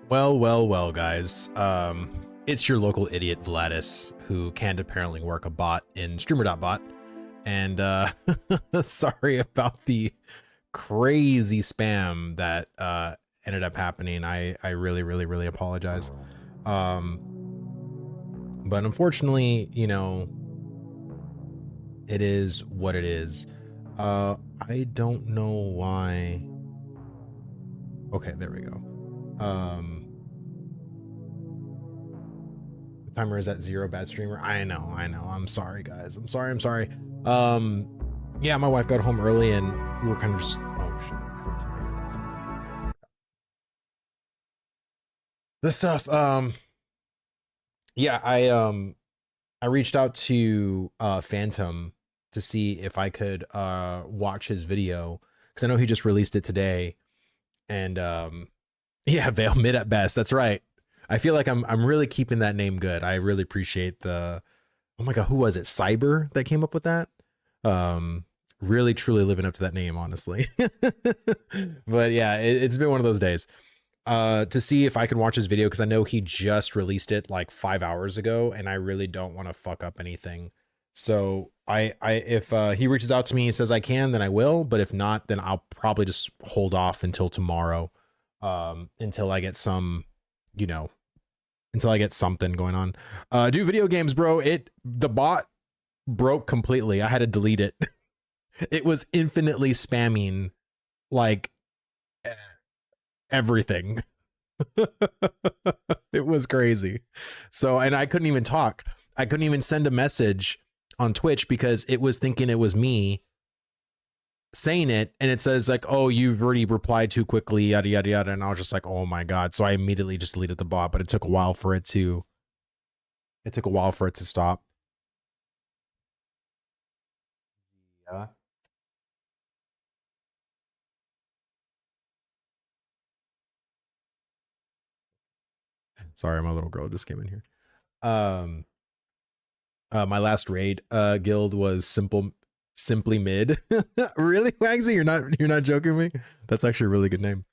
Well, guys. It's your local idiot Vladis who can't apparently work a bot in streamer.bot. And sorry about the crazy spam that ended up happening. I really apologize. But unfortunately, you know, it is what it is. I don't know why. Okay, there we go. The timer is at 0, bad streamer. I know. I'm sorry, guys. I'm sorry. Yeah, my wife got home early and we were kind of just, oh shit. This stuff, yeah, I reached out to Phantom to see if I could watch his video, because I know he just released it today. And yeah, Vale mid at best. That's right. I feel like I'm really keeping that name good. I really appreciate the, oh my god, who was it? Cyber that came up with that. Really truly living up to that name, honestly. But yeah, it's been one of those days. To see if I can watch his video, because I know he just released it like 5 hours ago, and I really don't want to fuck up anything. So if he reaches out to me and says I can, then I will. But if not, then I'll probably just hold off until tomorrow, until I get some, you know, until I get something going on. Do video games, bro. The bot broke completely. I had to delete it. It was infinitely spamming like everything. It was crazy. So, and I couldn't even talk. I couldn't even send a message on Twitch because it was thinking it was me saying it, and it says like, oh, you've already replied too quickly, yada yada yada. And I was just like, oh my god. So I immediately just deleted the bot, but it took a while for it to stop. Yeah. Sorry, my little girl just came in here. My last raid guild was simply mid. Really, Wagsy? You're not joking me? That's actually a really good name.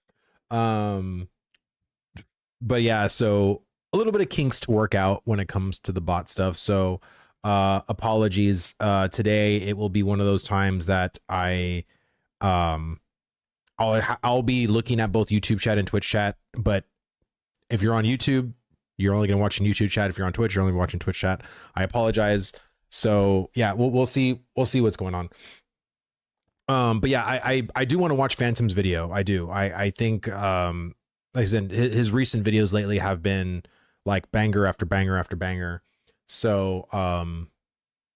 But yeah, so a little bit of kinks to work out when it comes to the bot stuff. So apologies. Today it will be one of those times that I'll be looking at both YouTube chat and Twitch chat. But if you're on YouTube, you're only going to watch in YouTube chat. If you're on Twitch, you're only watching Twitch chat. I apologize. So yeah, we'll see what's going on. But yeah, I do want to watch Phantom's video. I do. I think like I said, his recent videos lately have been like banger after banger after banger. So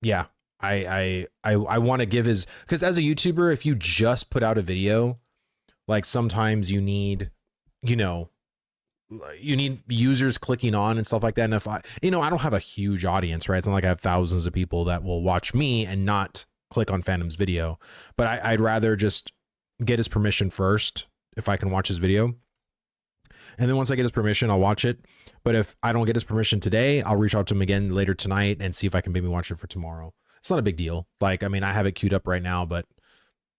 yeah, I want to give his, because as a YouTuber, if you just put out a video, like sometimes you need, you know, you need users clicking on and stuff like that. And if I don't have a huge audience, right? It's not like I have thousands of people that will watch me and not click on Phantom's video, but I'd rather just get his permission first if I can watch his video. And then once I get his permission, I'll watch it. But if I don't get his permission today, I'll reach out to him again later tonight and see if I can maybe watch it for tomorrow. It's not a big deal. Like, I mean, I have it queued up right now, but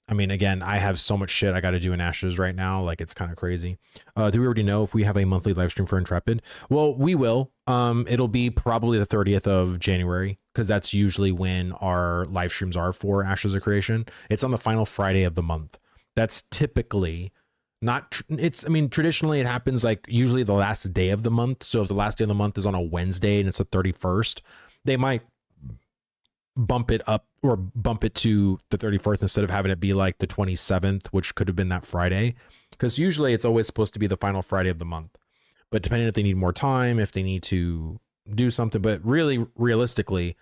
I mean, again, I have so much shit I got to do in Ashes right now. Like, it's kind of crazy. Do we already know if we have a monthly live stream for Intrepid? Well, we will. It'll be probably the 30th of January, because that's usually when our live streams are for Ashes of Creation. It's on the final Friday of the month. That's typically not, I mean, traditionally it happens like usually the last day of the month. So if the last day of the month is on a Wednesday and it's the 31st, they might bump it up or bump it to the 31st instead of having it be like the 27th, which could have been that Friday, because usually it's always supposed to be the final Friday of the month. But depending if they need more time, if they need to do something, but really realistically,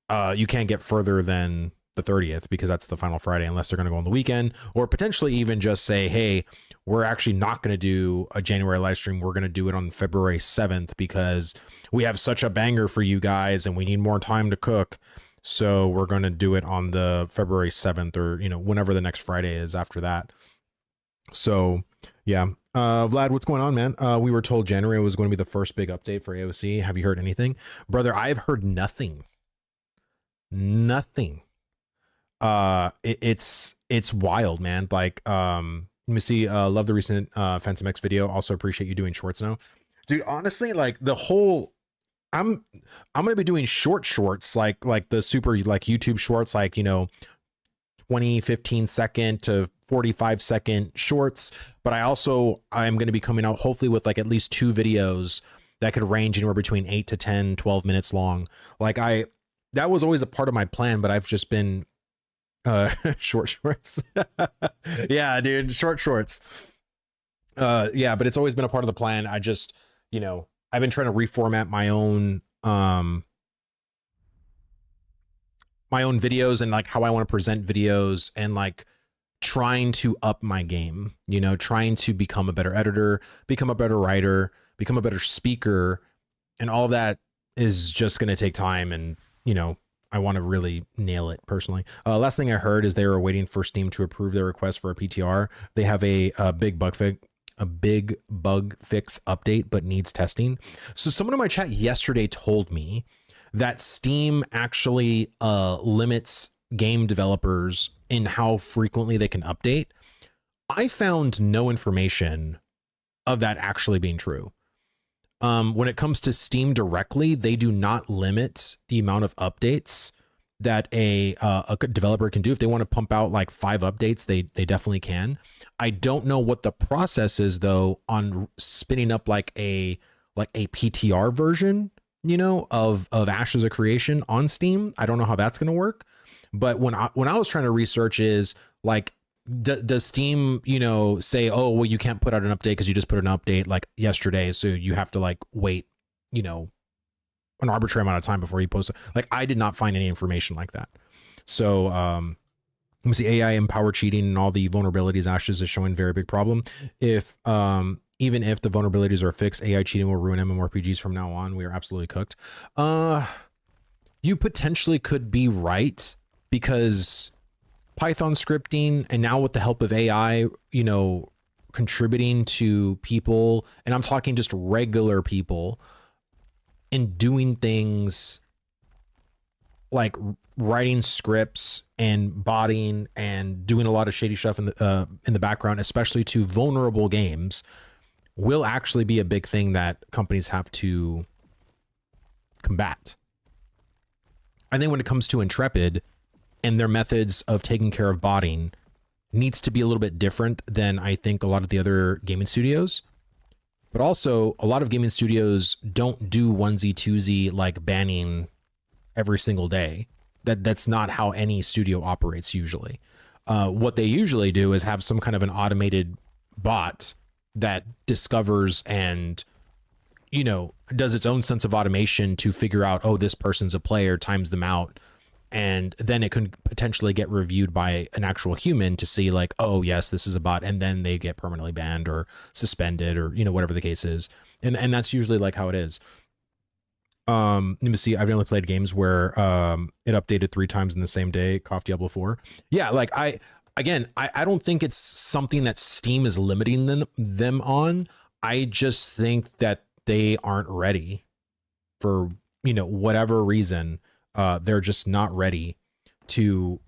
you can't get further than the 30th, because that's the final Friday, unless they're going to go on the weekend, or potentially even just say, hey, we're actually not going to do a January live stream. We're going to do it on February 7th because we have such a banger for you guys and we need more time to cook. So we're going to do it on the February 7th, or, you know, whenever the next Friday is after that. So yeah. Vlad, what's going on, man? We were told January was going to be the first big update for AOC. Have you heard anything? Brother, I've heard nothing. It's wild, man. Like, Let me see. Love the recent Phantom X video. Also appreciate you doing shorts now, dude. Honestly, like the whole, I'm gonna be doing shorts, like the super like YouTube shorts, like 20, 15 second to 45-second shorts. But I'm going to be coming out hopefully with like at least 2 videos that could range anywhere between 8 to 10, 12 minutes long. Like that was always a part of my plan, but I've just been shorts. Yeah, dude, shorts. Yeah, but it's always been a part of the plan. I just, I've been trying to reformat my own videos and like how I want to present videos, and like trying to up my game, trying to become a better editor, become a better writer, become a better speaker. And all that is just going to take time. And, I want to really nail it personally. Last thing I heard is they were waiting for Steam to approve their request for a PTR. They have a big bug fix update, but needs testing. So someone in my chat yesterday told me that Steam actually limits game developers in how frequently they can update. I found no information of that actually being true. When it comes to Steam directly, they do not limit the amount of updates that a developer can do. If they want to pump out like 5 updates, they definitely can. I don't know what the process is though on spinning up like a PTR version, of Ashes of Creation on Steam. I don't know how that's going to work. But when I was trying to research is like, does Steam, say, oh, well, you can't put out an update because you just put an update like yesterday, so you have to like wait, an arbitrary amount of time before you post it. Like, I did not find any information like that. So let me see. AI empowered cheating and all the vulnerabilities. Ashes is showing very big problem. If even if the vulnerabilities are fixed, AI cheating will ruin MMORPGs from now on. We are absolutely cooked. You potentially could be right, because Python scripting, and now with the help of AI, contributing to people, and I'm talking just regular people, and doing things like writing scripts and botting and doing a lot of shady stuff in the background, especially to vulnerable games, will actually be a big thing that companies have to combat. I think when it comes to Intrepid and their methods of taking care of botting, needs to be a little bit different than I think a lot of the other gaming studios. But also, a lot of gaming studios don't do onesie twosie like banning every single day. That's not how any studio operates usually. What they usually do is have some kind of an automated bot that discovers and does its own sense of automation to figure out, oh, this person's a player, times them out. And then it can potentially get reviewed by an actual human to see like, oh yes, this is a bot. And then they get permanently banned or suspended or, whatever the case is. And that's usually like how it is. Let me see. I've only played games where it updated 3 times in the same day. Cough Diablo 4. Yeah. Like I don't think it's something that Steam is limiting them on. I just think that they aren't ready for, whatever reason. They're just not ready to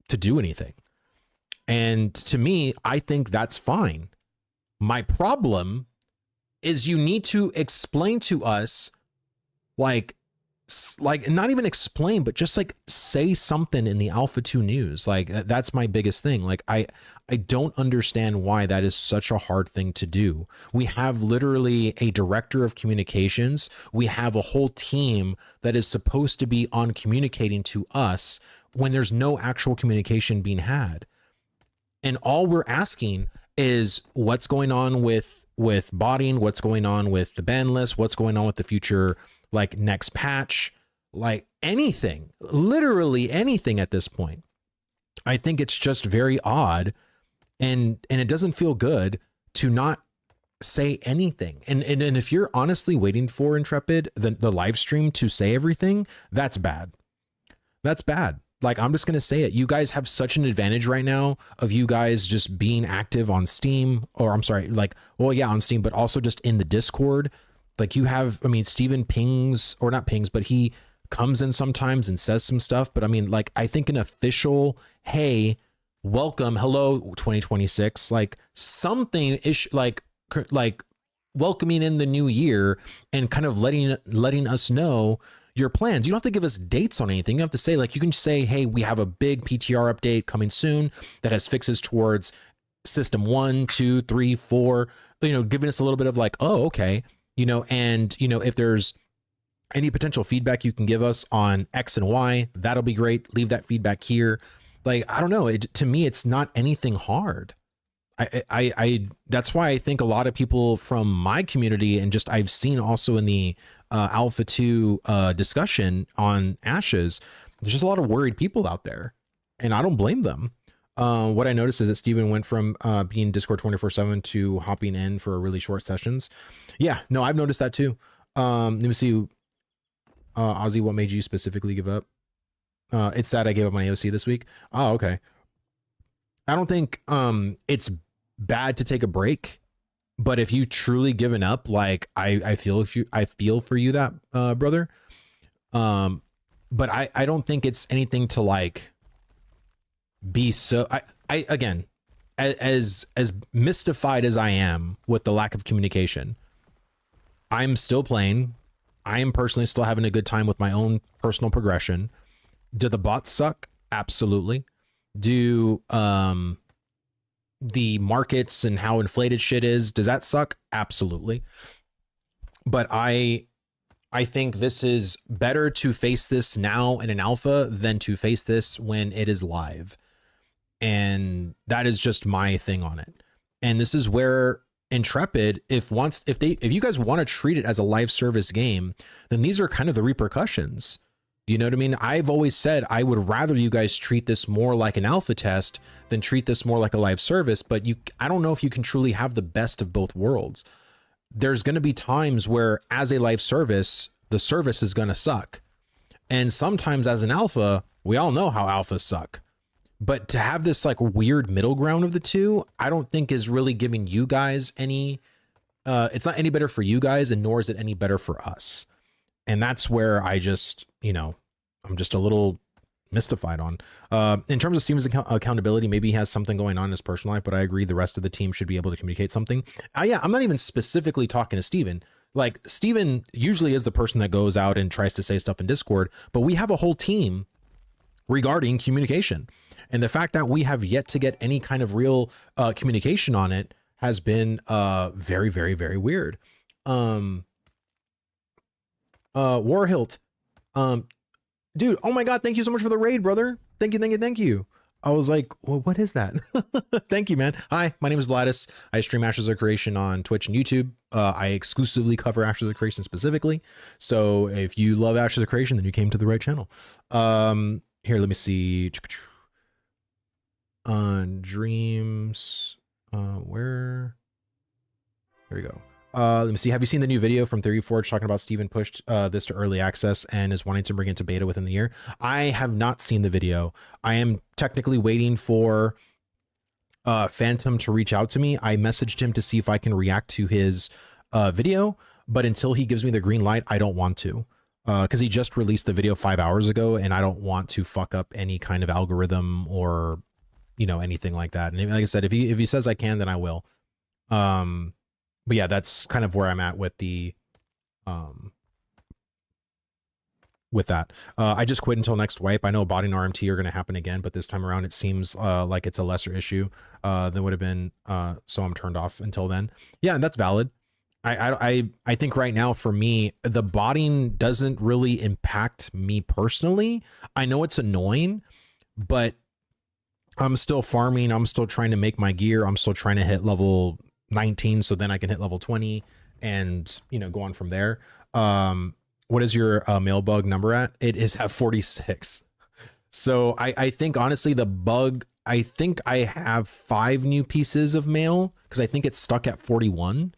do anything. And to me, I think that's fine. My problem is you need to explain to us, like not even explain, but just like say something in the Alpha 2 news. Like that's my biggest thing. Like I don't understand why that is such a hard thing to do. We have literally a director of communications. We have a whole team that is supposed to be on communicating to us when there's no actual communication being had. And all we're asking is what's going on with botting, what's going on with the ban list, what's going on with the future, like next patch, like anything, literally anything at this point. I think it's just very odd, and it doesn't feel good to not say anything. And if you're honestly waiting for Intrepid, the live stream to say everything, that's bad. That's bad. Like, I'm just going to say it. You guys have such an advantage right now of you guys just being active on Steam, or I'm sorry, like, well, yeah, on Steam, but also just in the Discord. Like you have, I mean, Steven pings, or not pings, but he comes in sometimes and says some stuff. But I mean, like, I think an official, hey, welcome, hello 2026, like something ish, like welcoming in the new year and kind of letting us know your plans. You don't have to give us dates on anything. You have to say, like, you can say, hey, we have a big PTR update coming soon that has fixes towards system 1, 2, 3, 4, giving us a little bit of like, oh, okay, and if there's any potential feedback you can give us on X and Y, that'll be great. Leave that feedback here. Like, I don't know, to me, it's not anything hard. I that's why I think a lot of people from my community, and just I've seen also in the Alpha 2 discussion on Ashes, there's just a lot of worried people out there, and I don't blame them. What I noticed is that Steven went from being Discord 24/7 to hopping in for really short sessions. Yeah, no, I've noticed that too. Let me see. Ozzy, what made you specifically give up? It's sad I gave up my AOC this week. Oh, okay. I don't think it's bad to take a break, but if you truly given up, like I feel for you, that brother. But I don't think it's anything to like be so. I again, as mystified as I am with the lack of communication, I'm still playing. I am personally still having a good time with my own personal progression. Do the bots suck? Absolutely. Do the markets and how inflated shit is, does that suck? Absolutely. But I think this is better to face this now in an alpha than to face this when it is live. And that is just my thing on it. And this is where Intrepid, if you guys want to treat it as a live service game, then these are kind of the repercussions. You know what I mean? I've always said I would rather you guys treat this more like an alpha test than treat this more like a live service, but I don't know if you can truly have the best of both worlds. There's going to be times where as a live service, the service is going to suck. And sometimes as an alpha, we all know how alphas suck. But to have this like weird middle ground of the two, I don't think is really giving you guys any, it's not any better for you guys, and nor is it any better for us. And that's where I just, I'm just a little mystified on. In terms of Steven's accountability, maybe he has something going on in his personal life, but I agree the rest of the team should be able to communicate something. Yeah, I'm not even specifically talking to Steven. Like, Steven usually is the person that goes out and tries to say stuff in Discord, but we have a whole team regarding communication. And the fact that we have yet to get any kind of real communication on it has been very, very, very weird. Warhilt, dude, oh my god, thank you so much for the raid, brother. Thank you. I was like, well, what is that? Thank you, man. Hi, my name is Vladis. I stream Ashes of Creation on Twitch and YouTube. I exclusively cover Ashes of Creation specifically. So if you love Ashes of Creation, then you came to the right channel. Here, let me see. Dreams. Where? There we go. Let me see. Have you seen the new video from Theory Forge talking about Steven pushed this to early access and is wanting to bring it to beta within the year? I have not seen the video. I am technically waiting for Phantom to reach out to me. I messaged him to see if I can react to his video, but until he gives me the green light, I don't want to. Because he just released the video 5 hours ago, and I don't want to fuck up any kind of algorithm or, anything like that. And like I said, if he says I can, then I will. But yeah, that's kind of where I'm at with the, with that. I just quit until next wipe. I know botting RMT are going to happen again, but this time around it seems like it's a lesser issue than would have been. So I'm turned off until then. Yeah, and that's valid. I think right now for me, the botting doesn't really impact me personally. I know it's annoying, but I'm still farming. I'm still trying to make my gear. I'm still trying to hit level 19 so then I can hit level 20 and go on from there. What is your mail bug number at? It is at 46. So I think honestly the bug, I think I have 5 new pieces of mail because I think it's stuck at 41.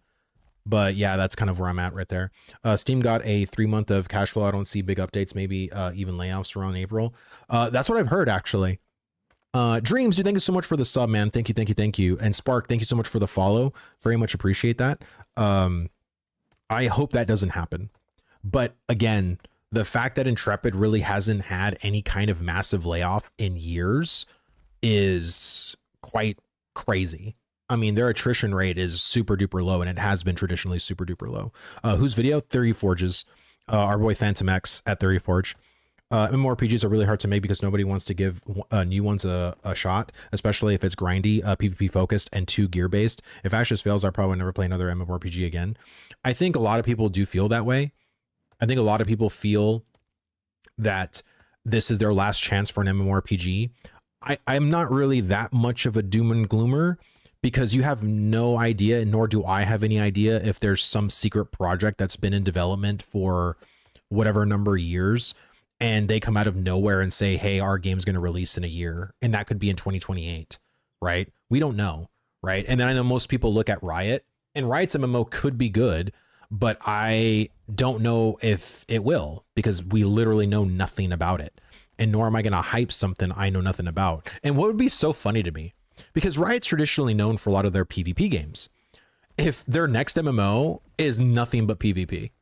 But yeah, that's kind of where I'm at right there. Steam got a 3-month of cash flow. I don't see big updates, maybe even layoffs around April. That's what I've heard, actually. Dreams, dude, thank you so much for the sub, man. Thank you. And Spark, thank you so much for the follow. Very much appreciate that. I hope that doesn't happen. But again, the fact that Intrepid really hasn't had any kind of massive layoff in years is quite crazy. I mean, their attrition rate is super duper low, and it has been traditionally super duper low. Whose video? 30 Forges. Our boy Phantom X at 30 Forge. MMORPGs are really hard to make because nobody wants to give new ones a shot, especially if it's grindy, PvP focused, and too gear based. If Ashes fails, I'll probably never play another MMORPG again. I think a lot of people do feel that way. I think a lot of people feel that this is their last chance for an MMORPG. I'm not really that much of a doom and gloomer, because you have no idea, nor do I have any idea, if there's some secret project that's been in development for whatever number of years, and they come out of nowhere and say, hey, our game's going to release in a year, and that could be in 2028, right? We don't know, right? And then I know most people look at Riot, and Riot's MMO could be good, but I don't know if it will, because we literally know nothing about it. And nor am I going to hype something I know nothing about. And what would be so funny to me, because Riot's traditionally known for a lot of their PvP games, if their next MMO is nothing but PvP,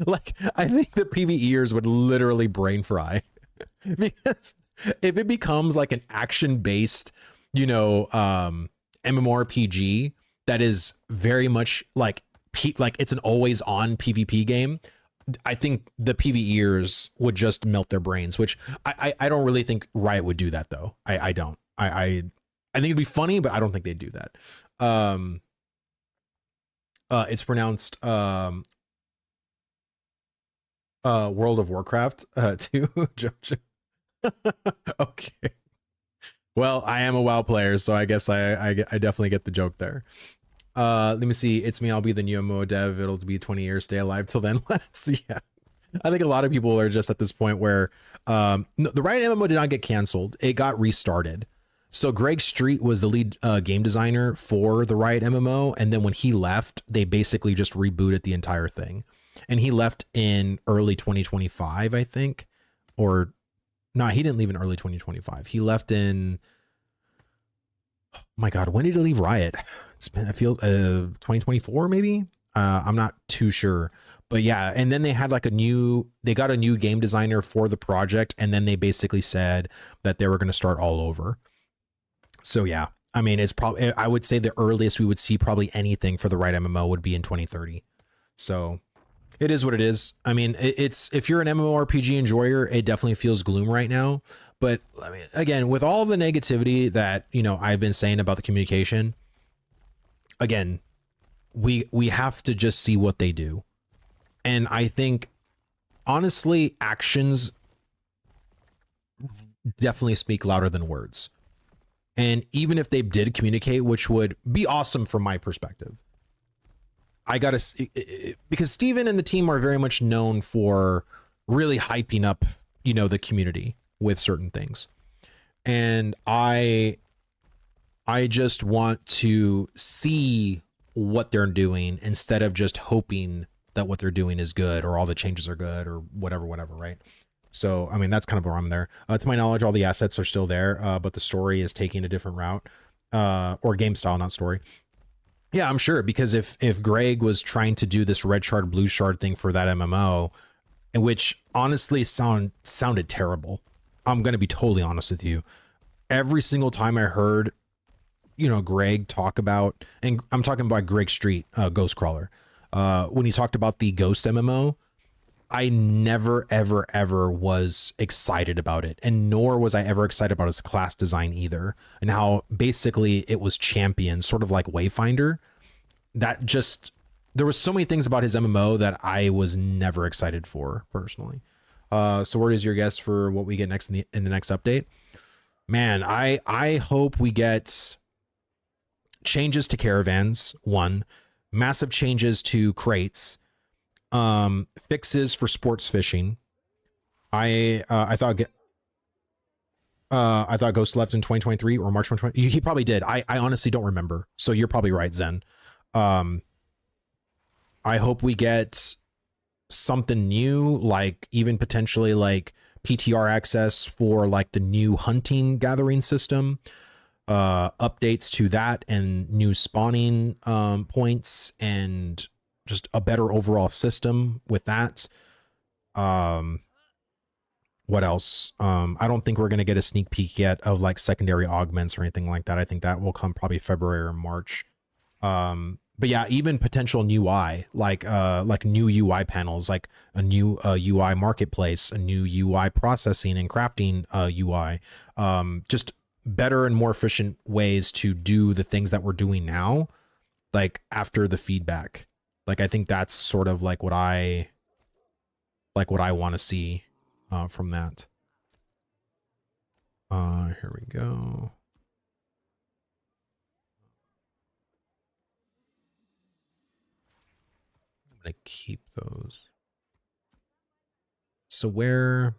like, I think the PvEers would literally brain fry. Because if it becomes like an action-based, you know, MMORPG that is very much like it's an always-on PvP game, I think the PvEers would just melt their brains, which I don't really think Riot would do that, though. I don't. I think it'd be funny, but I don't think they'd do that. It's pronounced World of Warcraft too. Jojo. Okay. Well, I am a WoW player, so I guess I definitely get the joke there. Let me see. It's me. I'll be the new MMO dev. It'll be 20 years. Stay alive till then. Let's see. Yeah. I think a lot of people are just at this point where no, the Riot MMO did not get canceled. It got restarted. So Greg Street was the lead game designer for the Riot MMO. And then when he left, they basically just rebooted the entire thing. And he left in early 2025, I think. Or no, he didn't leave in early 2025. He left in, oh my God, when did he leave Riot? It's been, I feel 2024 maybe. I'm not too sure, but yeah. And then they had like they got a new game designer for the project, and then they basically said that they were going to start all over. So yeah, I mean, it's probably, I would say the earliest we would see probably anything for the Riot MMO would be in 2030. So it is what it is. I mean, it's, if you're an MMORPG enjoyer, it definitely feels gloom right now. But I mean, again, with all the negativity that, you know, I've been saying about the communication, again, we have to just see what they do. And I think, honestly, actions definitely speak louder than words. And even if they did communicate, which would be awesome from my perspective, I gotta, because Steven and the team are very much known for really hyping up, you know, the community with certain things. And I just want to see what they're doing instead of just hoping that what they're doing is good or all the changes are good or whatever, right? So, I mean, that's kind of where I'm there. To my knowledge, all the assets are still there, but the story is taking a different route, or game style, not story. Yeah, I'm sure, because if Greg was trying to do this red shard, blue shard thing for that MMO, which honestly sounded terrible. I'm going to be totally honest with you. Every single time I heard, you know, Greg talk about, and I'm talking about Greg Street, Ghost Crawler, when he talked about the Ghost MMO, I never, ever, ever was excited about it. And nor was I ever excited about his class design either. And how basically it was champion, sort of like Wayfinder. That just, there was so many things about his MMO that I was never excited for personally. So what is your guess for what we get next in the next update? Man, I hope we get changes to caravans, one, massive changes to crates, fixes for sports fishing. I thought Ghost left in 2023 or March 2020. He probably did. I honestly don't remember. So you're probably right, Zen. I hope we get something new, like even potentially like PTR access for like the new hunting gathering system, updates to that, and new spawning points, and just a better overall system with that. What what else? I don't think we're going to get a sneak peek yet of like secondary augments or anything like that. I think that will come probably February or March. But yeah, even potential new UI, like new UI panels, like a new UI marketplace, a new UI processing and crafting UI, just better and more efficient ways to do the things that we're doing now, like after the feedback. Like I think that's sort of like what I want to see from that. Here we go. I'm gonna keep those. So where?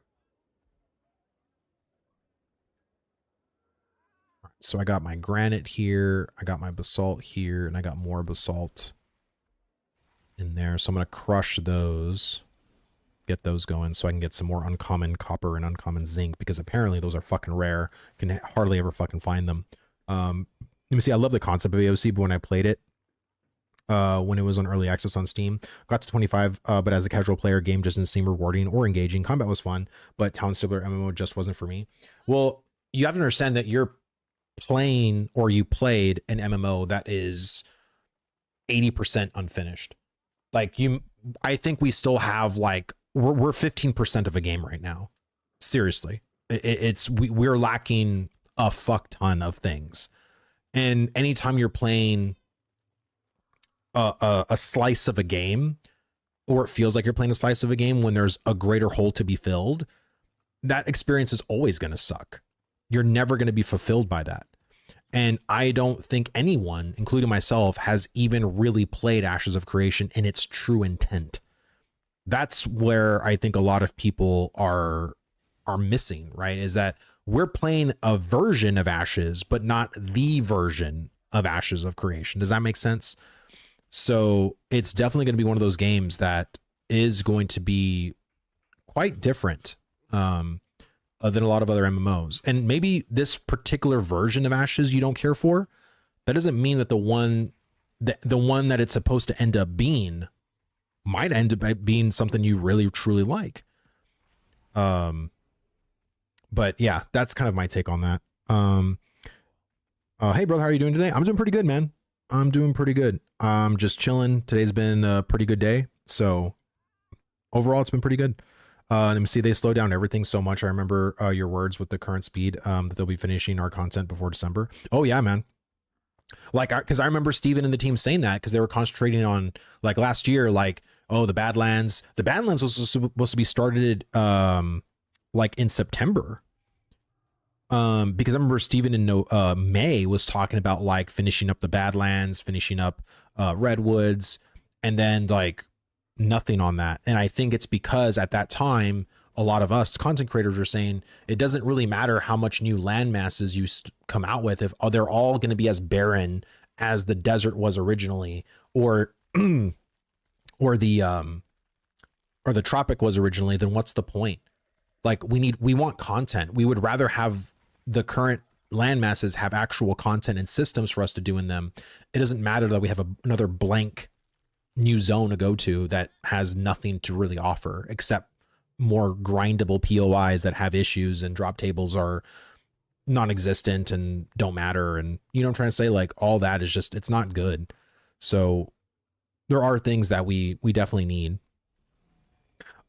So I got my granite here, I got my basalt here, and I got more basalt in there. So I'm gonna crush those, get those going, so I can get some more uncommon copper and uncommon zinc, because apparently those are fucking rare. Can hardly ever fucking find them. Let me see. I love the concept of AOC, but when I played it, when it was on early access on Steam, got to 25, but as a casual player, game just didn't seem rewarding or engaging. Combat was fun, but Town Sibler MMO just wasn't for me. Well, you have to understand that you're playing, or you played an MMO that is 80% unfinished. Like I think we still have like, we're 15% of a game right now. Seriously. We're lacking a fuck ton of things. And anytime you're playing a slice of a game, or it feels like you're playing a slice of a game when there's a greater hole to be filled, that experience is always going to suck. You're never going to be fulfilled by that. And I don't think anyone, including myself, has even really played Ashes of Creation in its true intent. That's where I think a lot of people are missing, right? Is that we're playing a version of Ashes, but not the version of Ashes of Creation. Does that make sense? So it's definitely going to be one of those games that is going to be quite different than a lot of other MMOs. And maybe this particular version of Ashes you don't care for. That doesn't mean that the one that it's supposed to end up being might end up being something you really truly like. But yeah, that's kind of my take on that. Hey brother, how are you doing today? I'm doing pretty good, man. I'm doing pretty good. I'm just chilling. Today's been a pretty good day. So overall, it's been pretty good. Let me see, they slowed down everything so much. I remember your words with the current speed, that they'll be finishing our content before December. Oh yeah, man. Like, because I remember Steven and the team saying that, because they were concentrating on, like last year, like, oh, the Badlands was supposed to be started like in September. Because I remember Steven in May was talking about like finishing up the Badlands, finishing up Redwoods, and then like nothing on that. And I think it's because at that time, a lot of us content creators were saying it doesn't really matter how much new land masses you come out with, if they're all going to be as barren as the desert was originally, or or the tropic was originally, then what's the point? Like we want content. We would rather have the current land masses have actual content and systems for us to do in them. It doesn't matter that we have another blank new zone to go to that has nothing to really offer except more grindable POIs that have issues, and drop tables are non-existent and don't matter. And you know what I'm trying to say? Like all that is just, it's not good. So there are things that we definitely need.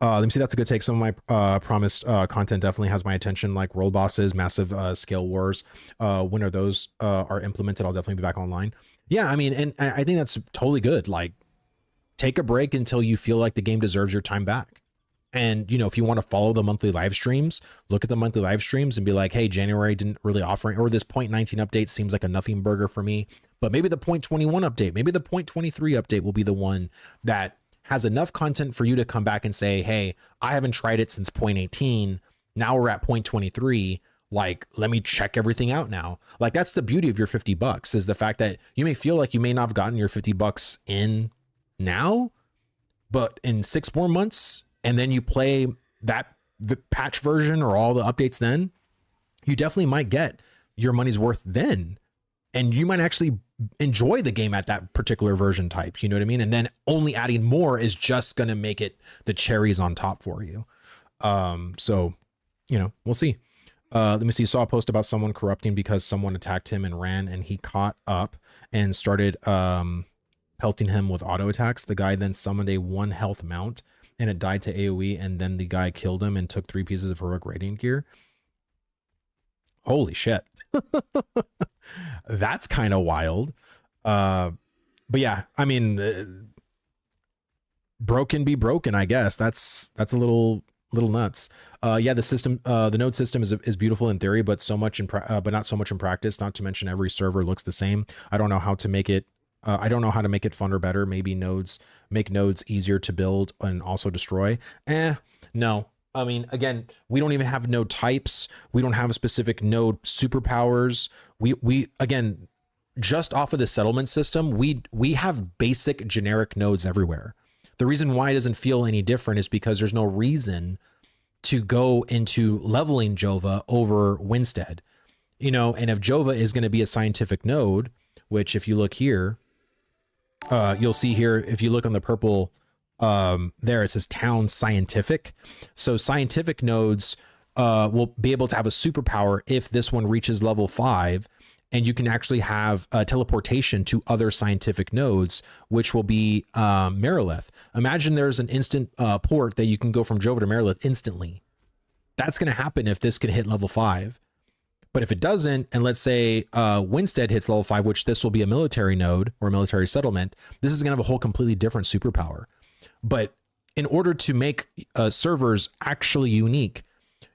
Let me see. That's a good take. Some of my promised content definitely has my attention, like world bosses, massive scale wars. When are those are implemented, I'll definitely be back online. Yeah, I mean, and I think that's totally good. Like, take a break until you feel like the game deserves your time back. And, you know, if you want to follow the monthly live streams, look at the monthly live streams and be like, hey, January didn't really offer, or this 0.19 update seems like a nothing burger for me. But maybe the 0.21 update, maybe the 0.23 update will be the one that has enough content for you to come back and say, hey, I haven't tried it since 0.18. Now we're at 0.23. Like, let me check everything out now. Like, that's the beauty of your $50, is the fact that you may feel like you may not have gotten your $50 in now, but in 6 more months, and then you play that the patch version or all the updates, then you definitely might get your money's worth then. And you might actually enjoy the game at that particular version type. You know what I mean? And then only adding more is just going to make it the cherries on top for you. So you know, we'll see. Let me see. Saw a post about someone corrupting because someone attacked him and ran, and he caught up and started pelting him with auto attacks. The guy then summoned a 1 health mount, and it died to AoE, and then the guy killed him and took 3 pieces of heroic radiant gear. Holy shit. That's kind of wild. But yeah, I mean, broken be broken, I guess. That's a little nuts. Yeah, the system, the node system is beautiful in theory, but but not so much in practice. Not to mention every server looks the same. I don't know how to make it. I don't know how to make it fun or better. Maybe make nodes easier to build and also destroy. No. I mean, again, we don't even have node types. We don't have a specific node superpowers. We again, just off of the settlement system, we have basic generic nodes everywhere. The reason why it doesn't feel any different is because there's no reason to go into leveling Jova over Winstead, you know. And if Jova is going to be a scientific node, which if you look here, you'll see here, if you look on the purple, there it says town scientific. So scientific nodes will be able to have a superpower if this one reaches level 5, and you can actually have teleportation to other scientific nodes, which will be Marilith. Imagine there's an instant port that you can go from Jova to Marilith instantly. That's going to happen if this can hit level 5. But if it doesn't, and let's say Winstead hits level 5, which this will be a military node or a military settlement, this is going to have a whole completely different superpower. But in order to make servers actually unique,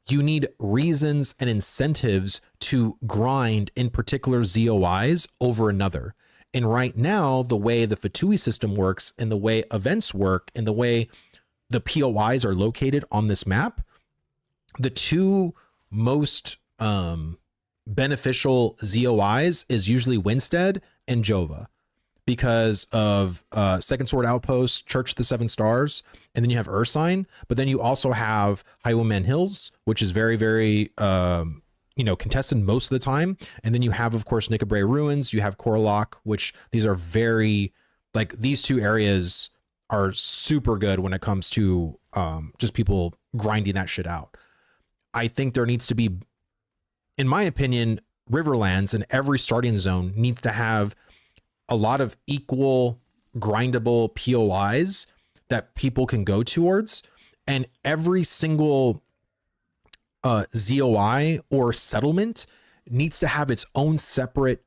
you need reasons and incentives to grind in particular ZOIs over another. And right now, the way the Fatui system works and the way events work and the way the POIs are located on this map, the two most beneficial ZOIs is usually Winstead and Jova, because of Second Sword Outpost, Church of the Seven Stars, and then you have Ursine, but then you also have Highwayman Hills, which is very, very, contested most of the time. And then you have, of course, Nickabrae Ruins, you have Corlock, which these are very, like, these two areas are super good when it comes to just people grinding that shit out. I think there needs to be, in my opinion, Riverlands and every starting zone needs to have a lot of equal grindable POIs that people can go towards, and every single ZOI or settlement needs to have its own separate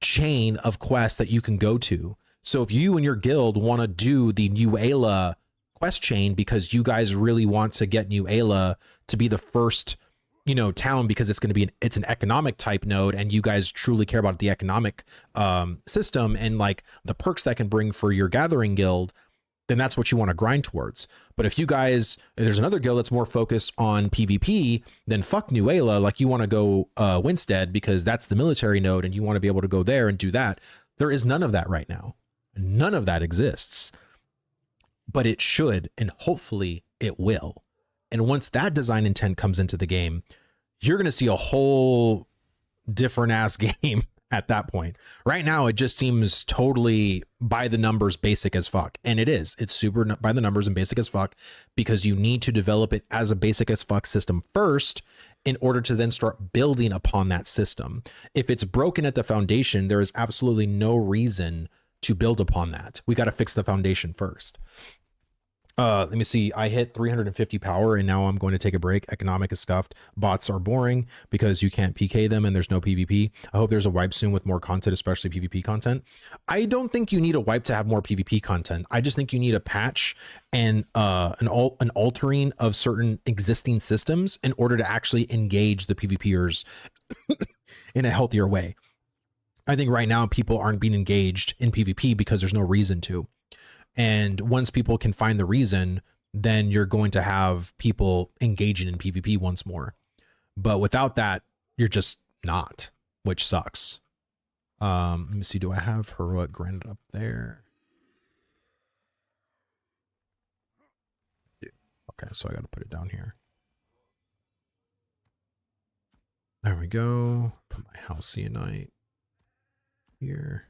chain of quests that you can go to. So if you and your guild want to do the New Ayla quest chain because you guys really want to get New Ayla to be the first, town, because it's going to be it's an economic type node, and you guys truly care about the economic system and like the perks that can bring for your gathering guild, then that's what you want to grind towards. But if there's another guild that's more focused on PvP, then fuck New Ayla. Like, you want to go Winstead because that's the military node and you want to be able to go there and do that. There is none of that right now. None of that exists, but it should, and hopefully it will. And once that design intent comes into the game, you're going to see a whole different ass game at that point. Right now, it just seems totally by the numbers, basic as fuck. And it is. It's super by the numbers and basic as fuck, because you need to develop it as a basic as fuck system first in order to then start building upon that system. If it's broken at the foundation, there is absolutely no reason to build upon that. We got to fix the foundation first. Let me see. I hit 350 power and now I'm going to take a break. Economic is scuffed. Bots are boring because you can't PK them and there's no PvP. I hope there's a wipe soon with more content, especially PvP content. I don't think you need a wipe to have more PvP content. I just think you need a patch and an altering of certain existing systems in order to actually engage the PvPers in a healthier way. I think right now people aren't being engaged in PvP because there's no reason to. And once people can find the reason, then you're going to have people engaging in PvP once more. But without that, you're just not, which sucks. Let me see. Do I have heroic granted up there? Okay, so I got to put it down here. There we go. Put my Halcyonite here.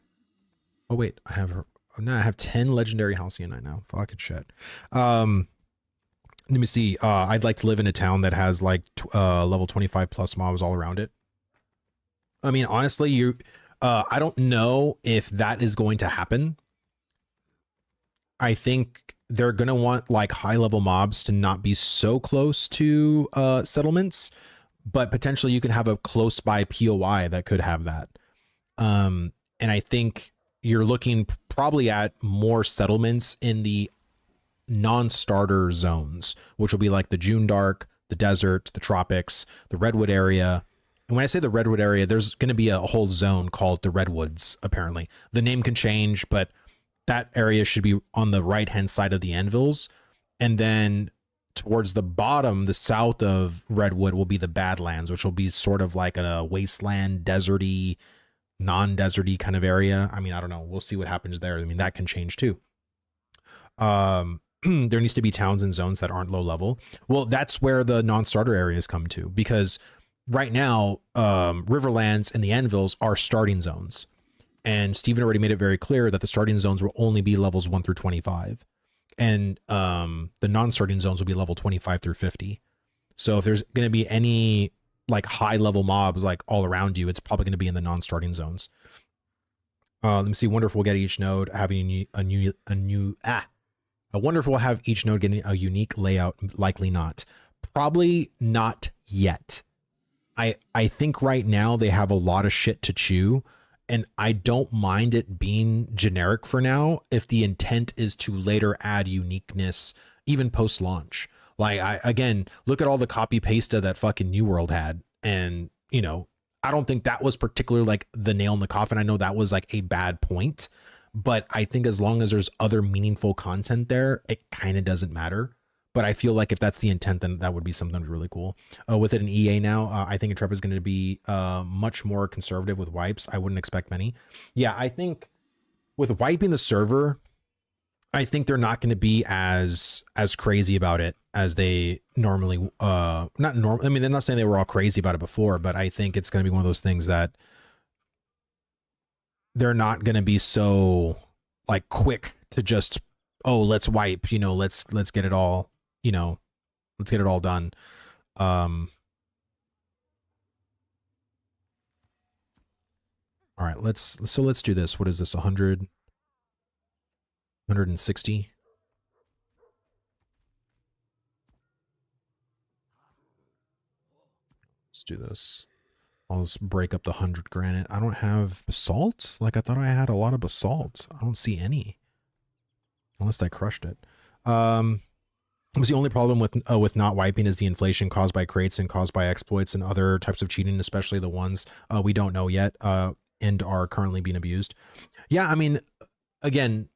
Oh wait, I have her. No, I have 10 legendary Halcyon now. Fucking shit. Let me see. I'd like to live in a town that has like level 25 plus mobs all around it. I mean, honestly, I don't know if that is going to happen. I think they're going to want like high level mobs to not be so close to settlements, but potentially you can have a close by POI that could have that. And I think you're looking probably at more settlements in the non-starter zones, which will be like the June Dark, the desert, the tropics, the redwood area. And when I say the redwood area, there's going to be a whole zone called the redwoods. Apparently the name can change, but that area should be on the right hand side of the anvils. And then towards the bottom, the south of redwood will be the badlands, which will be sort of like a wasteland, deserty, non-deserty kind of area. I mean, I don't know, we'll see what happens there. I mean, that can change too. There needs to be towns and zones that aren't low level. Well, that's where the non-starter areas come to, because right now, Riverlands and the Anvils are starting zones. And Steven already made it very clear that the starting zones will only be levels 1 through 25. And the non-starting zones will be level 25 through 50. So if there's going to be any like high level mobs like all around you, it's probably going to be in the non-starting zones. Let me see. Wonder if we'll get each node having I wonder if we'll have each node getting a unique layout. Likely not. Probably not yet. I think right now they have a lot of shit to chew, and I don't mind it being generic for now if the intent is to later add uniqueness, even post launch. Like, again, look at all the copy pasta that fucking New World had. And, you know, I don't think that was particularly like the nail in the coffin. I know that was like a bad point, but I think as long as there's other meaningful content there, it kind of doesn't matter. But I feel like if that's the intent, then that would be something really cool. With it in EA now, I think Intrepid is going to be much more conservative with wipes. I wouldn't expect many. Yeah, I think with wiping the server, I think they're not going to be as crazy about it as they normally not normal. I mean, they're not saying they were all crazy about it before, but I think it's going to be one of those things that they're not going to be so like quick to just, oh, let's wipe, you know, let's get it all, you know, let's get it all done. All right, let's do this. What is this? 100, 160. Let's do this. I'll just break up the 100 granite. I don't have basalt. Like I thought I had a lot of basalt. I don't see any, unless I crushed it. The only problem with not wiping is the inflation caused by crates and caused by exploits and other types of cheating, especially the ones we don't know yet and are currently being abused. Yeah, I mean, again,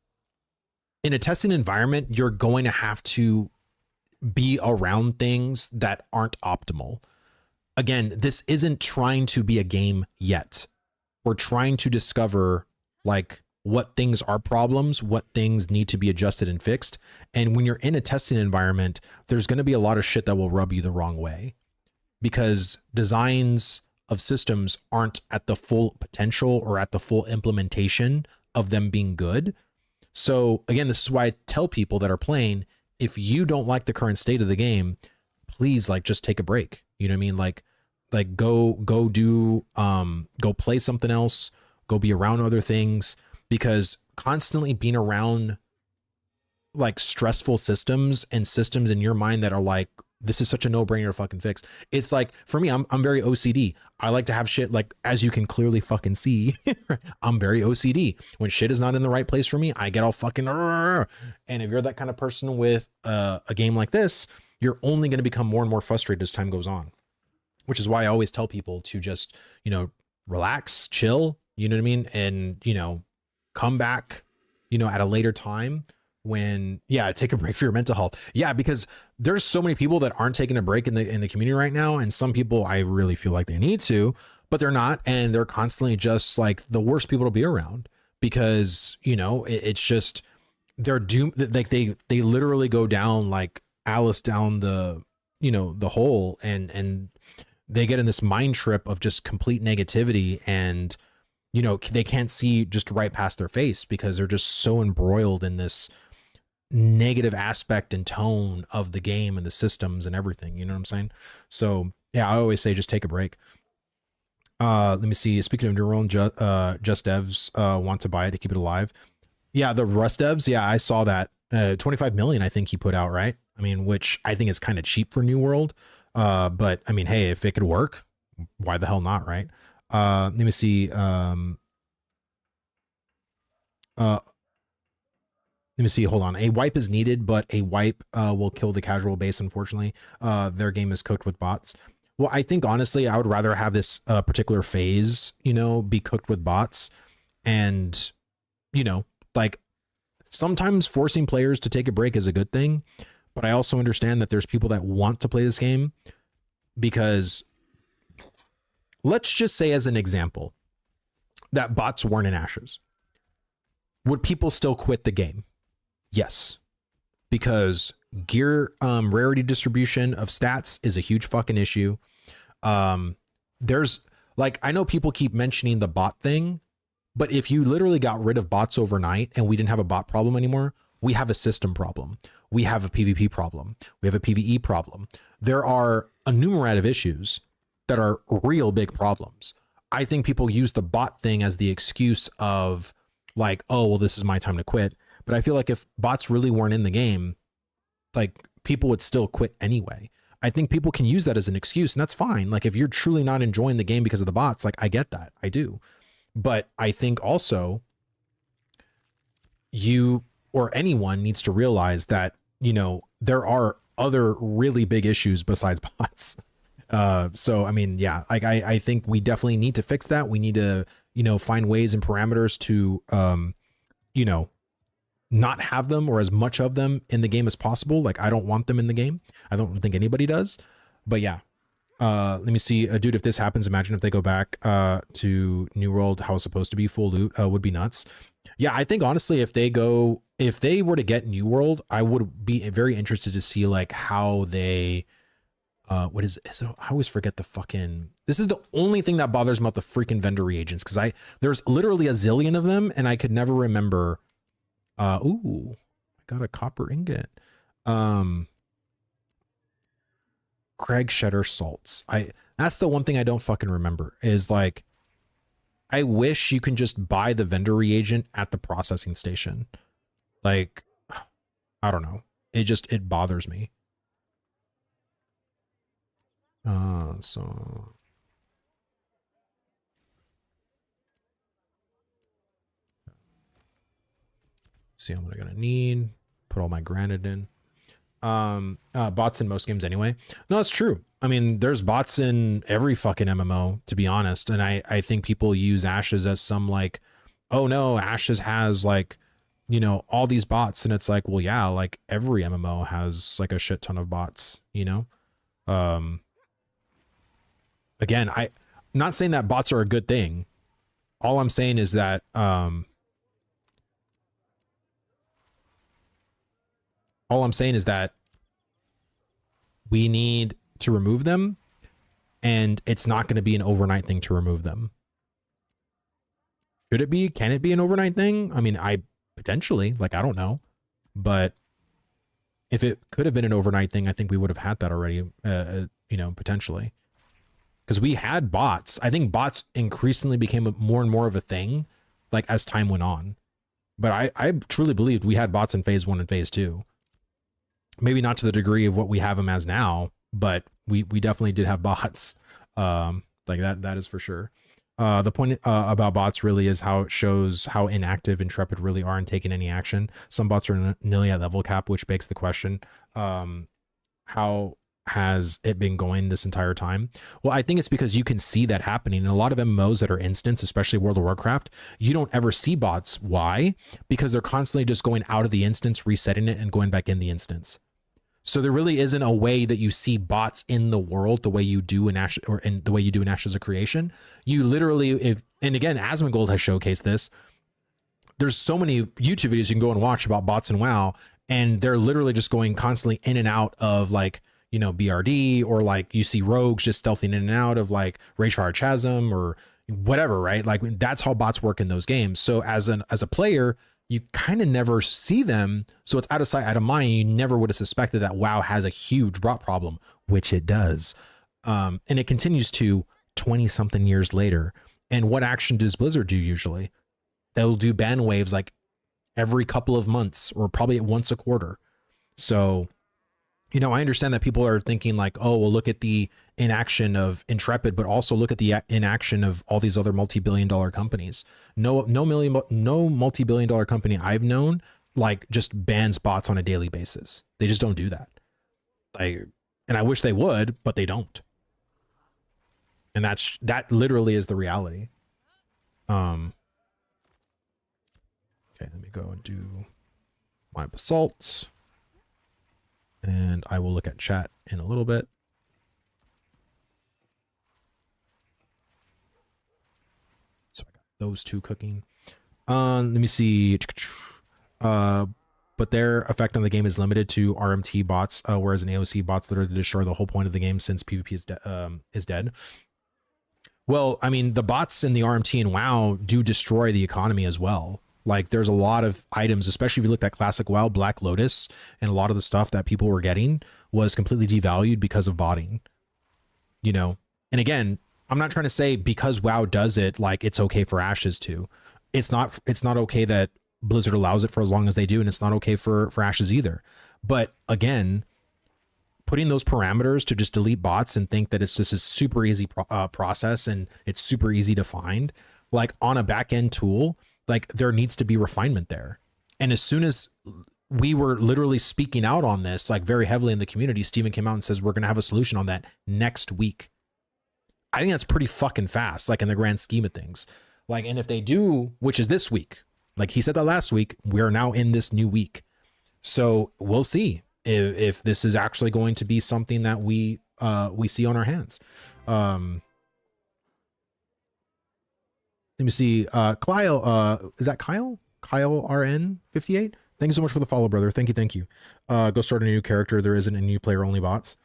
in a testing environment, you're going to have to be around things that aren't optimal. Again, this isn't trying to be a game yet. We're trying to discover like what things are problems, what things need to be adjusted and fixed. And when you're in a testing environment, there's going to be a lot of shit that will rub you the wrong way, because designs of systems aren't at the full potential or at the full implementation of them being good. So again, this is why I tell people that are playing, if you don't like the current state of the game, please like just take a break. You know what I mean? Like go play something else, go be around other things, because constantly being around like stressful systems and systems in your mind that are like, this is such a no-brainer to fucking fix. It's like, for me, I'm very OCD. I like to have shit, like, as you can clearly fucking see, I'm very OCD. When shit is not in the right place for me, I get all fucking, and if you're that kind of person with a game like this, you're only going to become more and more frustrated as time goes on, which is why I always tell people to just, you know, relax, chill, you know what I mean? And, you know, come back, you know, at a later time when, yeah, take a break for your mental health. Yeah, because there's so many people that aren't taking a break in the community right now. And some people I really feel like they need to, but they're not. And they're constantly just like the worst people to be around, because, you know, it's just, they're doomed. Like they literally go down like Alice down the, you know, the hole, and they get in this mind trip of just complete negativity, and, you know, they can't see just right past their face because they're just so embroiled in this negative aspect and tone of the game and the systems and everything. You know what I'm saying? So yeah, I always say just take a break. Let me see. Speaking of neural, Just Devs want to buy it to keep it alive. Yeah, the Rust devs. Yeah, I saw that. 25 million, I think he put out, right? I mean, which I think is kind of cheap for New World. But I mean, hey, if it could work, why the hell not, right? Let me see. Let me see. Hold on. A wipe is needed, but a wipe will kill the casual base. Unfortunately, their game is cooked with bots. Well, I think honestly, I would rather have this particular phase, you know, be cooked with bots, and you know, like sometimes forcing players to take a break is a good thing, but I also understand that there's people that want to play this game because, let's just say as an example, that bots weren't in Ashes. Would people still quit the game? Yes, because gear rarity distribution of stats is a huge fucking issue. There's like, I know people keep mentioning the bot thing, but if you literally got rid of bots overnight and we didn't have a bot problem anymore, we have a system problem. We have a PvP problem. We have a PvE problem. There are a numerate of issues that are real big problems. I think people use the bot thing as the excuse of like, oh, well, this is my time to quit. But I feel like if bots really weren't in the game, like people would still quit anyway. I think people can use that as an excuse, and that's fine. Like if you're truly not enjoying the game because of the bots, like I get that, I do. But I think also you or anyone needs to realize that, you know, there are other really big issues besides bots. So, I mean, yeah, like I think we definitely need to fix that. We need to, you know, find ways and parameters to, you know, not have them or as much of them in the game as possible. Like I don't want them in the game. I don't think anybody does, but yeah. Let me see, dude, if this happens, imagine if they go back to New World, how it's supposed to be, full loot, would be nuts. Yeah, I think honestly, if they were to get New World, I would be very interested to see like how they, what is it? I always forget the fucking, this is the only thing that bothers me about the freaking vendor reagents, because there's literally a zillion of them and I could never remember. Ooh, I got a copper ingot. Craig Shedder salts. That's the one thing I don't fucking remember is like, I wish you can just buy the vendor reagent at the processing station. Like, I don't know. It bothers me. So see how much I'm gonna need. Put all my granite in. Bots in most games anyway. No, it's true. I mean, there's bots in every fucking MMO, to be honest. And I think people use Ashes as some like, oh no, Ashes has like, you know, all these bots. And it's like, well, yeah, like every MMO has like a shit ton of bots, you know? Again, I'm not saying that bots are a good thing. All I'm saying is that, we need to remove them, and it's not going to be an overnight thing to remove them. Should it be? Can it be an overnight thing? I mean, potentially, like, I don't know. But if it could have been an overnight thing, I think we would have had that already, you know, potentially. Because we had bots. I think bots increasingly became more and more of a thing, like, as time went on. But I truly believed we had bots in phase 1 and phase 2. Maybe not to the degree of what we have them as now, but we definitely did have bots. Like that is for sure. The point about bots really is how it shows how inactive Intrepid really are in taking any action. Some bots are nearly at level cap, which begs the question, how has it been going this entire time? Well, I think it's because you can see that happening in a lot of MMOs that are instance, especially World of Warcraft. You don't ever see bots. Why? Because they're constantly just going out of the instance, resetting it, and going back in the instance. So there really isn't a way that you see bots in the world the way you do in Ashes, or in the way you do in Ashes of Creation. You literally, and again, Asmongold has showcased this. There's so many YouTube videos you can go and watch about bots in WoW, and they're literally just going constantly in and out of like, you know, BRD, or like you see rogues just stealthing in and out of like Ragefire Chasm or whatever, right? Like that's how bots work in those games. So as a player, you kind of never see them. So it's out of sight, out of mind. You never would have suspected that WoW has a huge bot problem, which it does. And it continues to 20 something years later. And what action does Blizzard do usually? They'll do ban waves like every couple of months or probably once a quarter. So, you know, I understand that people are thinking like, oh, well, look at the inaction of Intrepid, but also look at the inaction of all these other multi-billion-dollar companies. No multi-billion-dollar company I've known like just bans bots on a daily basis. They just don't do that. And I wish they would, but they don't. And that literally is the reality. Okay, let me go and do my basalt. And I will look at chat in a little bit. So I got those two cooking. Let me see. But their effect on the game is limited to RMT bots, whereas an AOC bots literally destroy the whole point of the game since PvP is dead. Well, I mean, the bots in the RMT and WoW do destroy the economy as well. Like there's a lot of items, especially if you looked at classic WoW, Black Lotus, and a lot of the stuff that people were getting was completely devalued because of botting, you know? And again, I'm not trying to say because WoW does it, like it's okay for Ashes to. It's not okay that Blizzard allows it for as long as they do. And it's not okay for Ashes either. But again, putting those parameters to just delete bots and think that it's just a super easy process and it's super easy to find, like on a back end tool, like there needs to be refinement there. And as soon as we were literally speaking out on this, like very heavily in the community, Steven came out and says, we're going to have a solution on that next week. I think that's pretty fucking fast, like in the grand scheme of things. Like, and if they do, which is this week, like he said that last week, we're now in this new week. So we'll see if this is actually going to be something that we see on our hands. Let me see. Kyle, is that Kyle? Kyle RN58? Thank you so much for the follow, brother. Thank you. Go start a new character. There isn't any player only bots.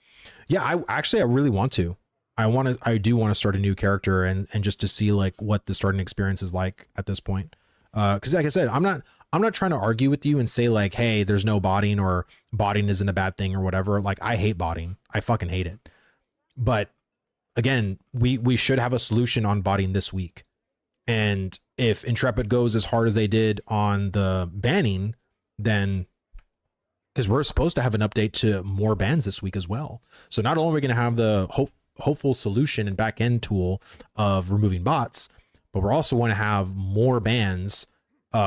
Yeah, I really want to. I do want to start a new character and just to see like what the starting experience is like at this point. Because like I said, I'm not trying to argue with you and say like, hey, there's no botting or botting isn't a bad thing or whatever. Like I hate botting. I fucking hate it. But again, we should have a solution on botting this week. And if Intrepid goes as hard as they did on the banning, then because we're supposed to have an update to more bans this week as well. So not only are we going to have the hopeful solution and back end tool of removing bots, but we're also going to have more bans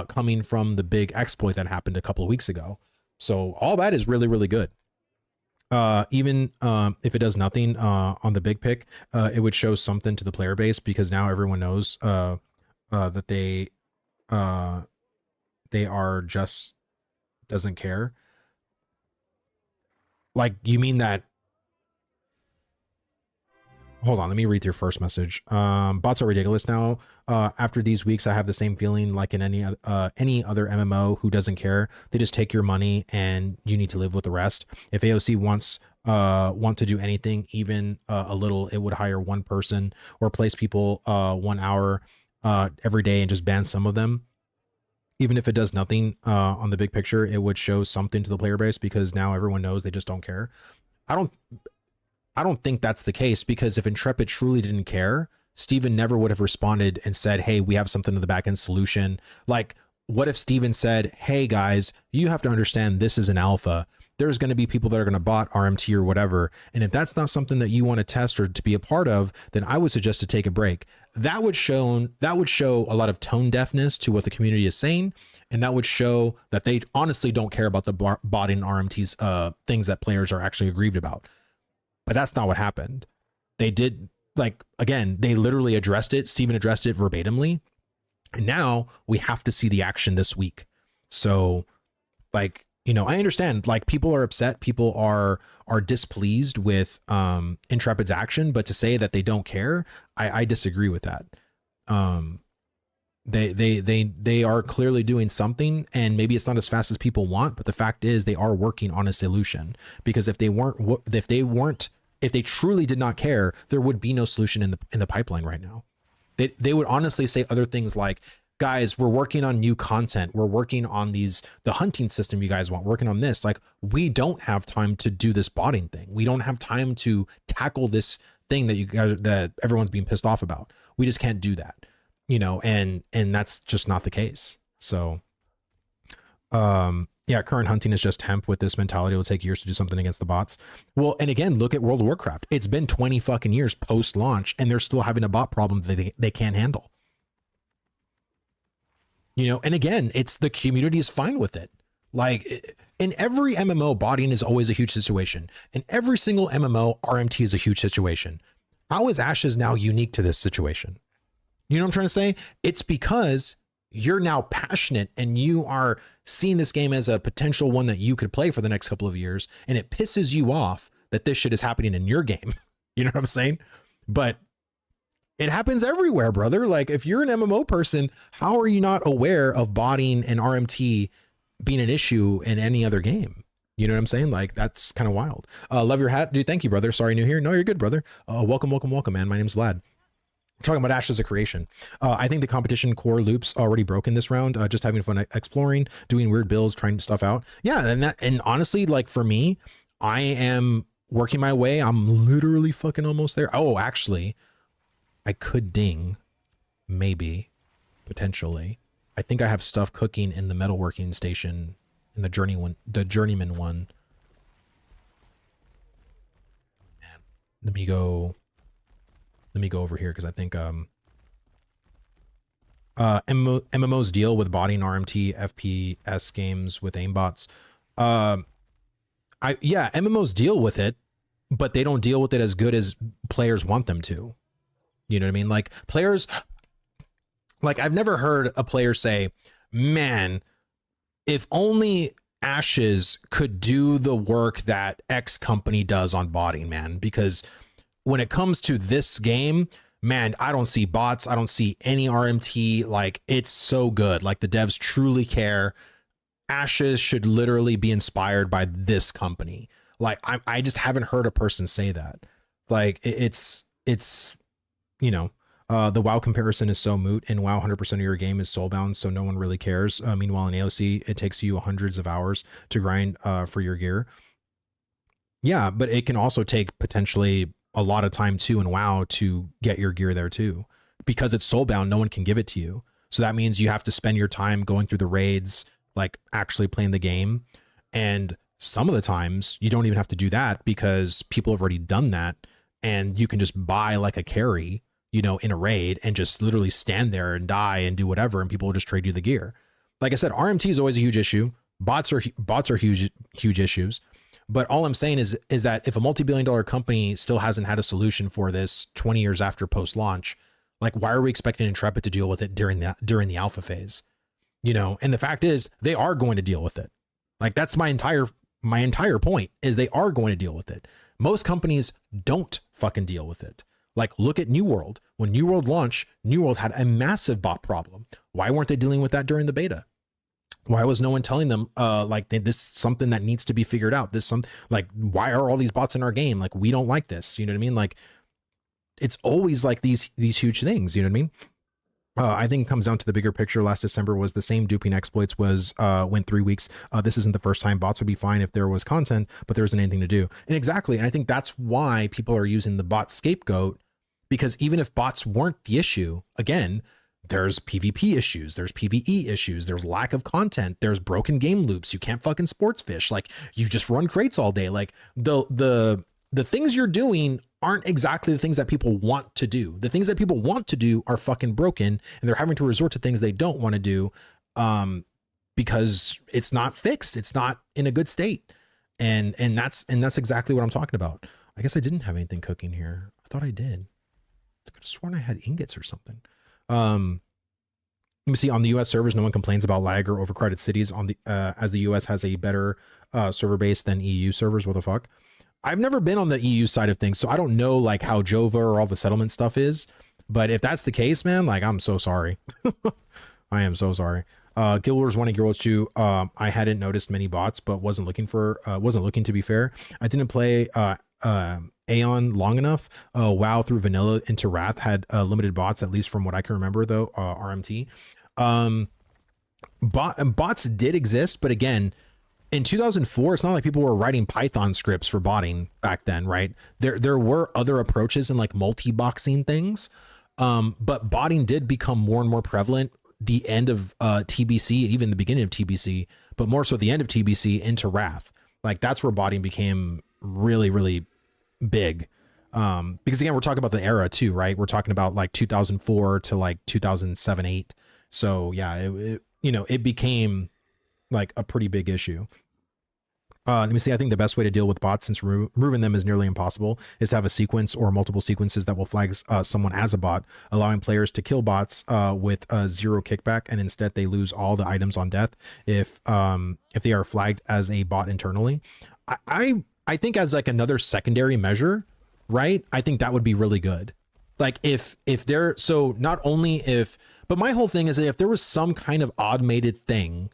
coming from the big exploit that happened a couple of weeks ago. So all that is really, really good. Even if it does nothing on the big pick, it would show something to the player base because now everyone knows that they are just doesn't care. Like, you mean that? Hold on, let me read your first message. Bots are ridiculous now. After these weeks, I have the same feeling like in any other MMO who doesn't care. They just take your money and you need to live with the rest. If AOC want to do anything, even a little, it would hire one person or place people 1 hour every day and just ban some of them. Even if it does nothing on the big picture, it would show something to the player base because now everyone knows they just don't care. I don't think that's the case, because if Intrepid truly didn't care, Steven never would have responded and said, hey, we have something to the backend solution. Like, what if Steven said, hey guys, you have to understand this is an alpha. There's going to be people that are going to bot RMT or whatever. And if that's not something that you want to test or to be a part of, then I would suggest to take a break. That would show a lot of tone deafness to what the community is saying. And that would show that they honestly don't care about the botting RMT's things that players are actually aggrieved about. But that's not what happened. They did, like, again, they literally addressed it. Steven addressed it verbatimly. And now we have to see the action this week. So, like, you know, I understand, like, people are upset. People are displeased with Intrepid's action. But to say that they don't care, I disagree with that. They are clearly doing something, and maybe it's not as fast as people want, but the fact is they are working on a solution. Because if they truly did not care, there would be no solution in the pipeline right now. They would honestly say other things like, guys, we're working on new content. We're working on the hunting system you guys want, working on this. Like, we don't have time to do this botting thing. We don't have time to tackle this thing that you guys, that everyone's being pissed off about. We just can't do that, you know, and that's just not the case. So, yeah, current hunting is just hemp. With this mentality, it'll take years to do something against the bots. Well, and again, look at World of Warcraft. It's been 20 fucking years post launch, and they're still having a bot problem that they can't handle. You know, and again, it's the community is fine with it. Like, in every MMO, botting is always a huge situation. In every single MMO, RMT is a huge situation. How is Ashes now unique to this situation? You know what I'm trying to say? It's because you're now passionate and you are seeing this game as a potential one that you could play for the next couple of years, and it pisses you off that this shit is happening in your game. You know what I'm saying? But it happens everywhere, brother. Like, if you're an MMO person, how are you not aware of botting and RMT being an issue in any other game? You know what I'm saying? Like, that's kind of wild. Love your hat, dude. Thank you, brother. Sorry, new here. No, you're good, brother. Welcome, man. My name's Vlad. Talking about Ashes of Creation. I think the competition core loops already broken this round. Just having fun exploring, doing weird builds, trying stuff out. Yeah, and honestly, like, for me, I am working my way. I'm literally fucking almost there. Oh, actually, I could ding, maybe, potentially. I think I have stuff cooking in the metalworking station in the journeyman one. Man, let me go over here, because I think MMOs deal with botting RMT FPS games with aimbots. Yeah, MMOs deal with it, but they don't deal with it as good as players want them to. You know what I mean? Like, players, like, I've never heard a player say, man, if only Ashes could do the work that X company does on botting, man, because when it comes to this game, man, I don't see bots. I don't see any RMT. Like, it's so good. Like, the devs truly care. Ashes should literally be inspired by this company. Like, I just haven't heard a person say that. Like, it's, you know, the WoW comparison is so moot. In WoW, 100% of your game is soulbound, so no one really cares. Meanwhile, in AOC, it takes you hundreds of hours to grind for your gear. Yeah, but it can also take potentially a lot of time too in WoW to get your gear there too. Because it's soulbound, no one can give it to you. So that means you have to spend your time going through the raids, like actually playing the game. And some of the times you don't even have to do that because people have already done that. And you can just buy like a carry, you know, in a raid and just literally stand there and die and do whatever. And people will just trade you the gear. Like I said, RMT is always a huge issue. Bots are huge issues. But all I'm saying is that if a multi-billion-dollar company still hasn't had a solution for this 20 years after post-launch, like, why are we expecting Intrepid to deal with it during the alpha phase? You know, and the fact is they are going to deal with it. Like, that's my entire point, is they are going to deal with it. Most companies don't fucking deal with it. Like, look at New World. When New World launched, New World had a massive bot problem. Why weren't they dealing with that during the beta? Why was no one telling them, like, this is something that needs to be figured out? Like, why are all these bots in our game? Like, we don't like this. You know what I mean? Like, it's always like these huge things. You know what I mean? I think it comes down to the bigger picture. Last December was the same duping exploits went 3 weeks. This isn't the first time. Bots would be fine if there was content, but there isn't anything to do. And exactly. And I think that's why people are using the bot scapegoat, because even if bots weren't the issue, again, there's PvP issues, there's PvE issues, there's lack of content, there's broken game loops. You can't fucking sports fish. Like, you just run crates all day. Like, the things you're doing aren't exactly the things that people want to do. The things that people want to do are fucking broken, and they're having to resort to things they don't want to do because it's not fixed. It's not in a good state. And that's exactly what I'm talking about. I guess I didn't have anything cooking here. I thought I did. I could have sworn I had ingots or something. Let me see, on the US servers, no one complains about lag or overcrowded cities on the as the US has a better server base than EU servers. What the fuck? I've never been on the EU side of things, so I don't know like how Jova or all the settlement stuff is. But if that's the case, man, like, I'm so sorry. I am so sorry. Guild Wars 1 and Guild Wars 2, I hadn't noticed many bots, but wasn't looking to be fair. I didn't play Aeon long enough. WoW through vanilla into Wrath had limited bots, at least from what I can remember, though. RMT. Bots did exist, but again, in 2004, it's not like people were writing Python scripts for botting back then, right? There were other approaches and like multi-boxing things, but botting did become more and more prevalent the end of TBC and even the beginning of TBC, but more so the end of TBC into Wrath. Like that's where botting became really, really big. Because again, we're talking about the era too, right? We're talking about like 2004 to like 2007, 8. So yeah, it became like a pretty big issue. Let me see. I think the best way to deal with bots, since removing them is nearly impossible, is to have a sequence or multiple sequences that will flag someone as a bot, allowing players to kill bots with zero kickback, and instead they lose all the items on death if they are flagged as a bot internally. I think as like another secondary measure, right? I think that would be really good. Like if they're so not only if, but my whole thing is that if there was some kind of automated thing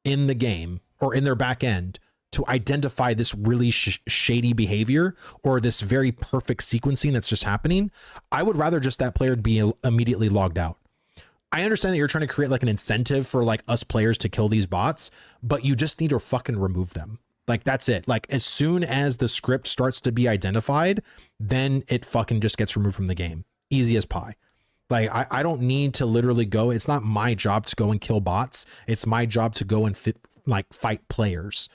in the game or in their back end to identify this really shady behavior or this very perfect sequencing that's just happening, I would rather just that player be immediately logged out. I understand that you're trying to create like an incentive for like us players to kill these bots, but you just need to fucking remove them. Like that's it. Like as soon as the script starts to be identified, then it fucking just gets removed from the game. Easy as pie. Like I don't need to literally go. It's not my job to go and kill bots. It's my job to go and fight players.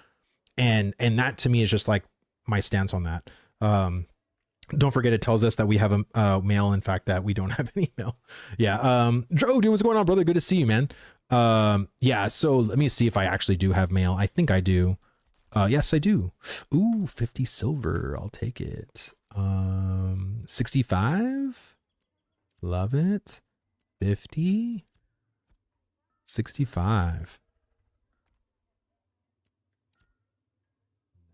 And that to me is just like my stance on that. Don't forget, it tells us that we have a mail. In fact, that we don't have any mail. Yeah. Dro, dude, what's going on, brother? Good to see you, man. Yeah. So let me see if I actually do have mail. I think I do. Yes, I do. Ooh, 50 silver. I'll take it. 65. Love it. 50. 65.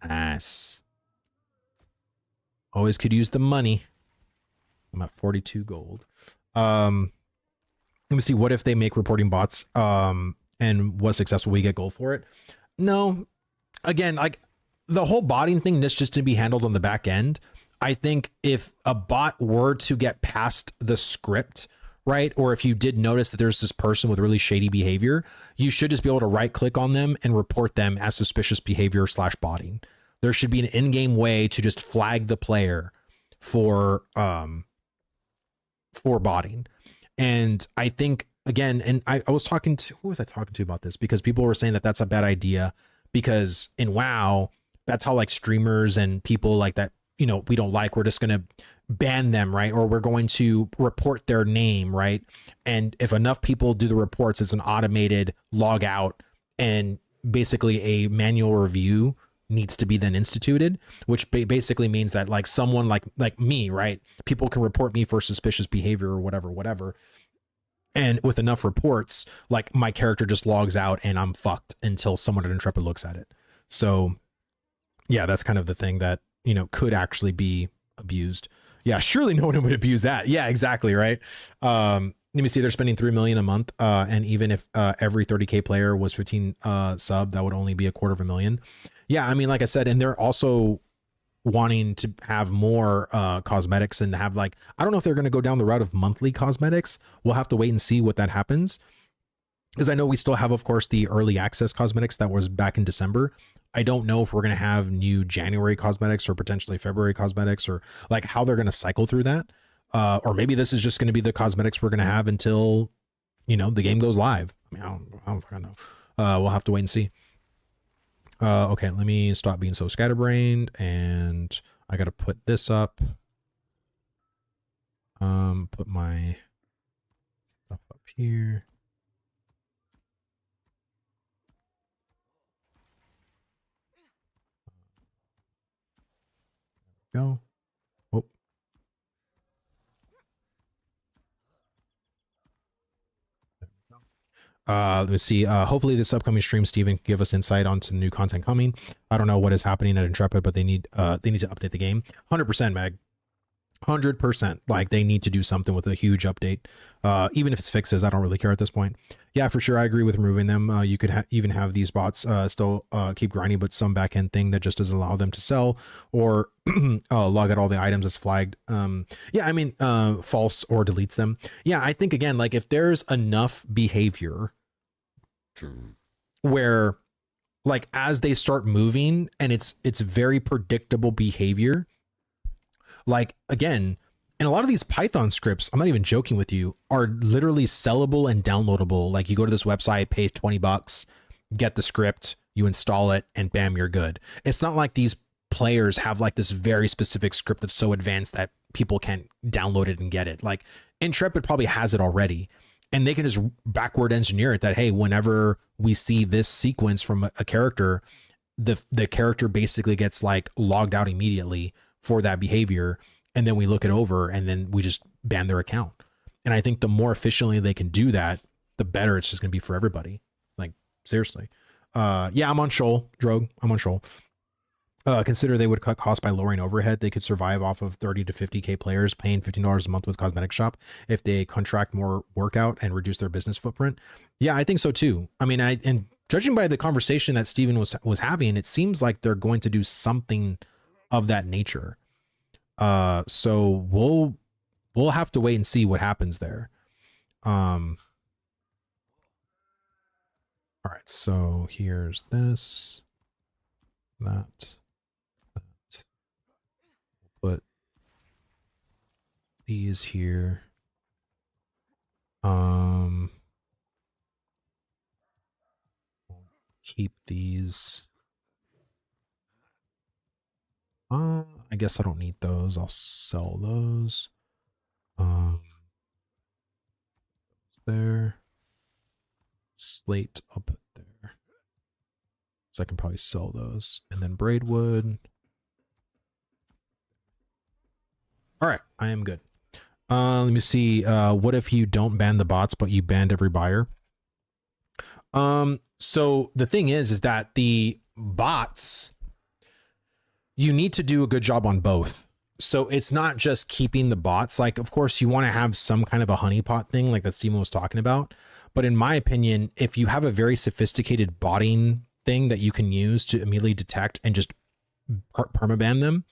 Nice. Always could use the money. I'm at 42 gold. Let me see. What if they make reporting bots and was successful, we get gold for it? No. Again, like the whole botting thing that's just to be handled on the back end. I think if a bot were to get past the script, right, or if you did notice that there's this person with really shady behavior, you should just be able to right click on them and report them as suspicious behavior / botting. There should be an in-game way to just flag the player for botting. And I think again, and I was talking to, who was I talking to about this? Because people were saying that that's a bad idea, because in WoW, that's how like streamers and people like that, you know, we don't like, we're just going to ban them, right? Or we're going to report their name, right? And if enough people do the reports, it's an automated log out, and basically a manual review needs to be then instituted, which basically means that like someone like me, right? People can report me for suspicious behavior or whatever. And with enough reports, like my character just logs out and I'm fucked until someone at Intrepid looks at it. So yeah, that's kind of the thing that, you know, could actually be abused. Yeah, surely no one would abuse that. Yeah, exactly. Right. Let me see. They're spending 3 million a month. And even if every 30K player was 15 sub, that would only be $250,000. Yeah. I mean, like I said, and they're also wanting to have more cosmetics and have like, I don't know if they're going to go down the route of monthly cosmetics. We'll have to wait and see what that happens. Because I know we still have, of course, the early access cosmetics that was back in December. I don't know if we're going to have new January cosmetics or potentially February cosmetics, or like how they're going to cycle through that. Or maybe this is just going to be the cosmetics we're going to have until, you know, the game goes live. I mean, I don't know. We'll have to wait and see. Okay, let me stop being so scatterbrained, and I got to put this up. Put my stuff up here. Go. Oh. Let's see. Hopefully this upcoming stream, Steven, can give us insight onto new content coming. I don't know what is happening at Intrepid, but they need to update the game. 100%, Meg. 100%. Like they need to do something with a huge update. Even if it's fixes, I don't really care at this point. Yeah, for sure. I agree with removing them. You could even have these bots still keep grinding, but some backend thing that just doesn't allow them to sell or log out all the items as flagged. Yeah, I mean, false or deletes them. Yeah, I think again, like if there's enough behavior where like as they start moving and it's very predictable behavior, like again, and a lot of these Python scripts, I'm not even joking with you, are literally sellable and downloadable. Like you go to this website, pay $20, get the script, you install it, and bam, you're good. It's not like these players have like this very specific script that's so advanced that people can't download it and get it. Like Intrepid probably has it already, and they can just backward engineer it that, hey, whenever we see this sequence from a character, the character basically gets like logged out immediately for that behavior. And then we look it over and then we just ban their account. And I think the more efficiently they can do that, the better it's just going to be for everybody. Like seriously. Yeah, I'm on Shoal, Drogue. I'm on Shoal. Consider they would cut costs by lowering overhead. They could survive off of 30 to 50K players paying $15 a month with cosmetic shop if they contract more workout and reduce their business footprint. Yeah, I think so too. I mean, and judging by the conversation that Steven was having, it seems like they're going to do something of that nature. So we'll have to wait and see what happens there. All right, so here's this, that. We'll put these here. Keep these. I guess I don't need those. I'll sell those. There. Slate, I'll put there. So I can probably sell those. And then braidwood. All right, I am good. Let me see. What if you don't ban the bots, but you banned every buyer? So the thing is that the bots, you need to do a good job on both. So it's not just keeping the bots. Like, of course, you want to have some kind of a honeypot thing like that Steven was talking about. But in my opinion, if you have a very sophisticated botting thing that you can use to immediately detect and just permaban them,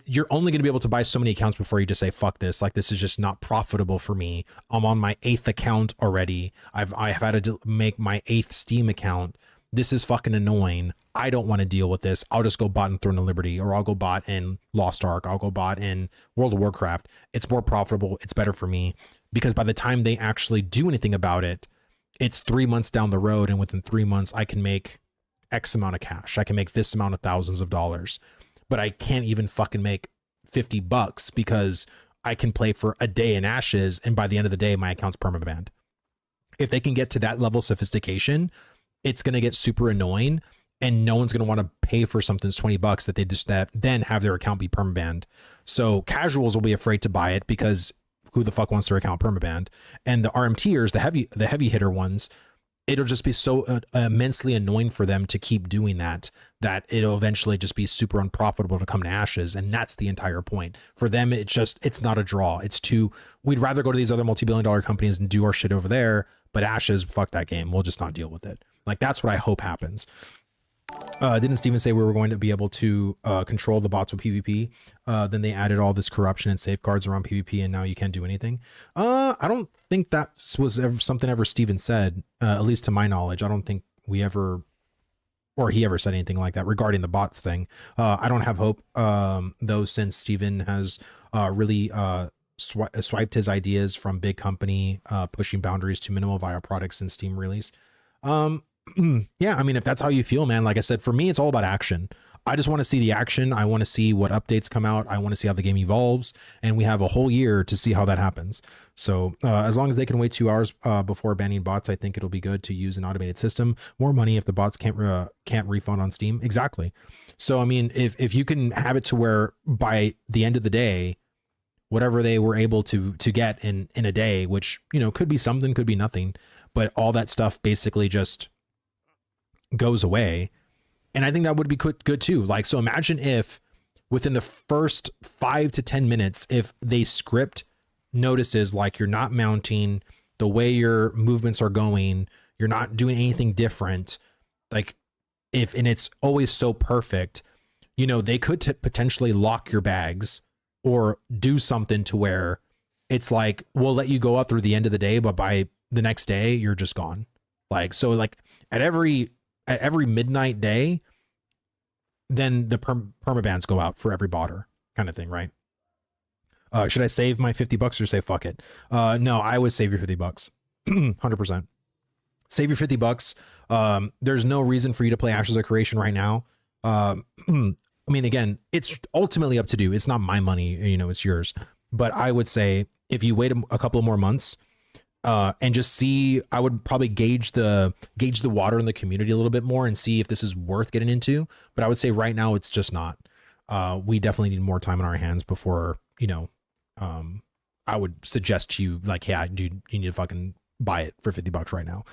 you're only going to be able to buy so many accounts before you just say, fuck this. Like, this is just not profitable for me. I'm on my 8th account already. I've had to make my 8th Steam account. This is fucking annoying. I don't want to deal with this. I'll just go bot in Throne of Liberty, or I'll go bot in Lost Ark. I'll go bot in World of Warcraft. It's more profitable. It's better for me, because by the time they actually do anything about it, it's 3 months down the road. And within 3 months, I can make X amount of cash. I can make this amount of thousands of dollars, but I can't even fucking make $50 because I can play for a day in Ashes. And by the end of the day, my account's permabanned. If they can get to that level of sophistication, it's going to get super annoying, and no one's going to want to pay for something that's $20 that they just then have their account be permabanned. So casuals will be afraid to buy it because who the fuck wants their account permabanned? And the RMTers, the heavy hitter ones, it'll just be so immensely annoying for them to keep doing that it'll eventually just be super unprofitable to come to Ashes. And that's the entire point for them. It's not a draw. We'd rather go to these other multi-billion-dollar companies and do our shit over there, but Ashes, fuck that game. We'll just not deal with it. Like, that's what I hope happens. Didn't Steven say we were going to be able to control the bots with PvP? Then they added all this corruption and safeguards around PvP, and now you can't do anything. I don't think that was something Steven said, at least to my knowledge. I don't think he ever said anything like that regarding the bots thing. I don't have hope, though, since Steven has really swiped his ideas from big company, pushing boundaries to minimal viable products and Steam release. Yeah, I mean, if that's how you feel, man, like I said, for me, it's all about action. I just want to see the action. I want to see what updates come out. I want to see how the game evolves, and we have a whole year to see how that happens. So as long as they can wait 2 hours before banning bots, I think it'll be good to use an automated system. More money if the bots can't refund on Steam. Exactly. So, I mean, if you can have it to where by the end of the day, whatever they were able to get in a day, which, you know, could be something, could be nothing, but all that stuff basically just goes away. And I think that would be good too. Like, so imagine if within the first 5 to 10 minutes, if they script notices like you're not mounting, the way your movements are going, you're not doing anything different, like and it's always so perfect, you know, they could potentially lock your bags or do something to where it's like, we'll let you go out through the end of the day, but by the next day, you're just gone. Like, so like at every midnight day, then the permabans go out for every botter kind of thing, right? Should I save my $50 or say fuck it? No, I would save your $50. 100%. Save your $50. There's no reason for you to play Ashes of Creation right now. I mean, again, it's ultimately up to you. It's not my money, you know, it's yours. But I would say if you wait a couple of more months, and just see, I would probably gauge the water in the community a little bit more and see if this is worth getting into. But I would say right now it's just not. We definitely need more time on our hands before, you know, I would suggest to you like, yeah, dude, you need to fucking buy it for $50 right now.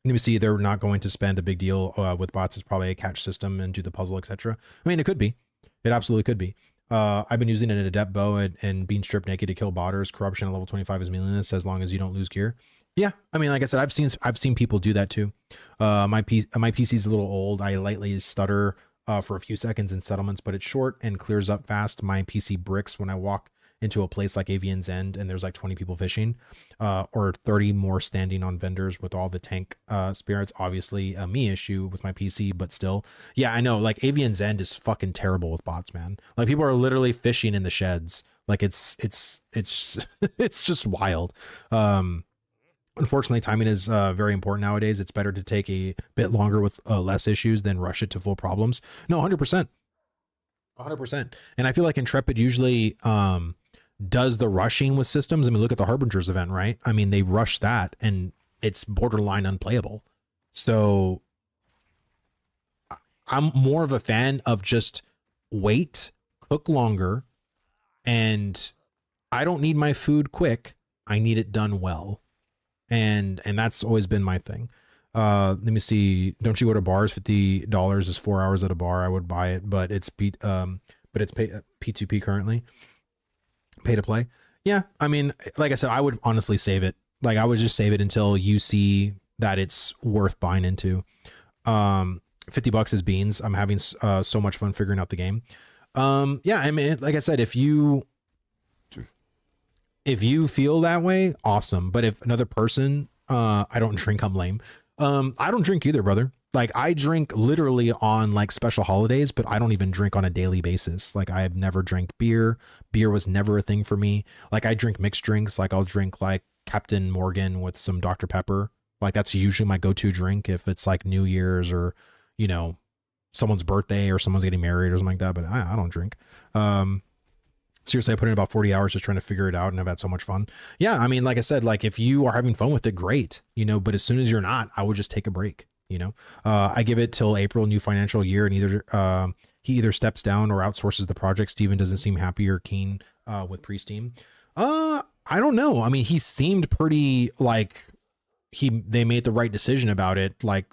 Let me see. They're not going to spend a big deal with bots. It's probably a catch system and do the puzzle, etc. I mean, it could be. It absolutely could be. I've been using an adept bow and being stripped naked to kill botters. Corruption at level 25 is meaningless as long as you don't lose gear. Yeah, I mean, like I said, I've seen people do that too. My PC is a little old. I lightly stutter for a few seconds in settlements, but it's short and clears up fast. My PC bricks when I walk into a place like Avian's End and there's like 20 people fishing, or 30 more standing on vendors with all the tank spirits. Obviously a me issue with my PC, but still, yeah, I know, like Avian's End is fucking terrible with bots, man. Like people are literally fishing in the sheds. Like it's it's just wild. Unfortunately, timing is very important nowadays. It's better to take a bit longer with less issues than rush it to full problems. No, 100%. 100%. And I feel like Intrepid usually does the rushing with systems. I mean, look at the Harbingers event, right? I mean, they rush that and it's borderline unplayable. So I'm more of a fan of just wait, cook longer, and I don't need my food quick. I need it done well. And that's always been my thing. Let me see. Don't you go to bars? $50 is 4 hours at a bar. I would buy it, but it's P2P currently. Pay to play. Yeah, I mean, like I said, I would honestly save it. Like I would just save it until you see that it's worth buying into. $50 is beans. I'm having so much fun figuring out the game. Yeah, I mean, like I said, if you feel that way, awesome. But if another person, I don't drink, I'm lame. I don't drink either, brother. Like I drink literally on like special holidays, but I don't even drink on a daily basis. Like I have never drank beer. Beer was never a thing for me. Like I drink mixed drinks. Like I'll drink like Captain Morgan with some Dr. Pepper. Like that's usually my go-to drink if it's like New Year's or, you know, someone's birthday or someone's getting married or something like that. But I don't drink. Seriously, I put in about 40 hours just trying to figure it out and I've had so much fun. Yeah, I mean, like I said, like if you are having fun with it, great, you know, but as soon as you're not, I would just take a break, you know. I give it till April, new financial year, and he either steps down or outsources the project. Steven doesn't seem happy or keen with pre-Steam. I don't know. I mean, he seemed pretty like they made the right decision about it, like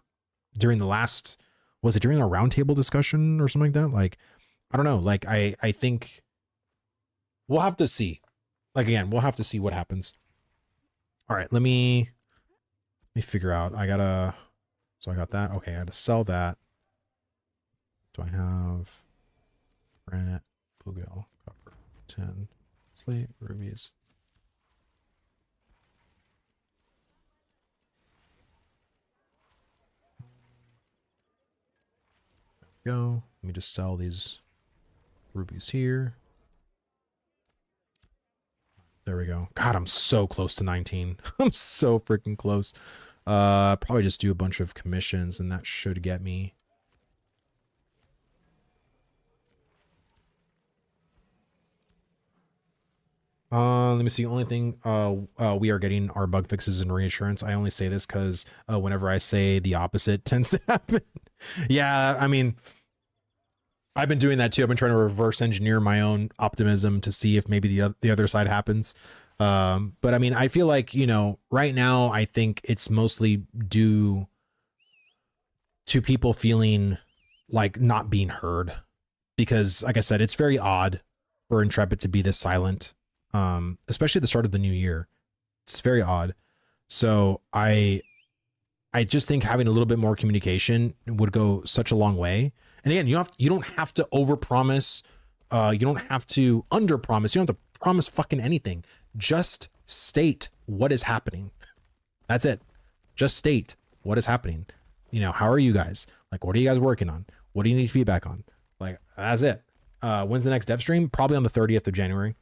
during the last, was it during a roundtable discussion or something like that? Like, I don't know. Like, I think we'll have to see. Like, again, we'll have to see what happens. All right, let me figure out. So I got that. Okay, I got to sell that. Do I have granite, bluegill, copper, tin, slate, rubies? There we go. Let me just sell these rubies here. There we go. God, I'm so close to 19. I'm so freaking close. Probably just do a bunch of commissions and that should get me. Let me see. Only thing we are getting are bug fixes and reassurance. I only say this because whenever I say the opposite tends to happen. Yeah, I mean, I've been doing that too. I've been trying to reverse engineer my own optimism to see if maybe the other side happens. But I mean, I feel like, you know, right now, I think it's mostly due to people feeling like not being heard. because like I said, it's very odd for Intrepid to be this silent, especially at the start of the new year. It's very odd. So I just think having a little bit more communication would go such a long way. And again, you don't have to overpromise. You don't have to underpromise. You don't have to promise fucking anything. Just state what is happening. That's it. Just state what is happening. You know, how are you guys? Like, what are you guys working on? What do you need feedback on? Like, that's it. When's the next dev stream? Probably on the 30th of January,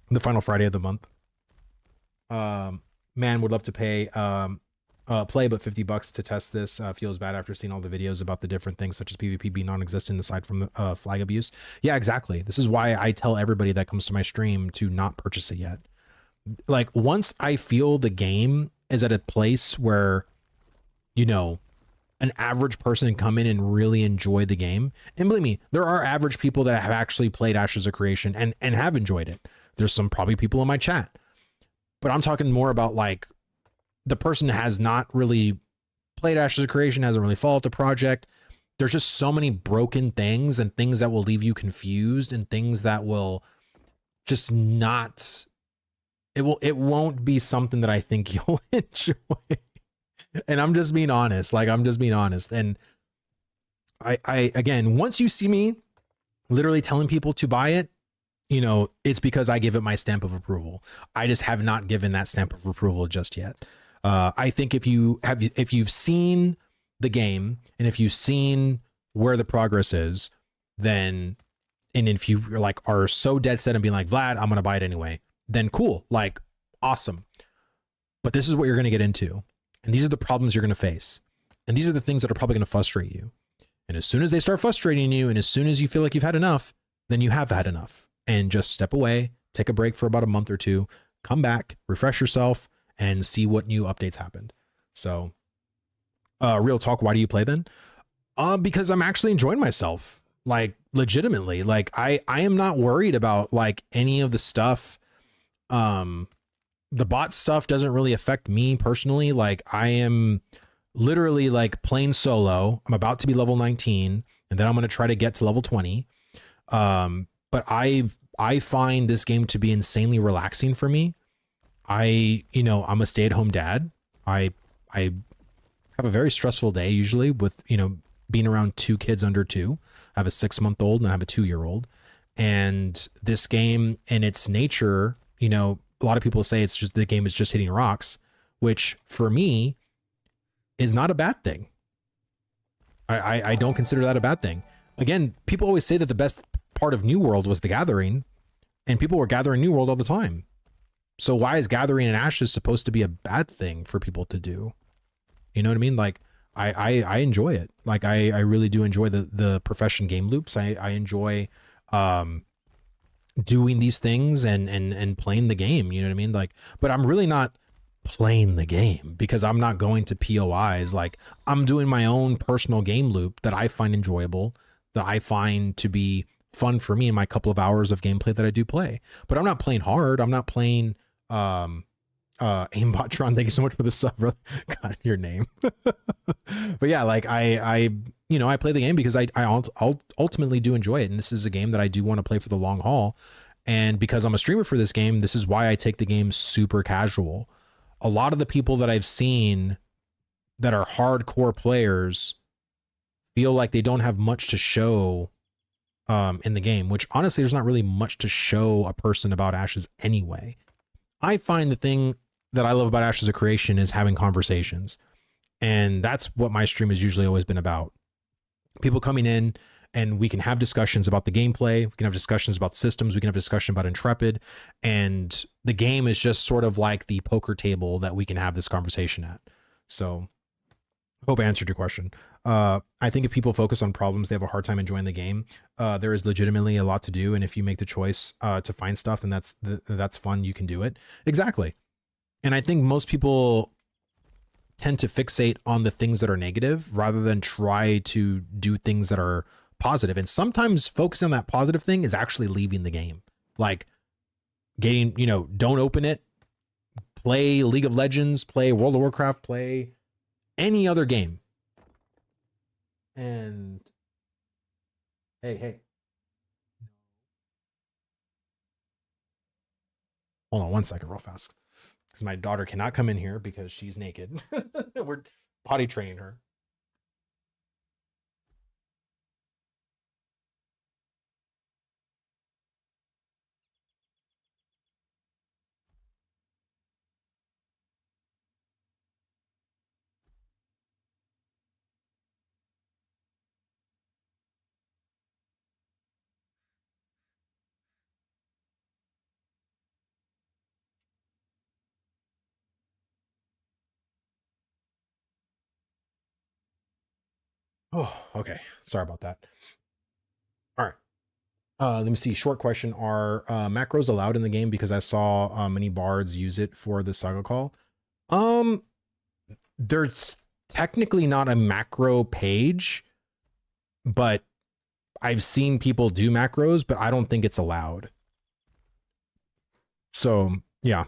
the final Friday of the month. Man, would love to play, but $50 to test this. Feels bad after seeing all the videos about the different things such as PvP being non-existent aside from the flag abuse. Yeah, exactly. This is why I tell everybody that comes to my stream to not purchase it yet. Like, once I feel the game is at a place where, you know, an average person can come in and really enjoy the game. And believe me, there are average people that have actually played Ashes of Creation and have enjoyed it. There's some probably people in my chat, but I'm talking more about like the person has not really played Ashes of Creation, hasn't really followed the project. There's just so many broken things and things that will leave you confused and things that will just not, it won't be something that I think you'll enjoy. And I'm just being honest. Like, I'm just being honest. And I again, once you see me literally telling people to buy it, you know, it's because I give it my stamp of approval. I just have not given that stamp of approval just yet. I think if you've seen the game and if you've seen where the progress is, then, and if you are so dead set and being like, Vlad, I'm going to buy it anyway, then cool. Like, awesome. But this is what you're going to get into. And these are the problems you're going to face. And these are the things that are probably going to frustrate you. And as soon as they start frustrating you, and as soon as you feel like you've had enough, then you have had enough. And just step away, take a break for about a month or two, come back, refresh yourself, and see what new updates happened. So, real talk, why do you play then? Because I'm actually enjoying myself. Like, legitimately. Like, I am not worried about like any of the stuff. The bot stuff doesn't really affect me personally. Like, I am literally like playing solo. I'm about to be level 19 and then I'm going to try to get to level 20. But I find this game to be insanely relaxing for me. I'm a stay-at-home dad. I have a very stressful day usually with, being around two kids under 2. I have a 6-month-old and I have a 2-year-old. And this game in its nature, a lot of people say it's just the game is just hitting rocks, which for me is not a bad thing. I don't consider that a bad thing. Again, people always say that the best part of New World was the gathering, and people were gathering New World all the time. So why is gathering in Ashes supposed to be a bad thing for people to do? You know what I mean? Like, I enjoy it. Like, I really do enjoy the profession game loops. I enjoy doing these things and playing the game, you know what I mean? Like, but I'm really not playing the game because I'm not going to POIs. Like, I'm doing my own personal game loop that I find enjoyable, that I find to be fun for me in my couple of hours of gameplay that I do play. But I'm not playing hard. I'm not playing Aimbotron, thank you so much for the sub, brother. God, your name. But yeah, like I play the game because I ultimately do enjoy it, and this is a game that I do want to play for the long haul. And because I'm a streamer for this game, this is why I take the game super casual. A lot of the people that I've seen that are hardcore players feel like they don't have much to show in the game, which honestly, there's not really much to show a person about Ashes anyway. I find the thing that I love about Ashes of Creation is having conversations. And that's what my stream has usually always been about. People coming in and we can have discussions about the gameplay. We can have discussions about systems. We can have discussion about Intrepid. And the game is just sort of like the poker table that we can have this conversation at. So I hope I answered your question. I think if people focus on problems, they have a hard time enjoying the game. There is legitimately a lot to do. And if you make the choice to find stuff, and that's fun, you can do it. Exactly. And I think most people tend to fixate on the things that are negative rather than try to do things that are positive. And sometimes focusing on that positive thing is actually leaving the game. Like getting, don't open it, play League of Legends, play World of Warcraft, play any other game. And hey, Hold on 1 second, real fast, because my daughter cannot come in here because she's naked. We're potty training her. Oh, okay. Sorry about that. All right. Let me see. Short question: are macros allowed in the game? Because I saw many bards use it for the saga call. Um, there's technically not a macro page, but I've seen people do macros, but I don't think it's allowed. So yeah.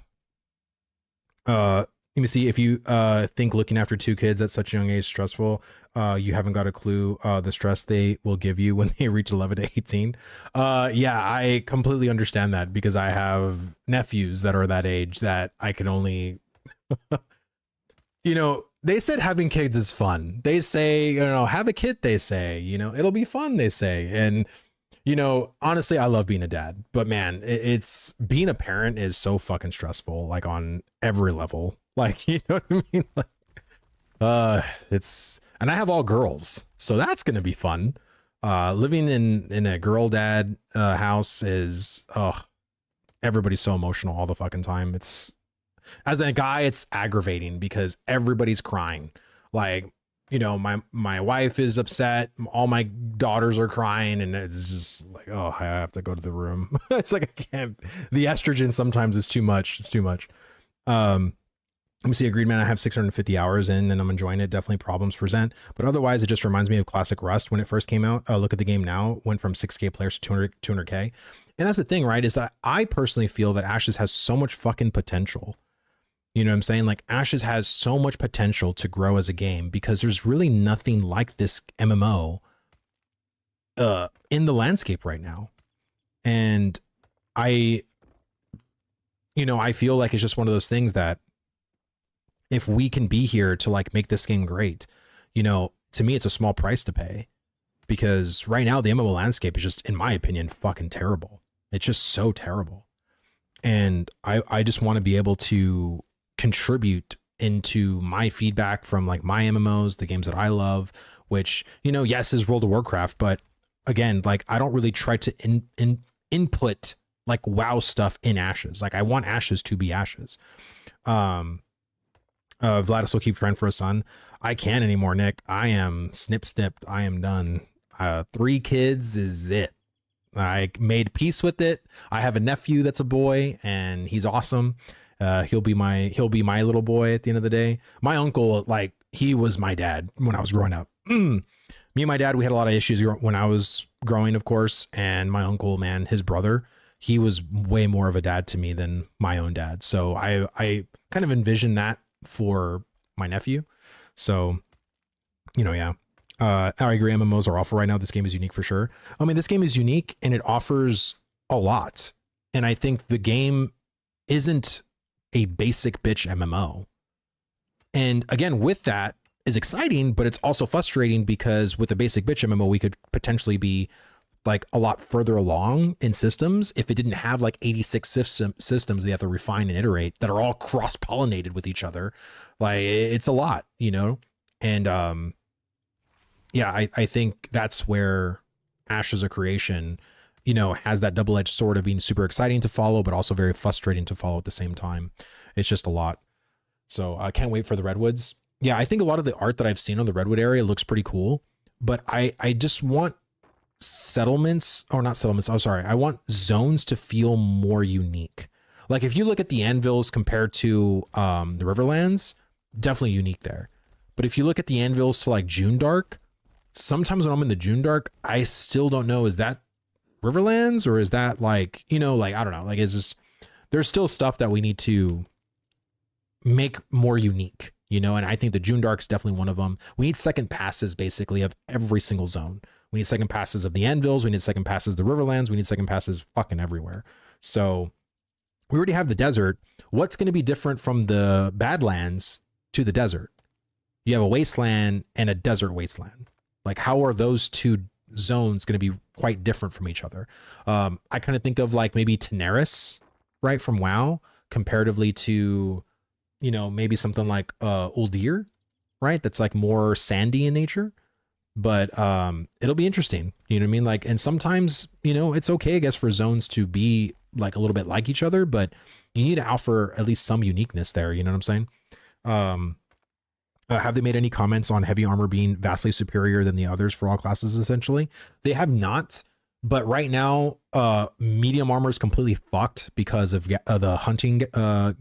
Let me see. If you think looking after 2 kids at such a young age is stressful, you haven't got a clue the stress they will give you when they reach 11 to 18. Yeah, I completely understand that because I have nephews that are that age that I can only they said having kids is fun. They say, have a kid, they say, it'll be fun, they say. And honestly, I love being a dad, but man, it's being a parent is so fucking stressful, like on every level. Like, you know what I mean? Like, and I have all girls, so that's going to be fun. Living in a girl dad house is, everybody's so emotional all the fucking time. As a guy, it's aggravating because everybody's crying. Like, my wife is upset. All my daughters are crying, and it's just like, oh, I have to go to the room. It's like, I can't. The estrogen sometimes is too much. It's too much. Let me see. Agreed, man. I have 650 hours in, and I'm enjoying it. Definitely problems present, but otherwise, it just reminds me of classic Rust when it first came out. Look at the game now. Went from 6K players to 200K, and that's the thing, right? Is that I personally feel that Ashes has so much fucking potential. You know what I'm saying? Like, Ashes has so much potential to grow as a game because there's really nothing like this MMO in the landscape right now. And I feel like it's just one of those things that if we can be here to like make this game great, to me, it's a small price to pay because right now the MMO landscape is just, in my opinion, fucking terrible. It's just so terrible. And I just want to be able to contribute into my feedback from like my MMOs, the games that I love, which, yes, is World of Warcraft, but again, like I don't really try to input like WoW stuff in Ashes. Like I want Ashes to be Ashes. Vladis will keep trying for a son. I can't anymore, Nick. I am snipped. I am done. 3 kids is it. I made peace with it. I have a nephew that's a boy and he's awesome. He'll be my little boy at the end of the day. My uncle, like, he was my dad when I was growing up. Me and my dad, we had a lot of issues when I was growing, of course. And my uncle, man, his brother, he was way more of a dad to me than my own dad. So I kind of envisioned that for my nephew. So, yeah. I agree. MMOs are awful right now. This game is unique for sure. I mean, this game is unique and it offers a lot. And I think the game isn't a basic bitch MMO. And again, with that is exciting, but it's also frustrating because with a basic bitch MMO, we could potentially be like a lot further along in systems if it didn't have like 86 systems they have to refine and iterate that are all cross-pollinated with each other. Like it's a lot, and yeah, I think that's where Ashes of Creation, has that double-edged sword of being super exciting to follow, but also very frustrating to follow at the same time. It's just a lot. So I can't wait for the Redwoods. Yeah, I think a lot of the art that I've seen on the Redwood area looks pretty cool, but I just want settlements, or not settlements, oh sorry, I want zones to feel more unique. Like if you look at the anvils compared to the Riverlands, definitely unique there. But if you look at the anvils to like June Dark, sometimes when I'm in the June Dark, I still don't know, is that Riverlands or is that like, like, I don't know, like it's just, there's still stuff that we need to make more unique, and I think the June Dark is definitely one of them. We need second passes basically of every single zone. We need second passes of the anvils. We need second passes of the Riverlands. We need second passes fucking everywhere. So We already have the desert. What's going to be different from the Badlands to the desert? You have a wasteland and a desert wasteland. Like, how are those two zones going to be quite different from each other? I kind of think of like maybe Teneris, right, from WoW, comparatively to, you know, maybe something like Uldir, right? That's like more sandy in nature. But it'll be interesting. You know what I mean? Like, and sometimes, you know, it's okay, I guess, for zones to be like a little bit like each other, but you need to offer at least some uniqueness there. You know what I'm saying? Have they made any comments on heavy armor being vastly superior than the others for all classes? Essentially, they have not. But right now, medium armor is completely fucked because of the hunting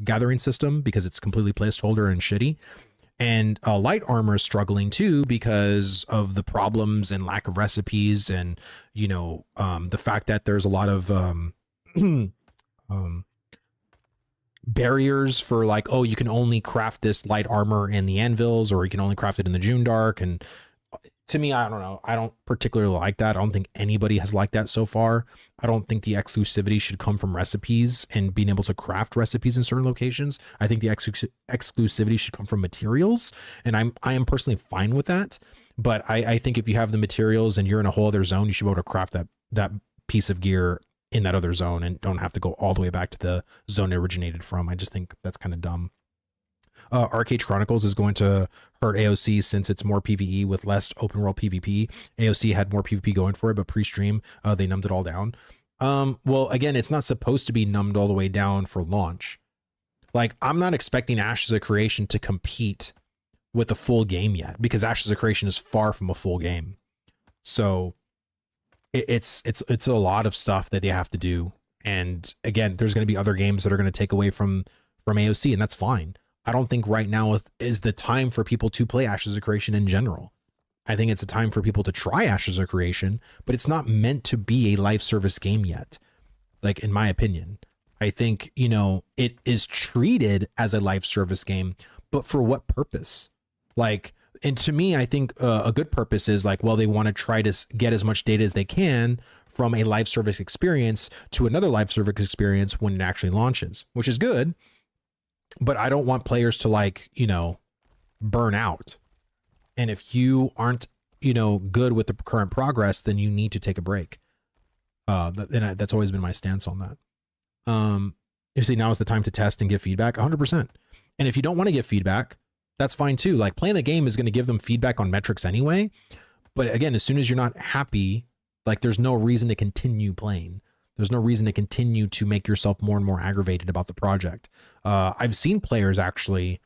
gathering system, because it's completely placeholder and shitty. And light armor is struggling too because of the problems and lack of recipes, and you know, the fact that there's a lot of barriers for like, oh, you can only craft this light armor in the anvils, or you can only craft it in the June Dark. And to me, I don't know. I don't particularly like that. I don't think anybody has liked that so far. I don't think the exclusivity should come from recipes and being able to craft recipes in certain locations. I think the exclusivity should come from materials. And I am personally fine with that. But I think if you have the materials and you're in a whole other zone, you should be able to craft that piece of gear in that other zone and don't have to go all the way back to the zone it originated from. I just think that's kind of dumb. Arcade Chronicles is going to hurt AOC since it's more PvE with less open world PvP. AOC had more PvP going for it, but pre-stream, they numbed it all down. Well, again, it's not supposed to be numbed all the way down for launch. Like, I'm not expecting Ashes of Creation to compete with a full game yet, because Ashes of Creation is far from a full game. So it's a lot of stuff that they have to do. And again, there's going to be other games that are going to take away from AOC, and that's fine. I don't think right now is the time for people to play Ashes of Creation in general. I think it's a time for people to try Ashes of Creation, but it's not meant to be a live service game yet. Like, in my opinion, I think, you know, it is treated as a live service game, but for what purpose? Like, and to me, I think a good purpose is like, well, they want to try to get as much data as they can from a live service experience to another live service experience when it actually launches, which is good. But I don't want players to, like, you know, burn out. And if you aren't, you know, good with the current progress, then you need to take a break. And that's always been my stance on that. You see, now is the time to test and give feedback 100%. And if you don't want to give feedback, that's fine too. Like, playing the game is going to give them feedback on metrics anyway. But again, as soon as you're not happy, like, there's no reason to continue playing. There's no reason to continue to make yourself more and more aggravated about the project. I've seen players actually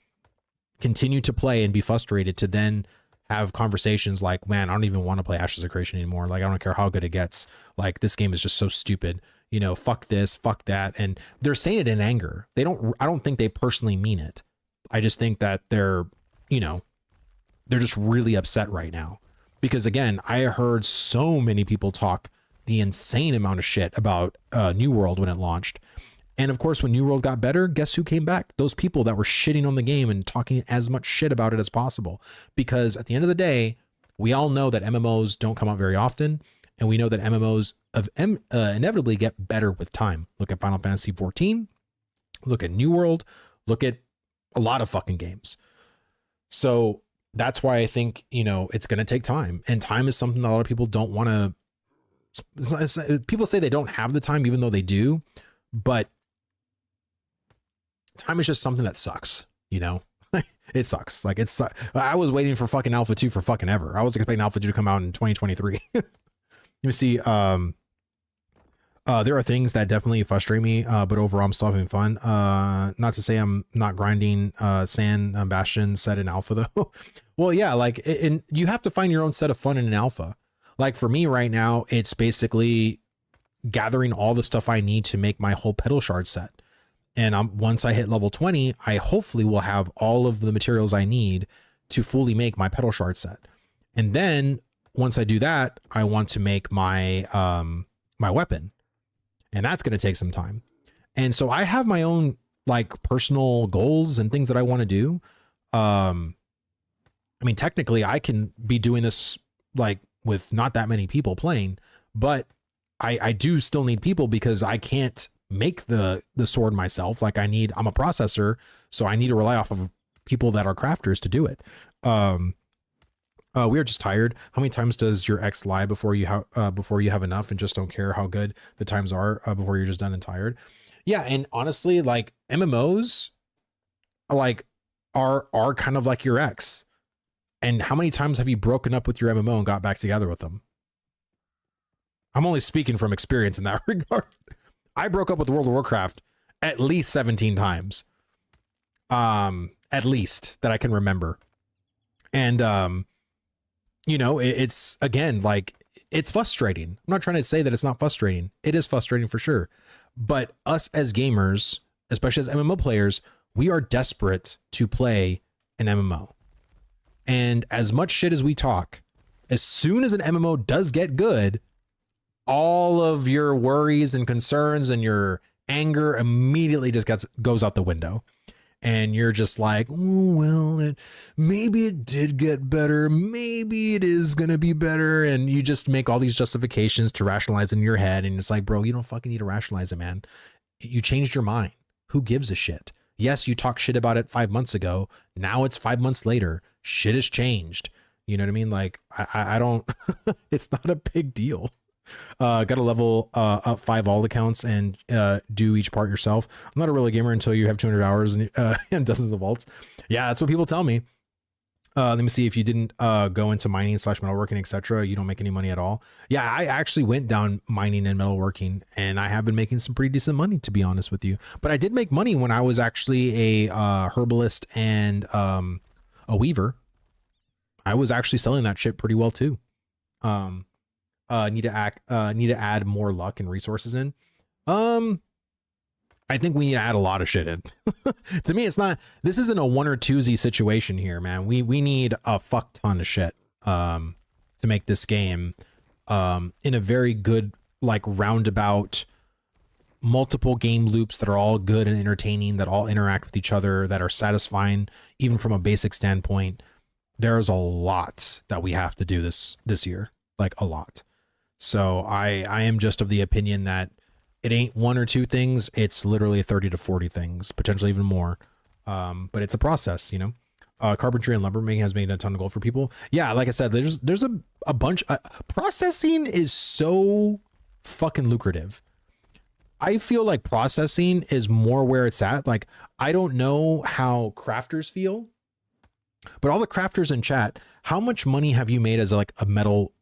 continue to play and be frustrated to then have conversations like, man, I don't even want to play Ashes of Creation anymore. Like, I don't care how good it gets. Like, this game is just so stupid. You know, fuck this, fuck that. And they're saying it in anger. I don't think they personally mean it. I just think that they're, you know, they're just really upset right now. Because again, I heard so many people talk the insane amount of shit about New World when it launched. And of course, when New World got better, guess who came back? Those people that were shitting on the game and talking as much shit about it as possible. Because at the end of the day, we all know that MMOs don't come out very often. And we know that MMOs inevitably get better with time. Look at Final Fantasy XIV. Look at New World. Look at a lot of fucking games. So that's why I think, you know, it's going to take time. And time is something that a lot of people don't want to. People say they don't have the time, even though they do, but time is just something that sucks, you know. It sucks. Like, I was waiting for fucking Alpha 2 for fucking ever. I was expecting Alpha 2 to come out in 2023. You see, there are things that definitely frustrate me, but overall I'm still having fun. Not to say I'm not grinding San Bastion set in alpha though. Well, yeah, like, and you have to find your own set of fun in an alpha. Like, for me right now, it's basically gathering all the stuff I need to make my whole petal shard set. And once I hit level 20, I hopefully will have all of the materials I need to fully make my petal shard set. And then once I do that, I want to make my my weapon. And that's going to take some time. And so I have my own, like, personal goals and things that I want to do. I mean, technically I can be doing this, like, with not that many people playing, but I do still need people because I can't make the sword myself. Like I'm a processor, so I need to rely off of people that are crafters to do it. We are just tired. How many times does your ex lie before you have enough and just don't care how good the times are before you're just done and tired? Yeah, and honestly, like MMOs, like are kind of like your ex. And how many times have you broken up with your MMO and got back together with them? I'm only speaking from experience in that regard. I broke up with World of Warcraft at least 17 times. At least that I can remember. And you know, it's again, like it's frustrating. I'm not trying to say that it's not frustrating. It is frustrating for sure. But us as gamers, especially as MMO players, we are desperate to play an MMO. And as much shit as we talk, as soon as an MMO does get good, all of your worries and concerns and your anger immediately just goes out the window. And you're just like, oh, well, maybe it did get better. Maybe it is going to be better. And you just make all these justifications to rationalize in your head. And it's like, bro, you don't fucking need to rationalize it, man. You changed your mind. Who gives a shit? Yes, you talked shit about it 5 months ago. Now it's 5 months later. Shit has changed. You know what I mean? Like, I don't, it's not a big deal. Got to level up 5 alt accounts and do each part yourself. I'm not a real gamer until you have 200 hours and dozens of vaults. Yeah, that's what people tell me. Let me see. If you didn't go into mining / metalworking, etc., you don't make any money at all. Yeah, I actually went down mining and metalworking, and I have been making some pretty decent money, to be honest with you. But I did make money when I was actually a herbalist and a weaver. I was actually selling that shit pretty well too. Need to add more luck and resources in. I think we need to add a lot of shit in. To me, this isn't a 1 or 2Z situation here, man. We need a fuck ton of shit to make this game in a very good, like, roundabout, multiple game loops that are all good and entertaining, that all interact with each other, that are satisfying even from a basic standpoint. There's a lot that we have to do this year, like a lot. So I am just of the opinion that it ain't 1 or 2 things. It's literally 30 to 40 things, potentially even more. But it's a process, you know. Carpentry and lumbermaking has made a ton of gold for people. Yeah, like I said, there's a bunch. Processing is so fucking lucrative. I feel like processing is more where it's at. Like, I don't know how crafters feel, but all the crafters in chat, how much money have you made as like a metal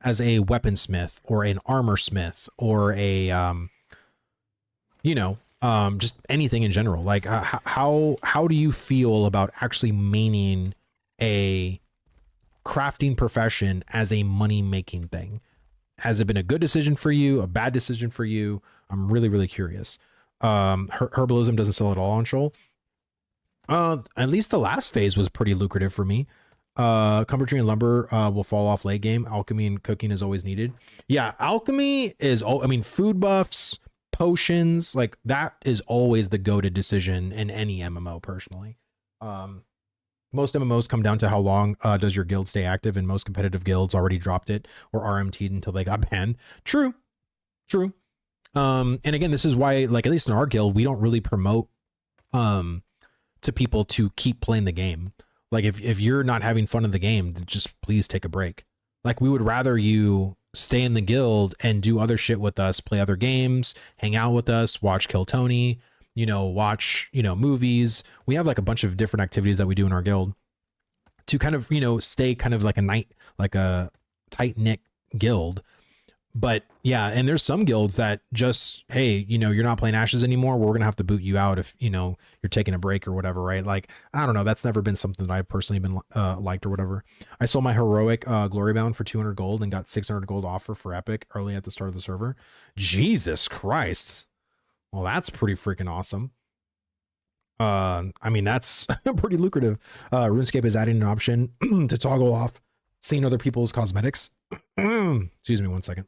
as a weaponsmith or an armor smith or a just anything in general? Like, how do you feel about actually maining a crafting profession as a money making thing? Has it been a good decision for you, a bad decision for you? I'm really, really curious. Herbalism doesn't sell at all on Shoal. At least the last phase was pretty lucrative for me. Carpentry and lumber will fall off late game. Alchemy and cooking is always needed. Yeah, alchemy is, I mean, food buffs, potions, like that is always the go-to decision in any MMO personally. Most MMOs come down to how long does your guild stay active, and most competitive guilds already dropped it or RMT'd until they got banned. True. And again, this is why, like, at least in our guild, we don't really promote to people to keep playing the game. Like, if you're not having fun in the game, then just please take a break. Like, we would rather you stay in the guild and do other shit with us, play other games, hang out with us, watch Kill Tony, watch, movies. We have like a bunch of different activities that we do in our guild to kind of, stay kind of like a tight knit guild. But yeah, and there's some guilds that just, hey, you're not playing Ashes anymore. We're going to have to boot you out if, you're taking a break or whatever, right? Like, I don't know. That's never been something that I've personally been liked or whatever. I sold my heroic Glory Bound for 200 gold and got 600 gold offer for Epic early at the start of the server. Jesus Christ. Well, that's pretty freaking awesome. I mean, that's pretty lucrative. RuneScape is adding an option to toggle off seeing other people's cosmetics. Excuse me 1 second.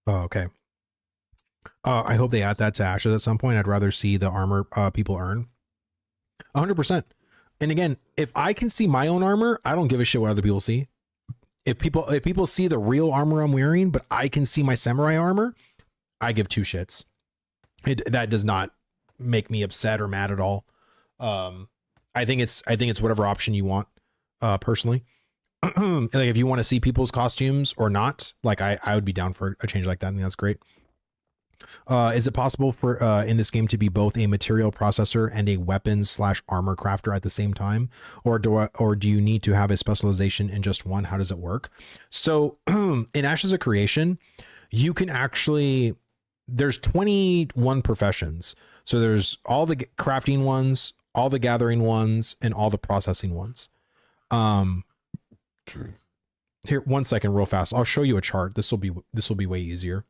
Oh, okay. I hope they add that to Ashes at some point. I'd rather see the armor people earn. 100%. And again, if I can see my own armor, I don't give a shit what other people see. If people see the real armor I'm wearing, but I can see my samurai armor, I give two shits. That does not make me upset or mad at all. I think it's whatever option you want, personally. Like if you want to see people's costumes or not, like I would be down for a change like that. I think that's great. Is it possible for in this game to be both a material processor and a weapons / armor crafter at the same time, or do you need to have a specialization in just one? How does it work? So in Ashes of Creation, you can actually, there's 21 professions. So there's all the crafting ones, all the gathering ones, and all the processing ones. Here, 1 second, real fast. I'll show you a chart. This will be way easier.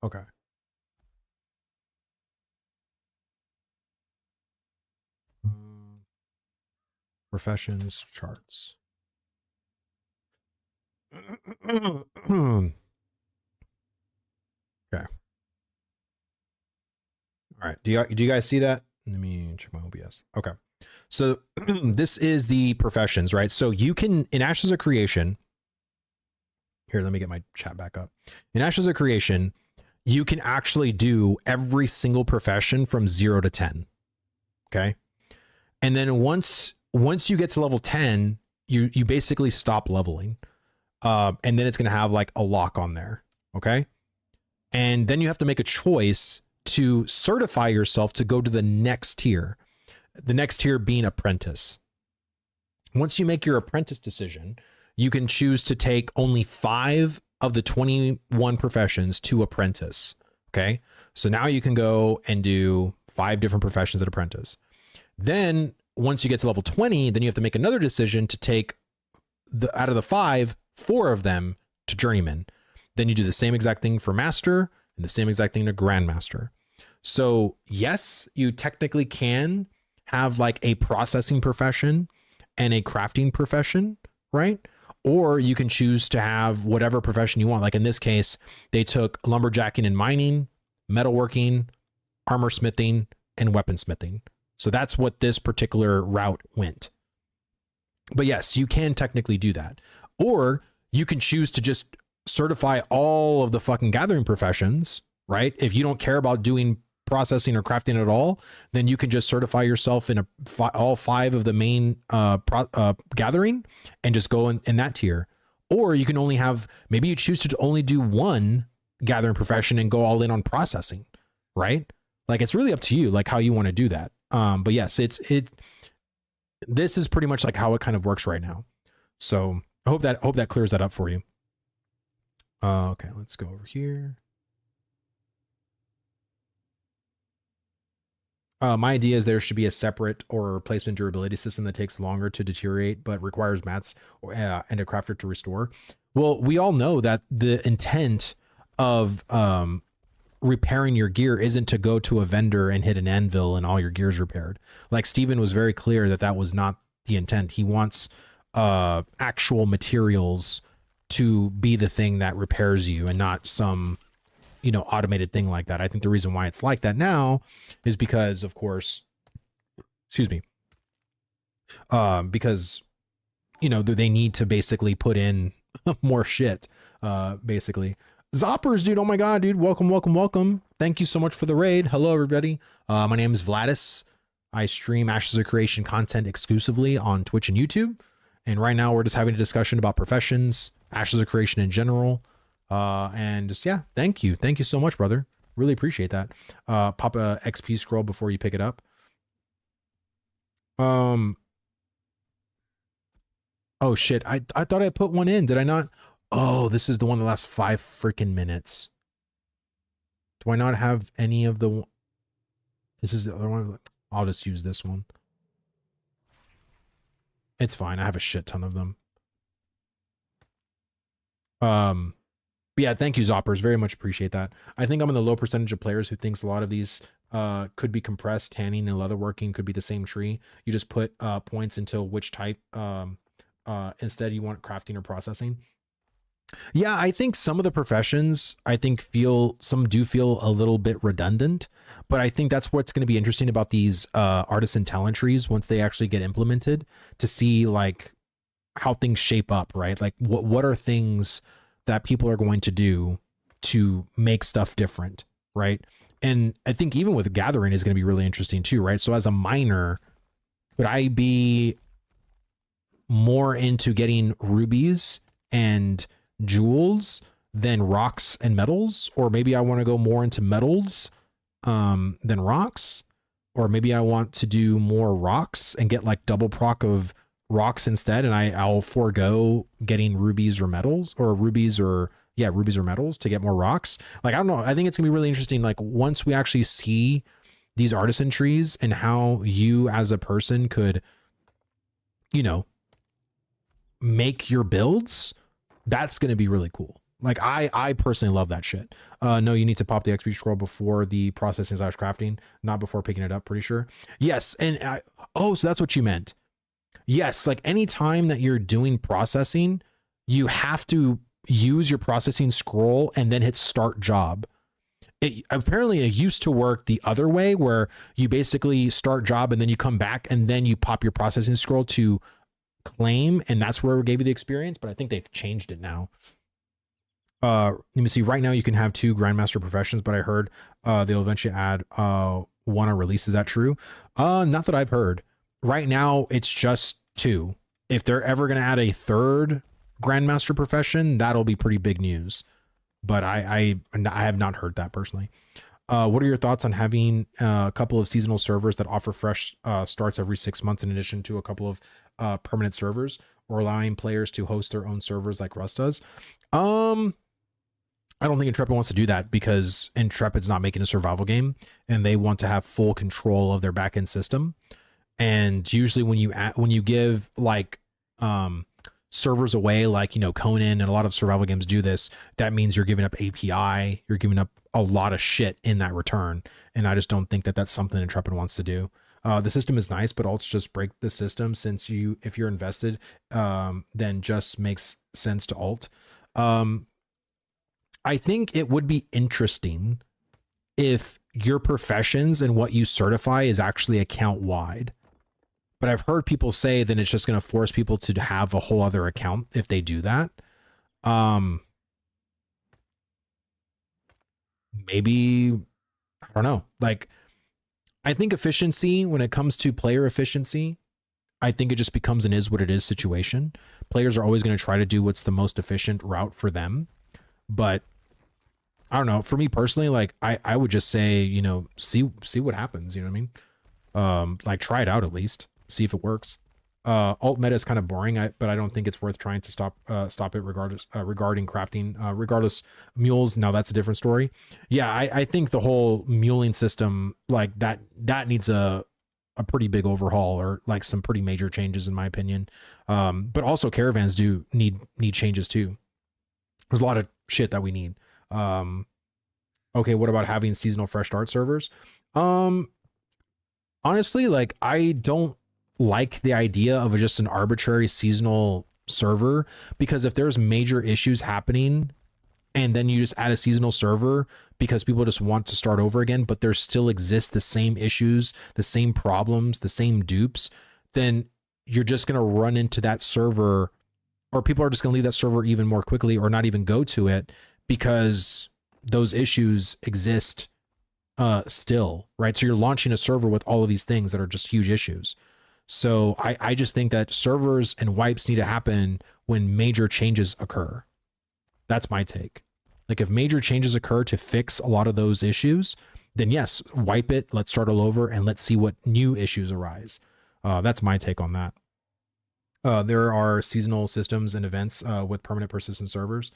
Okay. Professions charts. Okay. All right. Do you guys see that? Let me check my OBS. Okay. So this is the professions, right? So you can, in Ashes of Creation, here, let me get my chat back up. In Ashes of Creation, you can actually do every single profession from 0 to 10. Okay. And then once you get to level 10, you basically stop leveling. And then it's going to have like a lock on there. Okay. And then you have to make a choice to certify yourself to go to the next tier. The next tier being apprentice. Once you make your apprentice decision, you can choose to take only 5 of the 21 professions to apprentice. Okay. So now you can go and do 5 different professions at apprentice. Then once you get to level 20, then you have to make another decision to take out of the 5, 4 of them to journeyman. Then you do the same exact thing for master and the same exact thing to grandmaster. So yes, you technically can have like a processing profession and a crafting profession, right? Or you can choose to have whatever profession you want. Like in this case, they took lumberjacking and mining, metalworking, armor smithing, and weaponsmithing. So that's what this particular route went. But yes, you can technically do that. Or you can choose to just certify all of the fucking gathering professions, right? If you don't care about doing processing or crafting at all, then you can just certify yourself in all 5 of the main gathering and just go in that tier. Or you can only have, maybe you choose to only do one gathering profession and go all in on processing, right? Like it's really up to you, like how you want to do that. But yes, this is pretty much like how it kind of works right now. So I hope that clears that up for you. Okay, let's go over here. My idea is there should be a separate or replacement durability system that takes longer to deteriorate, but requires mats and a crafter to restore. Well, we all know that the intent of repairing your gear isn't to go to a vendor and hit an anvil and all your gear's repaired. Like Steven was very clear that was not the intent. He wants actual materials to be the thing that repairs you and not some, automated thing like that. I think the reason why it's like that now is because, of course, excuse me, because, they need to basically put in more shit, basically. Zoppers, dude. Oh my God, dude. Welcome. Thank you so much for the raid. Hello, everybody. My name is Vladis. I stream Ashes of Creation content exclusively on Twitch and YouTube. And right now we're just having a discussion about professions, Ashes of Creation in general. And just, yeah, thank you. Thank you so much, brother. Really appreciate that. Pop a XP scroll before you pick it up. Oh shit. I thought I put one in. Did I not? Oh, this is the one that lasts 5 freaking minutes. Do I not have any of the... This is the other one. I'll just use this one. It's fine. I have a shit ton of them. But yeah, thank you, Zoppers. Very much appreciate that. I think I'm in the low percentage of players who thinks a lot of these could be compressed. Tanning and leatherworking could be the same tree. You just put points into which type Instead, you want crafting or processing. Yeah, I think some of the professions some do feel a little bit redundant, but I think that's what's going to be interesting about these artisan talent trees once they actually get implemented, to see like how things shape up, right? Like what are things that people are going to do to make stuff different, right? And I think even with gathering is going to be really interesting too, right? So as a miner, could I be more into getting rubies and jewels than rocks and metals? Or maybe I want to go more into metals than rocks, or maybe I want to do more rocks and get like double proc of rocks instead, and I'll forego getting rubies or metals, or rubies or metals to get more rocks. Like, I don't know, I think it's gonna be really interesting, like once we actually see these artisan trees and how you as a person could, you know, make your builds. That's going to be really cool. Like I personally love that shit. No, you need to pop the XP scroll before the processing / crafting, not before picking it up, pretty sure. Yes. And so that's what you meant. Yes. Like anytime that you're doing processing, you have to use your processing scroll and then hit start job. Apparently it used to work the other way, where you basically start job and then you come back and then you pop your processing scroll to claim, and that's where it gave you the experience. But I think they've changed it now. Let me see. Right now you can have 2 grandmaster professions, but I heard they'll eventually add one on release. Is that true? Not that I've heard. Right now it's just 2. If they're ever going to add a 3rd grandmaster profession, that'll be pretty big news. But I have not heard that personally. What are your thoughts on having a couple of seasonal servers that offer fresh starts every 6 months, in addition to a couple of permanent servers, or allowing players to host their own servers like Rust does? I don't think Intrepid wants to do that, because Intrepid's not making a survival game and they want to have full control of their backend system. And usually when you give like servers away, like, you know, Conan and a lot of survival games do this, that means you're giving up API, you're giving up a lot of shit in that return. And I just don't think that that's something Intrepid wants to do. The system is nice, but alts just break the system, since if you're invested, then just makes sense to alt. I think it would be interesting if your professions and what you certify is actually account wide. But I've heard people say that it's just going to force people to have a whole other account if they do that. Maybe, I don't know. Like, I think efficiency, when it comes to player efficiency, I think it just becomes an is what it is situation. Players are always going to try to do what's the most efficient route for them. But I don't know. For me personally, like I would just say, you know, see what happens. You know what I mean? Like try it out at least, see if it works. Alt meta is kind of boring, but I don't think it's worth trying to stop it regardless. Regarding crafting, regardless mules. Now that's a different story. Yeah, I think the whole muling system, like that needs a pretty big overhaul, or like some pretty major changes in my opinion. But also caravans do need changes too. There's a lot of shit that we need. Okay, what about having seasonal fresh start servers? Honestly, like I don't like the idea of just an arbitrary seasonal server, because if there's major issues happening and then you just add a seasonal server because people just want to start over again, but there still exists the same issues, the same problems, the same dupes, then you're just going to run into that server, or people are just going to leave that server even more quickly, or not even go to it, because those issues exist still, right? So you're launching a server with all of these things that are just huge issues. So I just think that servers and wipes need to happen when major changes occur. That's my take. Like if major changes occur to fix a lot of those issues, then yes, wipe it, let's start all over, and let's see what new issues arise. That's my take on that. There are seasonal systems and events with permanent persistent servers.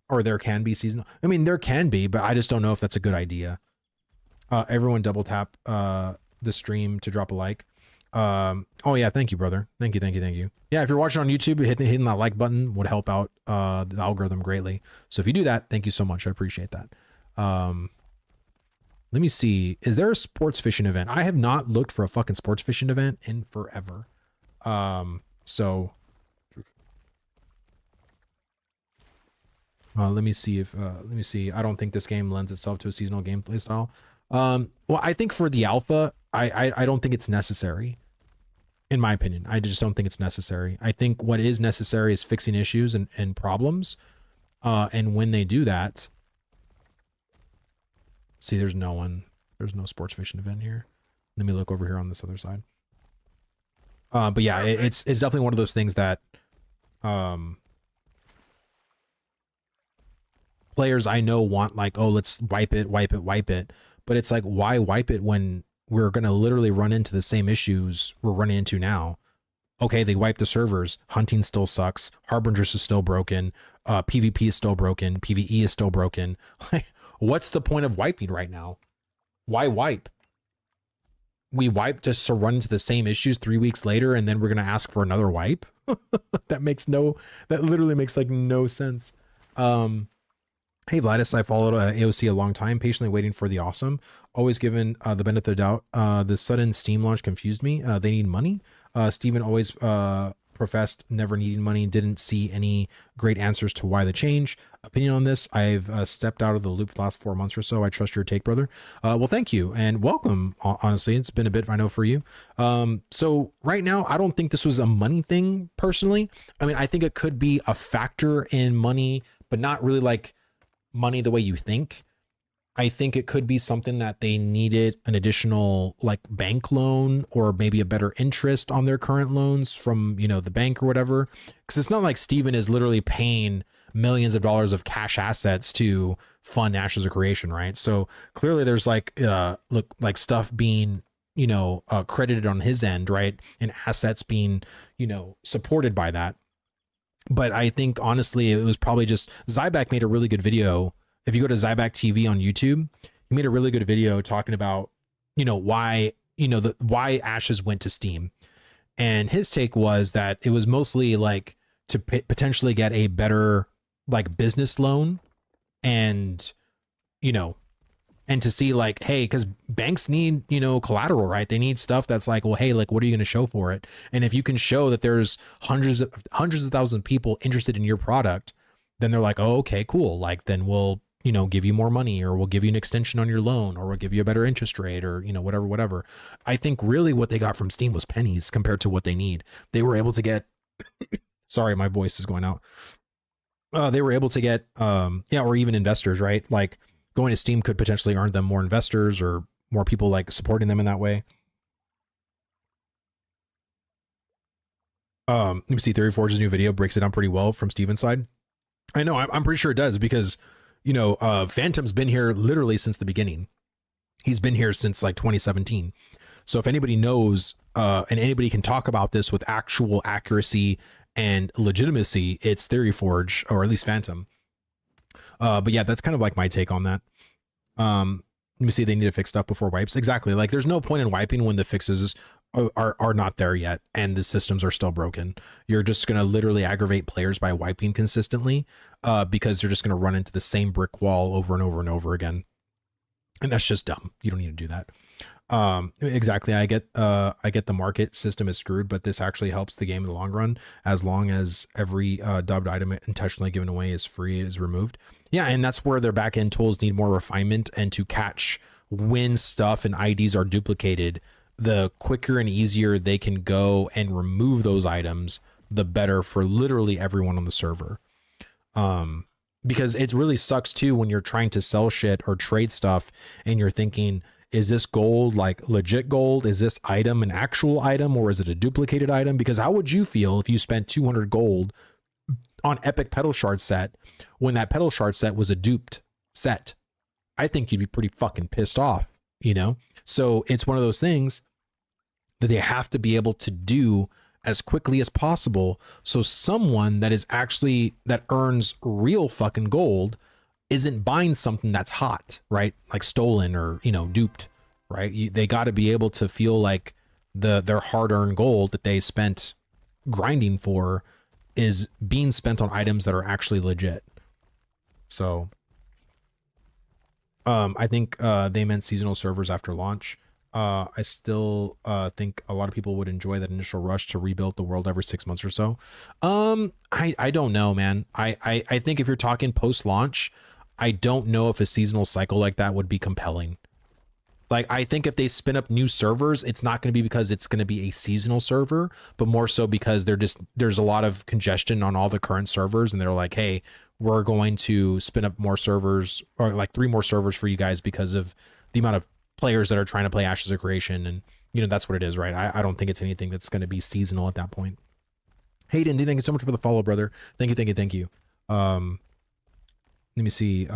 Or there can be seasonal. I mean, there can be, but I just don't know if that's a good idea. Everyone double tap the stream to drop a like. Oh yeah, thank you, brother. Thank you. Yeah, if you're watching on YouTube, hitting that like button would help out the algorithm greatly. So if you do that, thank you so much. I appreciate that. Let me see. Is there a sports fishing event? I have not looked for a fucking sports fishing event in forever. So let me see if let me see. I don't think this game lends itself to a seasonal gameplay style. Well, I think for the alpha, I don't think it's necessary. In my opinion, I just don't think it's necessary. I think what is necessary is fixing issues and problems. And when they do that, see, there's no one. There's no sports fishing event here. Let me look over here on this other side. But yeah, it's definitely one of those things that players I know want, like, oh, let's wipe it. But it's like, why wipe it when we're going to literally run into the same issues we're running into now? Okay, they wiped the servers. Hunting still sucks. Harbingers is still broken. PvP is still broken. PvE is still broken. What's the point of wiping right now? Why wipe? We wipe just to run into the same issues 3 weeks later, and then we're going to ask for another wipe? That literally makes like no sense. Hey Vladis, I followed AOC a long time, patiently waiting for the awesome. Always given the benefit of the doubt. The sudden Steam launch confused me. They need money. Steven always professed never needing money. Didn't see any great answers to why the change. Opinion on this: I've stepped out of the loop the last 4 months or so. I trust your take, brother. Well, thank you and welcome. Honestly, it's been a bit, I know, for you. So right now, I don't think this was a money thing personally. I mean, I think it could be a factor in money, but not really like money the way you think. I think it could be something that they needed an additional like bank loan or maybe a better interest on their current loans from, you know, the bank or whatever. Because it's not like Steven is literally paying millions of dollars of cash assets to fund Ashes of Creation, right? So clearly there's like stuff being, you know, credited on his end, right? And assets being, you know, supported by that. But I think honestly, it was probably just Zyback made a really good video. If you go to Zyback TV on YouTube, he made a really good video talking about, you know, why, you know, why Ashes went to Steam. And his take was that it was mostly like to potentially get a better like business loan and, you know, and to see like, hey, because banks need, you know, collateral, right? They need stuff that's like, well, hey, like, what are you going to show for it? And if you can show that there's hundreds of thousands of people interested in your product, then they're like, oh, okay, cool. Like, then we'll, you know, give you more money, or we'll give you an extension on your loan, or we'll give you a better interest rate, or, you know, whatever. I think really what they got from Steam was pennies compared to what they need. They were able to get, sorry, my voice is going out. They were able to get, or even investors, right? Like going to Steam could potentially earn them more investors or more people like supporting them in that way. Let me see. Theory Forge's new video breaks it down pretty well from Steven's side. I know, I'm pretty sure it does, because, you know, Phantom's been here literally since the beginning. He's been here since like 2017. So if anybody knows, and anybody can talk about this with actual accuracy and legitimacy, it's Theory Forge, or at least Phantom. But yeah, that's kind of like my take on that. Let me see. They need to fix stuff before wipes. Exactly. Like there's no point in wiping when the fixes are not there yet and the systems are still broken. You're just going to literally aggravate players by wiping consistently, because they're just going to run into the same brick wall over and over and over again. And that's just dumb. You don't need to do that. Exactly. I get the market system is screwed, but this actually helps the game in the long run, as long as every dubbed item intentionally given away is removed. Yeah, and that's where their back-end tools need more refinement, and to catch when stuff and IDs are duplicated, the quicker and easier they can go and remove those items, the better for literally everyone on the server. Because it really sucks too when you're trying to sell shit or trade stuff and you're thinking, is this gold like legit gold? Is this item an actual item, or is it a duplicated item? Because how would you feel if you spent 200 gold on epic pedal shard set when that pedal shard set was a duped set? I think you'd be pretty fucking pissed off, you know? So it's one of those things that they have to be able to do as quickly as possible, so someone that earns real fucking gold isn't buying something that's hot, right? Like stolen or, you know, duped, right? They got to be able to feel like their hard-earned gold that they spent grinding for is being spent on items that are actually legit. So I think they meant seasonal servers after launch. I still think a lot of people would enjoy that initial rush to rebuild the world every 6 months or so. I don't know, man. I think if you're talking post launch, I don't know if a seasonal cycle like that would be compelling. Like, I think if they spin up new servers, it's not going to be because it's going to be a seasonal server, but more so because there's a lot of congestion on all the current servers, and they're like, hey, we're going to spin up more servers, or like 3 more servers for you guys because of the amount of players that are trying to play Ashes of Creation. And that's what it is, right? I don't think it's anything that's going to be seasonal at that point. Hayden, thank you so much for the follow, brother. Thank you. Let me see.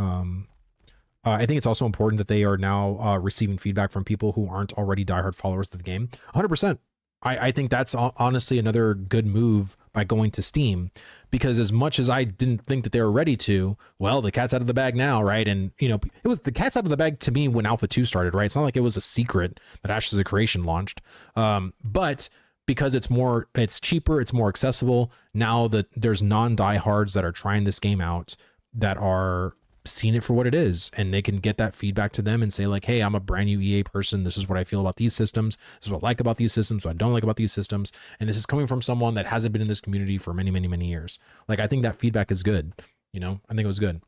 I think it's also important that they are now receiving feedback from people who aren't already diehard followers of the game. 100%. I think that's honestly another good move by going to Steam, because as much as I didn't think that they were ready to, well, the cat's out of the bag now, right? And it was the cat's out of the bag to me when Alpha 2 started, right? It's not like it was a secret that Ashes of Creation launched, but because it's cheaper, it's more accessible now that there's non-diehards that are trying this game out, that are seeing it for what it is, and they can get that feedback to them and say like, hey, I'm a brand new EA person, this is what I feel about these systems, this is what I like about these systems, what I don't like about these systems, and this is coming from someone that hasn't been in this community for many years. Like, I think that feedback is good. I think it was good.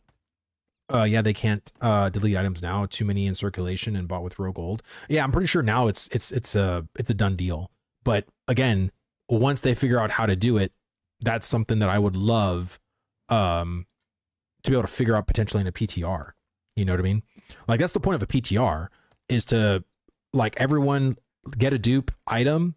Yeah, they can't delete items now, too many in circulation and bought with raw gold. Yeah, I'm pretty sure now it's a done deal. But again, once they figure out how to do it, that's something that I would love to be able to figure out potentially in a PTR. You know what I mean? Like, that's the point of a PTR, is to, like, everyone get a dupe item,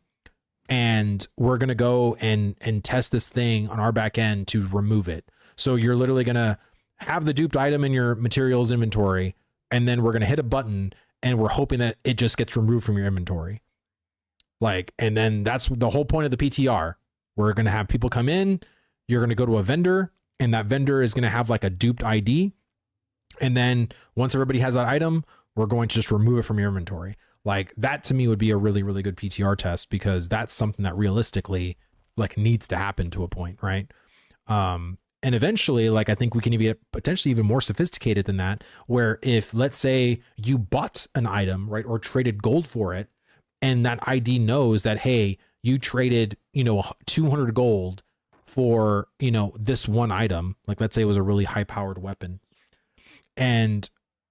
and we're going to go and test this thing on our back end to remove it. So you're literally going to have the duped item in your materials inventory, and then we're going to hit a button, and we're hoping that it just gets removed from your inventory. Like, and then that's the whole point of the PTR. We're going to have people come in, you're going to go to a vendor, and that vendor is going to have like a duped ID. And then once everybody has that item, we're going to just remove it from your inventory. Like, that to me would be a really good PTR test, because that's something that realistically like needs to happen to a point, right? And eventually, like, I think we can even get potentially even more sophisticated than that, where if, let's say, you bought an item, right, or traded gold for it, and that ID knows that, hey, you traded, 200 gold for, this one item, like, let's say it was a really high powered weapon. And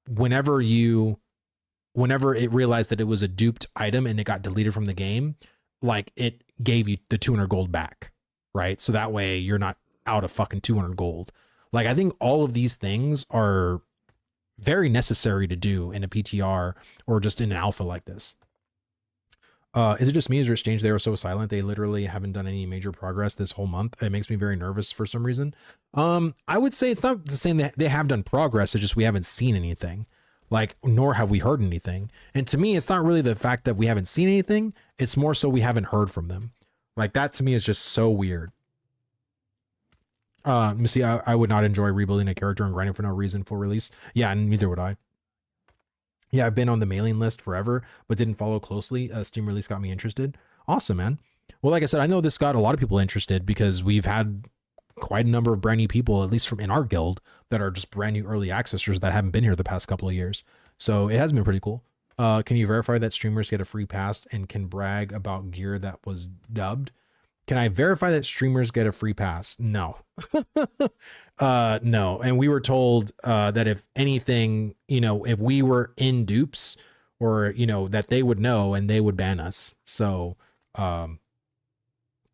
whenever it realized that it was a duped item and it got deleted from the game, like, it gave you the 200 gold back, right? So that way you're not out of fucking 200 gold. Like, I think all of these things are very necessary to do in a PTR or just in an alpha like this. Is it just me? Is their exchange they are so silent? They literally haven't done any major progress this whole month. It makes me very nervous for some reason. I would say it's not the same that they have done progress. It's just we haven't seen anything, like, nor have we heard anything. And to me, it's not really the fact that we haven't seen anything. It's more so we haven't heard from them. Like, that to me is just so weird. Let me see. I would not enjoy rebuilding a character and grinding for no reason for release. Yeah, and neither would I. Yeah, I've been on the mailing list forever, but didn't follow closely. Steam release got me interested. Awesome, man. Well, like I said, I know this got a lot of people interested because we've had quite a number of brand new people, at least from in our guild, that are just brand new early accessors that haven't been here the past couple of years. So it has been pretty cool. Can you verify that streamers get a free pass and can brag about gear that was dubbed? Can I verify that streamers get a free pass? No. No. And we were told that if anything, if we were in dupes, or, that they would know and they would ban us. So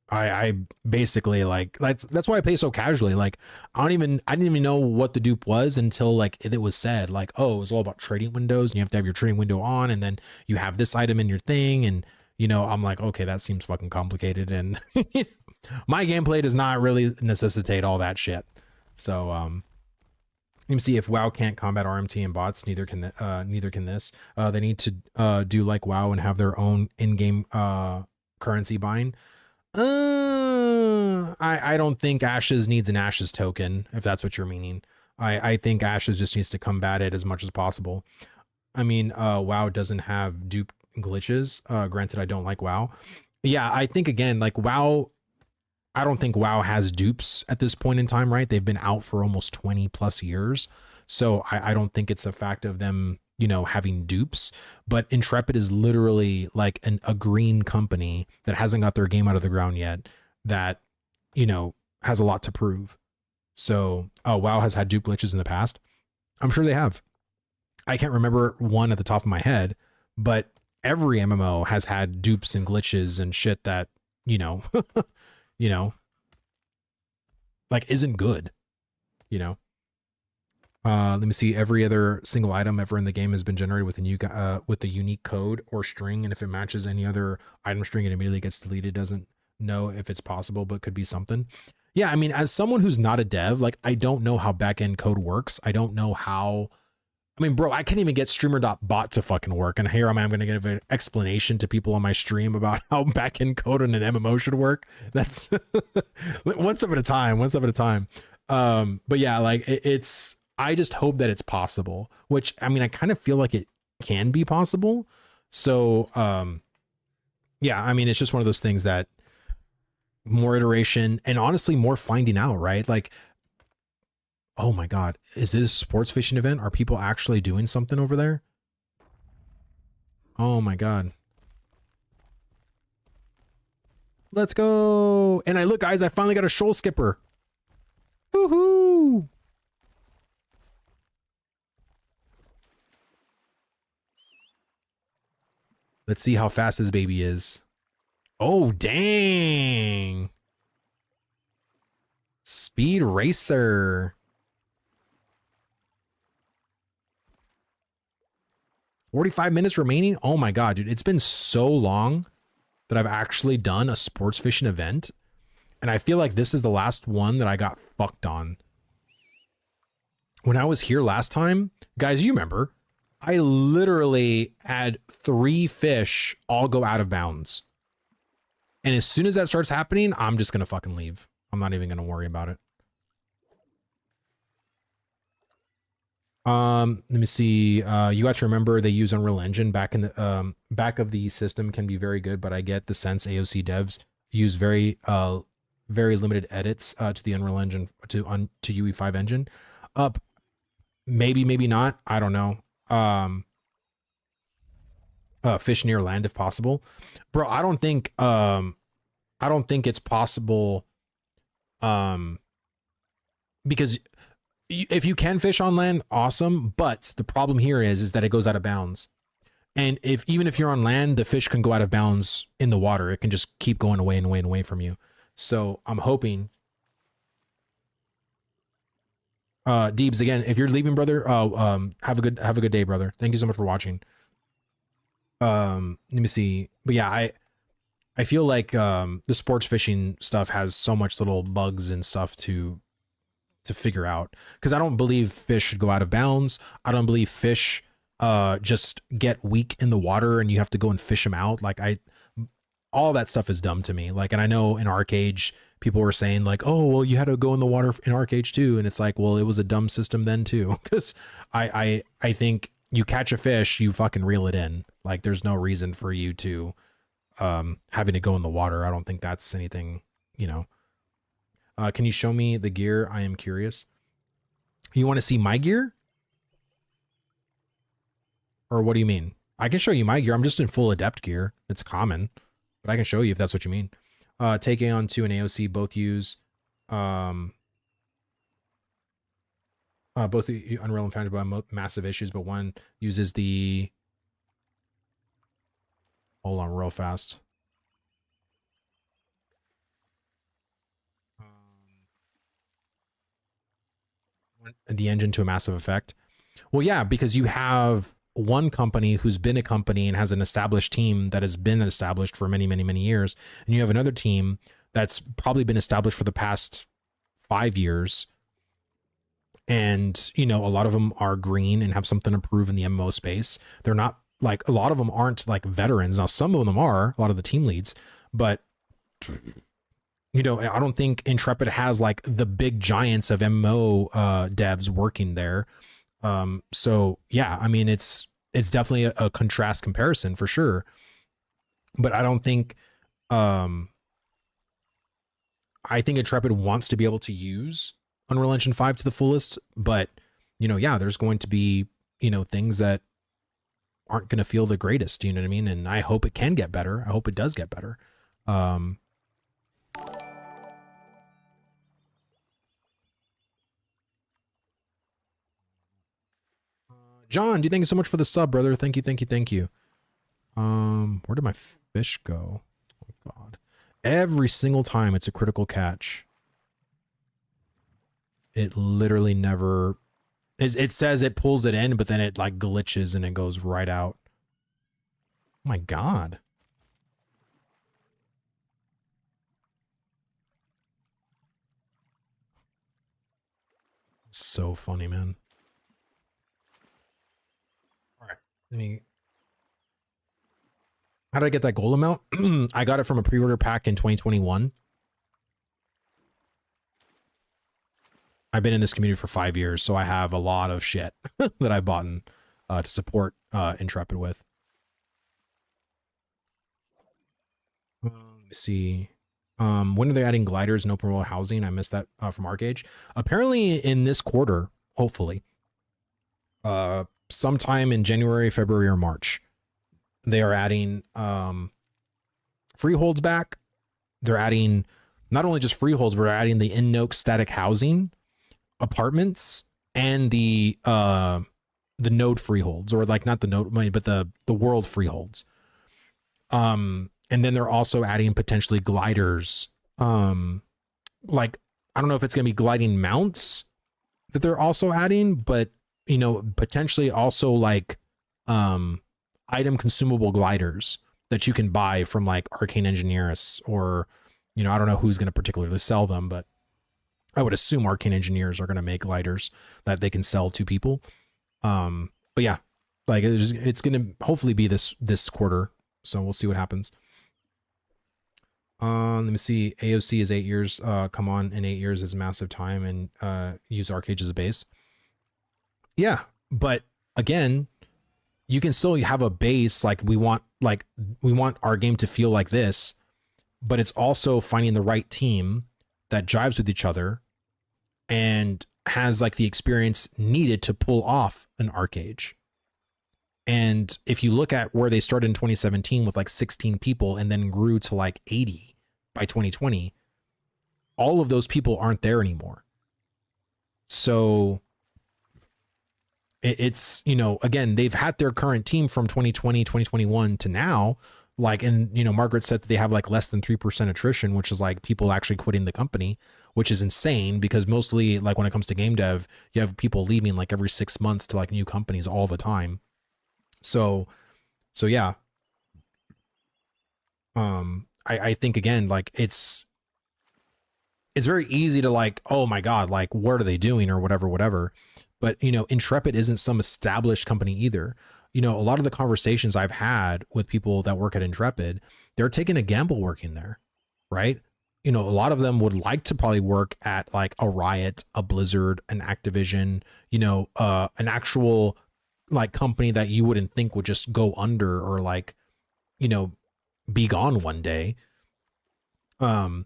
I basically, like, that's why I play so casually. Like, I didn't even know what the dupe was until, like, it was said, like, oh, it was all about trading windows, and you have to have your trading window on, and then you have this item in your thing, and I'm like, okay, that seems fucking complicated, and my gameplay does not really necessitate all that shit. So let me see. If WoW can't combat RMT and bots, neither can this. They need to do like WoW and have their own in-game currency buying. I don't think Ashes needs an Ashes token, if that's what you're meaning. I think Ashes just needs to combat it as much as possible. I mean, WoW doesn't have dupe glitches. Granted, I don't like WoW. Yeah, I think, again, like, WoW, I don't think WoW has dupes at this point in time, right? They've been out for almost 20 plus years. So I don't think it's a fact of them, having dupes, but Intrepid is literally like a green company that hasn't got their game out of the ground yet, that, has a lot to prove. So, WoW has had dupe glitches in the past. I'm sure they have. I can't remember one at the top of my head, but every MMO has had dupes and glitches and shit that, you know, like isn't good, Let me see. Every other single item ever in the game has been generated with a unique code or string, and if it matches any other item string, it immediately gets deleted. Doesn't know if it's possible, but could be something. Yeah, I mean, as someone who's not a dev, like I don't know how backend code works. I don't know how. I mean, bro, I can't even get streamer.bot to fucking work, and here I'm going to give an explanation to people on my stream about how backend code on an MMO should work. That's one step at a time. But yeah, like it's. I just hope that it's possible, which I mean, I kind of feel like it can be possible. So, yeah, I mean, it's just one of those things that more iteration and honestly more finding out, right? Like, oh my God, is this a sports fishing event? Are people actually doing something over there? Oh my God. Let's go. And look, guys, I finally got a shoal skipper. Woohoo. Let's see how fast this baby is. Oh, dang. Speed racer. 45 minutes remaining. Oh my God, dude. It's been so long that I've actually done a sports fishing event. And I feel like this is the last one that I got fucked on. When I was here last time, guys, you remember, I literally had 3 fish all go out of bounds. And as soon as that starts happening, I'm just going to fucking leave. I'm not even going to worry about it. Let me see. You got to remember they use Unreal Engine back in the back of the system can be very good, but I get the sense AOC devs use very limited edits to the Unreal Engine to UE5 engine. Maybe not. I don't know. Fish near land if possible, bro. I don't think it's possible, because if you can fish on land, awesome, but the problem here is that it goes out of bounds, and even if you're on land, the fish can go out of bounds in the water. It can just keep going away and away and away from you. So I'm hoping, Deebs, again, if you're leaving, brother, have a good day, brother. Thank you so much for watching. Let me see. But yeah, I feel like the sports fishing stuff has so much little bugs and stuff to figure out, because I don't believe fish should go out of bounds. I don't believe fish just get weak in the water and you have to go and fish them out. Like all that stuff is dumb to me. Like, and I know in Arcade people were saying like, oh, well, you had to go in the water in Arcade too. And it's like, well, it was a dumb system then too. Cause I think you catch a fish, you fucking reel it in. Like there's no reason for you to, having to go in the water. I don't think that's anything, can you show me the gear? I am curious. You want to see my gear? Or what do you mean? I can show you my gear. I'm just in full adept gear. It's common, but I can show you if that's what you mean. Take Aeon 2 and AOC both use both Unreal and Foundry by massive issues, but one uses the, hold on real fast. The engine to a massive effect. Well, yeah, because you have one company who's been a company and has an established team that has been established for many, many, many years. And you have another team that's probably been established for the past 5 years. And, a lot of them are green and have something to prove in the MMO space. They're not like, a lot of them aren't like veterans. Now, some of them are, a lot of the team leads, but I don't think Intrepid has like the big giants of MMO devs working there. So yeah, I mean, it's definitely a contrast comparison for sure, but I don't think, I think Intrepid wants to be able to use Unreal Engine 5 to the fullest, but yeah, there's going to be, things that aren't going to feel the greatest. You know what I mean? And I hope it can get better. I hope it does get better. John, do you thank you so much for the sub, brother? Thank you, thank you, thank you. Where did my fish go? Oh God. Every single time it's a critical catch. It literally never, it says it pulls it in, but then it like glitches and it goes right out. Oh my God. So funny, man. All right. Let me, how did I get that gold amount? I got it from a pre-order pack in 2021. I've been in this community for 5 years, so I have a lot of shit that I bought in, to support Intrepid with. Let me see. When are they adding gliders and open world housing? I missed that from ArcAge. Apparently in this quarter, hopefully. Sometime in January, February, or March. They are adding freeholds back. They're adding not only just freeholds, but they're adding the in-note static housing, apartments, and the node freeholds, or like not the node, but the world freeholds. And then they're also adding potentially gliders. Like I don't know if it's gonna be gliding mounts that they're also adding, but you know, potentially also like item consumable gliders that you can buy from like Arcane Engineers, or you know, I don't know who's going to particularly sell them, but I would assume Arcane Engineers are going to make gliders that they can sell to people. But yeah, like it's going to hopefully be this quarter, so we'll see what happens. Let me see. AOC is 8 years. Come on, in 8 years is massive time, and use ArcAge as a base. Yeah, but again, you can still have a base. Like we want our game to feel like this, but it's also finding the right team that jives with each other and has like the experience needed to pull off an ArcAge. And if you look at where they started in 2017 with like 16 people and then grew to like 80 by 2020, all of those people aren't there anymore. So it's, you know, again, they've had their current team from 2020, 2021 to now, like, and, you know, Margaret said that they have like less than 3% attrition, which is like people actually quitting the company, which is insane because mostly like when it comes to game dev, you have people leaving like every 6 months to like new companies all the time. So yeah. I think again, like it's very easy to like, oh my God, like what are they doing or whatever. But, you know, Intrepid isn't some established company either. You know, a lot of the conversations I've had with people that work at Intrepid, they're taking a gamble working there, right? You know, a lot of them would like to probably work at like a Riot, a Blizzard, an Activision, you know, an actual like company that you wouldn't think would just go under or like, you know, be gone one day. And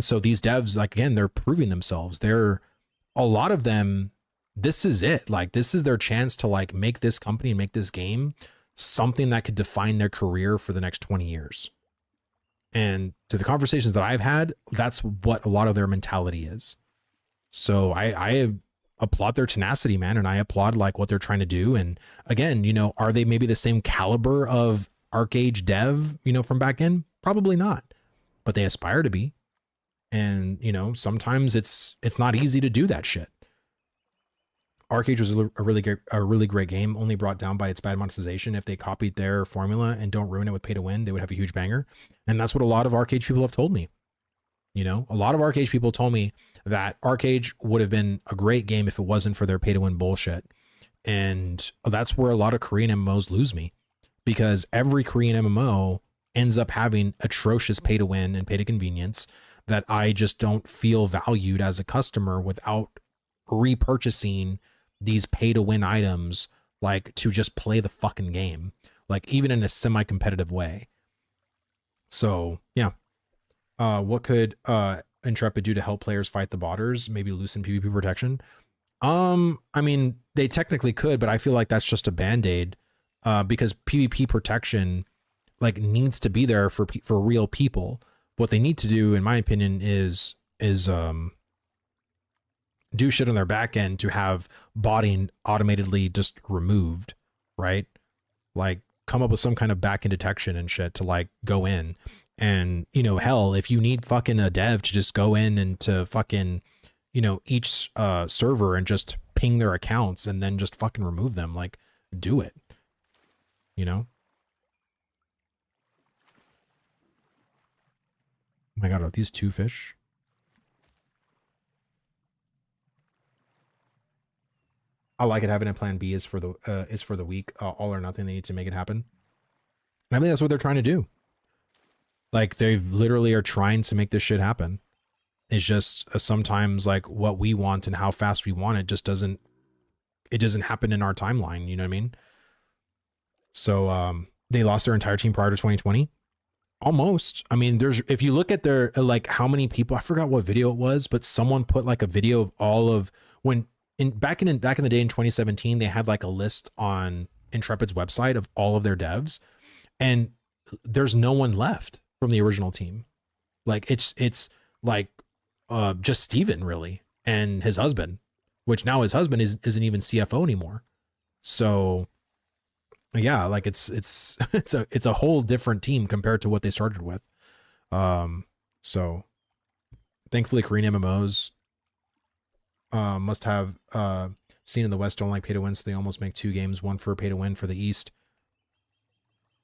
so these devs, like, again, they're proving themselves. They're, a lot of them, this is it. Like, this is their chance to like make this company and make this game something that could define their career for the next 20 years. And to the conversations that I've had, that's what a lot of their mentality is. So I applaud their tenacity, man. And I applaud like what they're trying to do. And again, you know, are they maybe the same caliber of ArcAge dev, you know, from back in? Probably not, but they aspire to be. And, you know, sometimes it's not easy to do that shit. ArcAge was a really great game, only brought down by its bad monetization. If they copied their formula and don't ruin it with pay to win, they would have a huge banger. And that's what a lot of ArcAge people have told me. You know, a lot of ArcAge people told me that ArcAge would have been a great game if it wasn't for their pay to win bullshit. And that's where a lot of Korean MMOs lose me, because every Korean MMO ends up having atrocious pay to win and pay to convenience that I just don't feel valued as a customer without repurchasing these pay to win items, like to just play the fucking game, like even in a semi-competitive way. So yeah. What could Intrepid do to help players fight the botters? Maybe loosen PvP protection. I mean, they technically could, but I feel like that's just a band-aid. because PvP protection like needs to be there for real people. What they need to do, in my opinion, is do shit on their back end to have botting automatically just removed, right? Like come up with some kind of back end detection and shit to like go in. And, you know, hell, if you need fucking a dev to just go in and to fucking, you know, each server and just ping their accounts and then just fucking remove them, like do it, you know? Oh my God, are these 2 fish? I like it having a plan B is for the week, all or nothing. They need to make it happen. And I think that's what they're trying to do. Like they literally are trying to make this shit happen. It's just sometimes like what we want and how fast we want it just doesn't happen in our timeline. You know what I mean? So they lost their entire team prior to 2020. Almost. I mean, if you look at their like how many people, I forgot what video it was, but someone put like a video of all of when back in the day in 2017, they had like a list on Intrepid's website of all of their devs, and there's no one left from the original team. Like it's like just Steven really and his husband, which now his husband isn't even CFO anymore. So yeah, like it's a whole different team compared to what they started with. So thankfully Korean MMOs must have seen in the West don't like pay to win, so they almost make 2 games, one for pay to win for the East,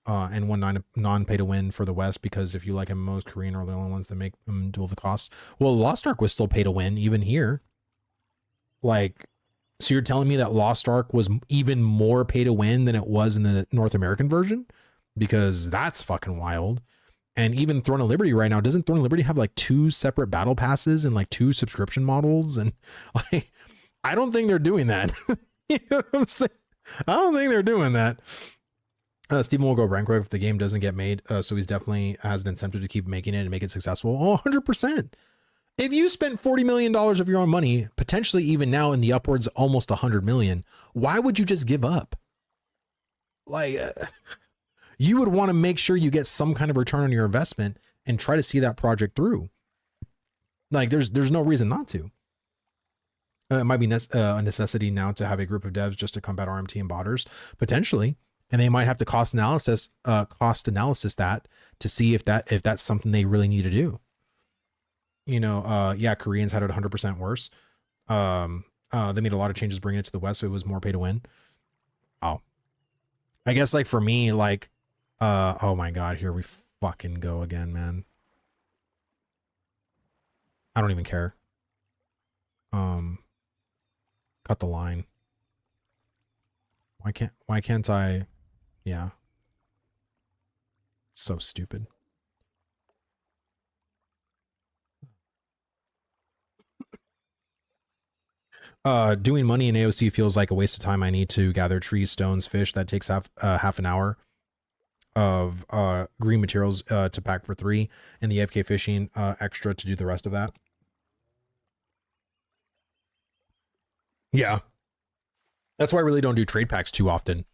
and one non-pay to win for the West, because if you like MMOs, Korean are the only ones that make them dual the cost. Well, Lost Ark was still pay to win even here. Like, so you're telling me that Lost Ark was even more pay to win than it was in the North American version? Because that's fucking wild. And even Throne of Liberty right now, doesn't Throne of Liberty have like 2 separate battle passes and like 2 subscription models? And like, I don't think they're doing that. You know what I'm saying? I don't think they're doing that. Steven will go bankrupt if the game doesn't get made. So he's definitely has an incentive to keep making it and make it successful. Oh, 100%. If you spent $40 million of your own money, potentially even now in the upwards almost 100 million, why would you just give up? Like, you would want to make sure you get some kind of return on your investment and try to see that project through. Like, there's no reason not to. It might be a necessity now to have a group of devs just to combat RMT and botters, potentially. And they might have to cost analysis that to see if that's something they really need to do. You know, yeah, Koreans had it 100% worse. They made a lot of changes bringing it to the West, so it was more pay to win. Oh, I guess like for me, like, oh my God, here we fucking go again, man. I don't even care. Cut the line. Why can't I? Yeah. So stupid. Doing money in AOC feels like a waste of time. I need to gather trees, stones, fish. That takes half an hour of green materials to pack for 3, and the FK fishing extra to do the rest of that. Yeah. That's why I really don't do trade packs too often,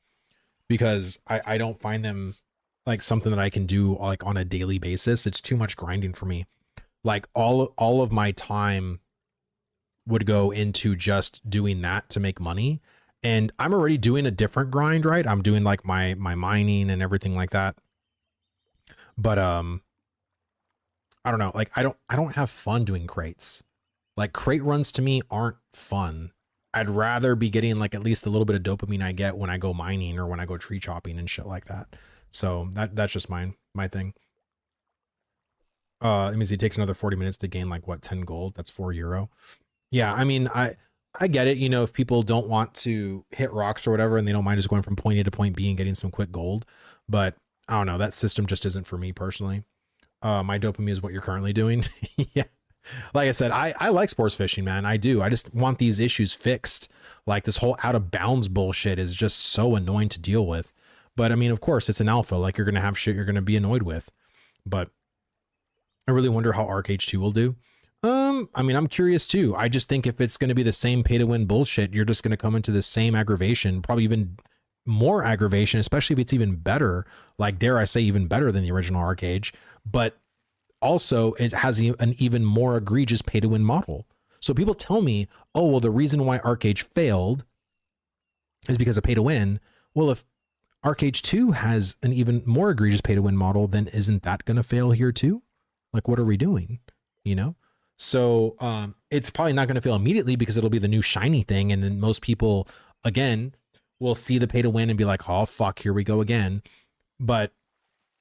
because I don't find them like something that I can do like on a daily basis. It's too much grinding for me. Like all of my time would go into just doing that to make money. And I'm already doing a different grind, right? I'm doing like my mining and everything like that. But I don't know. Like I don't have fun doing crates. Like crate runs to me aren't fun. I'd rather be getting like at least a little bit of dopamine I get when I go mining or when I go tree chopping and shit like that. So that's just my thing. It means it takes another 40 minutes to gain like what, 10 gold. That's €4. Yeah, I mean, I get it. You know, if people don't want to hit rocks or whatever, and they don't mind just going from point A to point B and getting some quick gold, but I don't know, that system just isn't for me personally. My dopamine is what you're currently doing. Yeah. Like I said, I like sports fishing, man. I do. I just want these issues fixed. Like this whole out of bounds bullshit is just so annoying to deal with. But I mean, of course, it's an alpha. Like you're going to have shit you're going to be annoyed with. But I really wonder how Arc H2 will do. I mean, I'm curious too. I just think if it's going to be the same pay to win bullshit, you're just going to come into the same aggravation, probably even more aggravation, especially if it's even better, like dare I say even better than the original Arcade, but also it has an even more egregious pay to win model. So people tell me, oh, well, the reason why Arcade failed is because of pay to win. Well, if Arcade 2 has an even more egregious pay to win model, then isn't that going to fail here too? Like, what are we doing? You know? So it's probably not going to fail immediately because it'll be the new shiny thing. And then most people, again, will see the pay to win and be like, oh, fuck, here we go again. But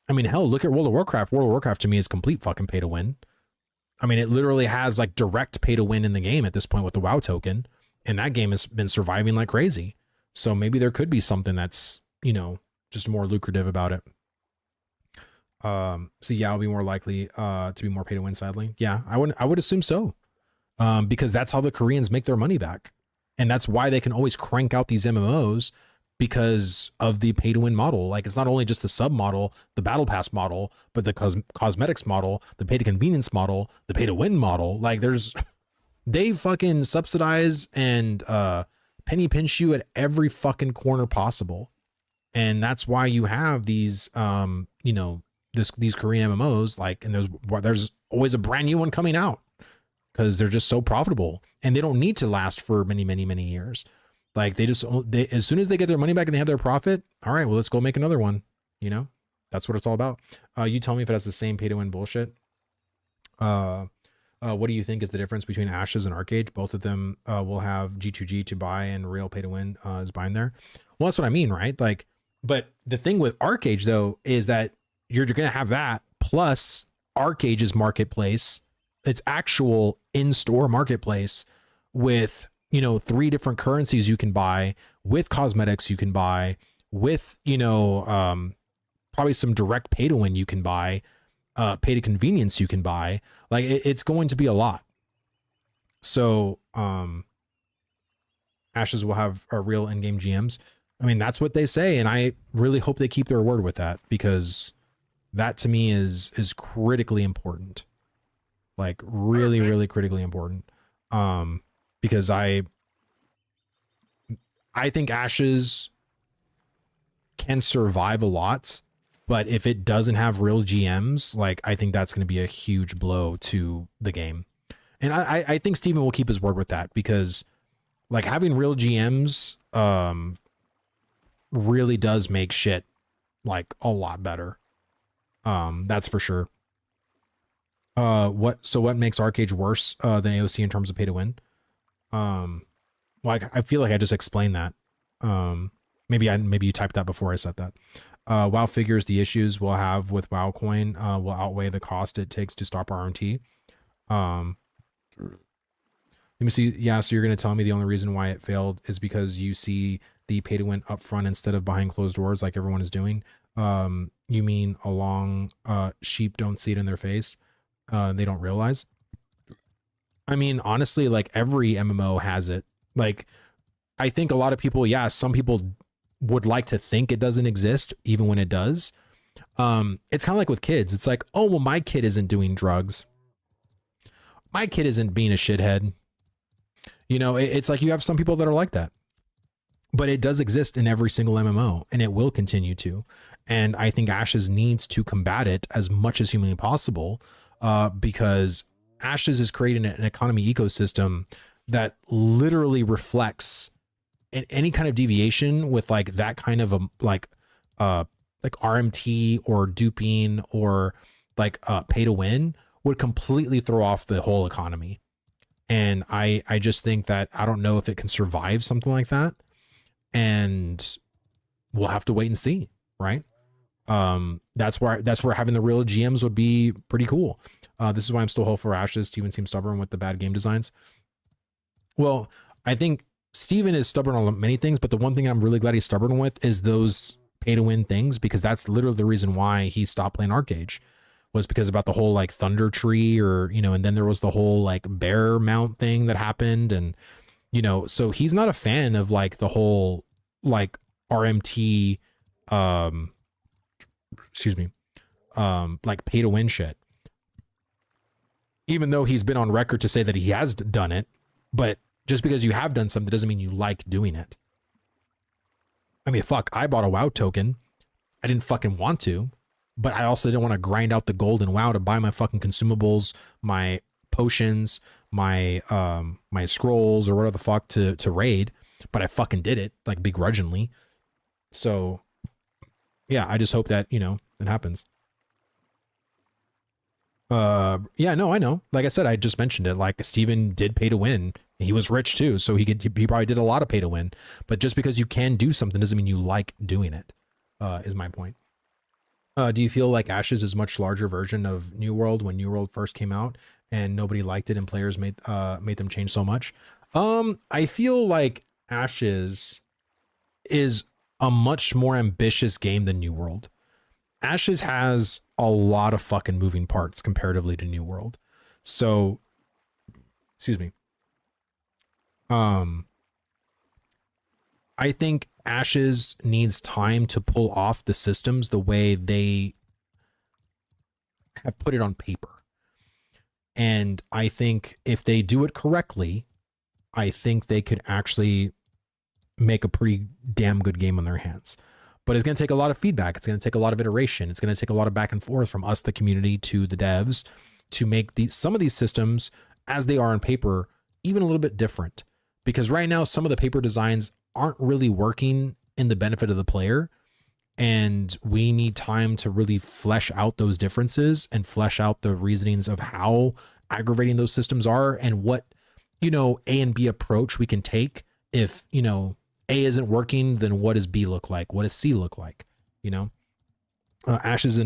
I mean, hell, look at World of Warcraft. World of Warcraft to me is complete fucking pay to win. I mean, it literally has like direct pay to win in the game at this point with the WoW token. And that game has been surviving like crazy. So maybe there could be something that's, you know, just more lucrative about it. So yeah, I'll be more likely to be more pay to win, sadly. Yeah, I would assume so. Because that's how the Koreans make their money back. And that's why they can always crank out these MMOs, because of the pay to win model. Like, it's not only just the sub model, the battle pass model, but the cosmetics model, the pay to convenience model, the pay to win model. Like, they fucking subsidize and penny pinch you at every fucking corner possible. And that's why you have these, you know, these Korean MMOs, like, and there's always a brand new one coming out because they're just so profitable and they don't need to last for many, many, many years. Like, they as soon as they get their money back and they have their profit, all right, well, let's go make another one. You know, that's what it's all about. You tell me if it has the same pay to win bullshit. What do you think is the difference between Ashes and Arcade? Both of them will have G2G to buy and real pay to win is buying there. Well, that's what I mean, right? Like, but the thing with Arcade though is that you're going to have that plus Arcade's marketplace, its actual in-store marketplace with, you know, 3 different currencies you can buy, with cosmetics you can buy, with, you know, probably some direct pay to win you can buy, pay to convenience you can buy. Like, it's going to be a lot. So Ashes will have real in-game GMs. I mean, that's what they say, and I really hope they keep their word with that, because that to me is critically important. Like, really, really critically important. Because I think Ashes can survive a lot, but if it doesn't have real GMs, like, I think that's going to be a huge blow to the game. And I think Steven will keep his word with that, because like, having real GMs really does make shit like a lot better. That's for sure. What makes Arcade worse than AOC in terms of pay to win? Like, I feel like I just explained that. Maybe you typed that before I said that. WoW figures the issues we'll have with WoW coin will outweigh the cost it takes to stop RMT. Let me see. Yeah, so you're going to tell me the only reason why it failed is because you see the pay to win up front instead of behind closed doors like everyone is doing. You mean along sheep don't see it in their face. They don't realize. I mean, honestly, like, every MMO has it. Like, I think a lot of people, yeah, some people would like to think it doesn't exist even when it does. It's kind of like with kids. It's like, oh, well, my kid isn't doing drugs. My kid isn't being a shithead. You know, it's like you have some people that are like that. But it does exist in every single MMO, and it will continue to. And I think Ashes needs to combat it as much as humanly possible, because Ashes is creating an economy ecosystem that literally reflects any kind of deviation with like that kind of a like RMT or duping or like pay to win would completely throw off the whole economy. And I just think that I don't know if it can survive something like that. And we'll have to wait and see, right? That's where having the real GMs would be pretty cool. This is why I'm still hopeful for Ashes. Steven seems stubborn with the bad game designs. Well, I think Steven is stubborn on many things, but the one thing I'm really glad he's stubborn with is those pay to win things, because that's literally the reason why he stopped playing Arcade, was because about the whole like Thunder Tree, or, you know, and then there was the whole like bear mount thing that happened. And, you know, so he's not a fan of like the whole like RMT, like pay to win shit, even though he's been on record to say that he has done it. But just because you have done something doesn't mean you like doing it. I mean, fuck, I bought a WoW token. I didn't fucking want to, but I also didn't want to grind out the gold in WoW to buy my fucking consumables, my potions, my scrolls or whatever the fuck to raid. But I fucking did it, like, begrudgingly. So yeah, I just hope that, you know, it happens. Yeah, no, I know. Like I said, I just mentioned it. Like, Steven did pay to win. He was rich too, so he probably did a lot of pay to win. But just because you can do something doesn't mean you like doing it. Is my point. Do you feel like Ashes is a much larger version of New World when New World first came out and nobody liked it and players made them change so much? I feel like Ashes is a much more ambitious game than New World. Ashes has a lot of fucking moving parts comparatively to New World. So, excuse me. I think Ashes needs time to pull off the systems the way they have put it on paper. And I think if they do it correctly, I think they could actually make a pretty damn good game on their hands. But it's going to take a lot of feedback. It's going to take a lot of iteration. It's going to take a lot of back and forth from us, the community, to the devs to make some of these systems, as they are on paper, even a little bit different. Because right now, some of the paper designs aren't really working in the benefit of the player. And we need time to really flesh out those differences and flesh out the reasonings of how aggravating those systems are and what, you know, A and B approach we can take. If, you know, A isn't working, then what does B look like? What does C look like? You know, Ashes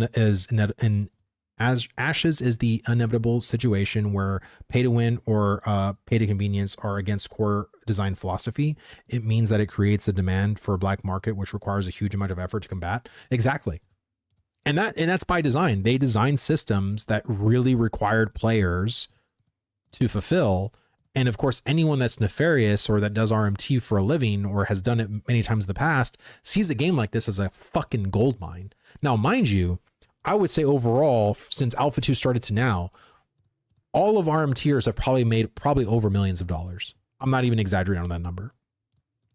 Ashes is the inevitable situation where pay to win or pay to convenience are against core design philosophy. It means that it creates a demand for a black market, which requires a huge amount of effort to combat. Exactly. And that's by design. They designed systems that really required players to fulfill. And of course, anyone that's nefarious or that does RMT for a living or has done it many times in the past sees a game like this as a fucking gold mine. Now, mind you, I would say overall, since Alpha 2 started to now, all of RMTers have probably made over millions of dollars. I'm not even exaggerating on that number.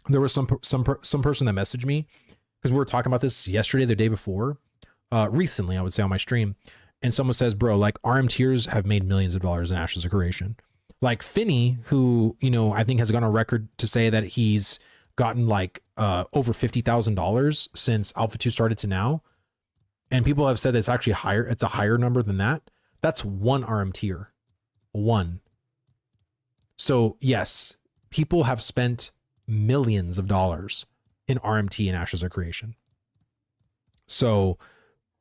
There was some person that messaged me because we were talking about this yesterday, the day before, recently, I would say on my stream. And someone says, bro, like RMTers have made millions of dollars in Ashes of Creation. Like Finney, who, you know, I think has gone on record to say that he's gotten like over $50,000 since Alpha 2 started to now. And people have said it's actually higher. It's a higher number than that. That's one RMTer. One. So yes, people have spent millions of dollars in RMT and Ashes of Creation. So,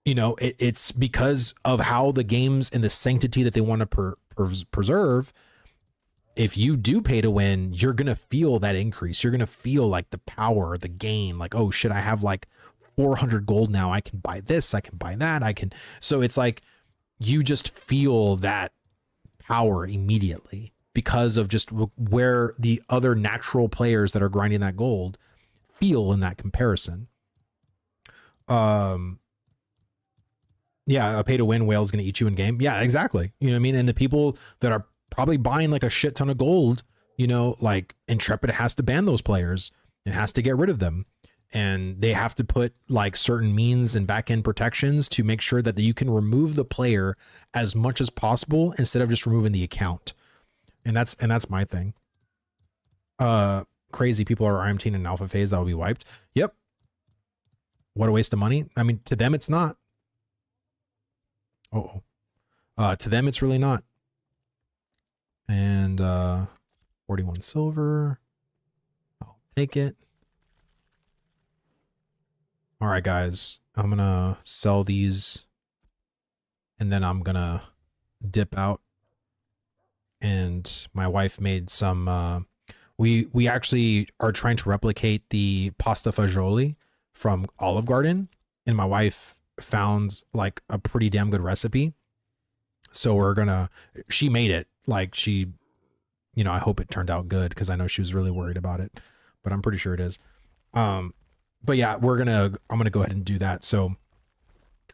you know, it's because of how the games and the sanctity that they want to preserve. If you do pay to win, you're going to feel that increase. You're going to feel like the power, the gain, like, oh shit, I have like 400 gold now. I can buy this. I can buy that. I can. So it's like, you just feel that power immediately because of just where the other natural players that are grinding that gold feel in that comparison. Yeah, a pay to win whale is going to eat you in game. Yeah, exactly. You know what I mean? And the people that are probably buying like a shit ton of gold, you know, like Intrepid has to ban those players and has to get rid of them. And they have to put like certain means and back end protections to make sure that you can remove the player as much as possible instead of just removing the account. And that's my thing. Crazy people are RMT in alpha phase that will be wiped. Yep. What a waste of money. I mean, to them, it's not. To them, it's really not. And 41 silver. I'll take it. All right, guys, I'm going to sell these and then I'm going to dip out. And my wife made some, we actually are trying to replicate the pasta fagioli from Olive Garden. And my wife found like a pretty damn good recipe. So she made it like she, you know, I hope it turned out good because I know she was really worried about it, but I'm pretty sure it is. But yeah, I'm going to go ahead and do that. So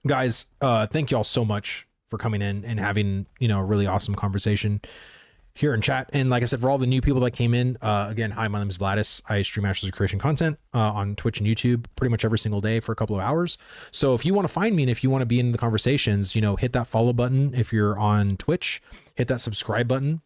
guys, thank y'all so much for coming in and having, you know, a really awesome conversation. here in chat. And like I said, for all the new people that came in, again, hi, my name is Vladis. I stream Masters of Creation content on Twitch and YouTube pretty much every single day for a couple of hours. So if you want to find me and if you want to be in the conversations, you know, hit that follow button. If you're on Twitch, hit that subscribe button.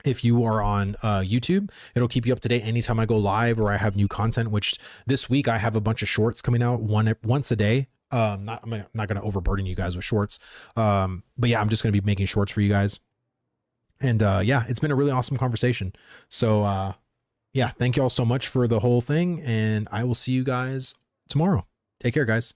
If you are on YouTube, it'll keep you up to date anytime I go live or I have new content, which this week I have a bunch of shorts coming out once a day. I'm not going to overburden you guys with shorts. But yeah, I'm just going to be making shorts for you guys. And yeah, it's been a really awesome conversation. So yeah, thank you all so much for the whole thing. And I will see you guys tomorrow. Take care, guys.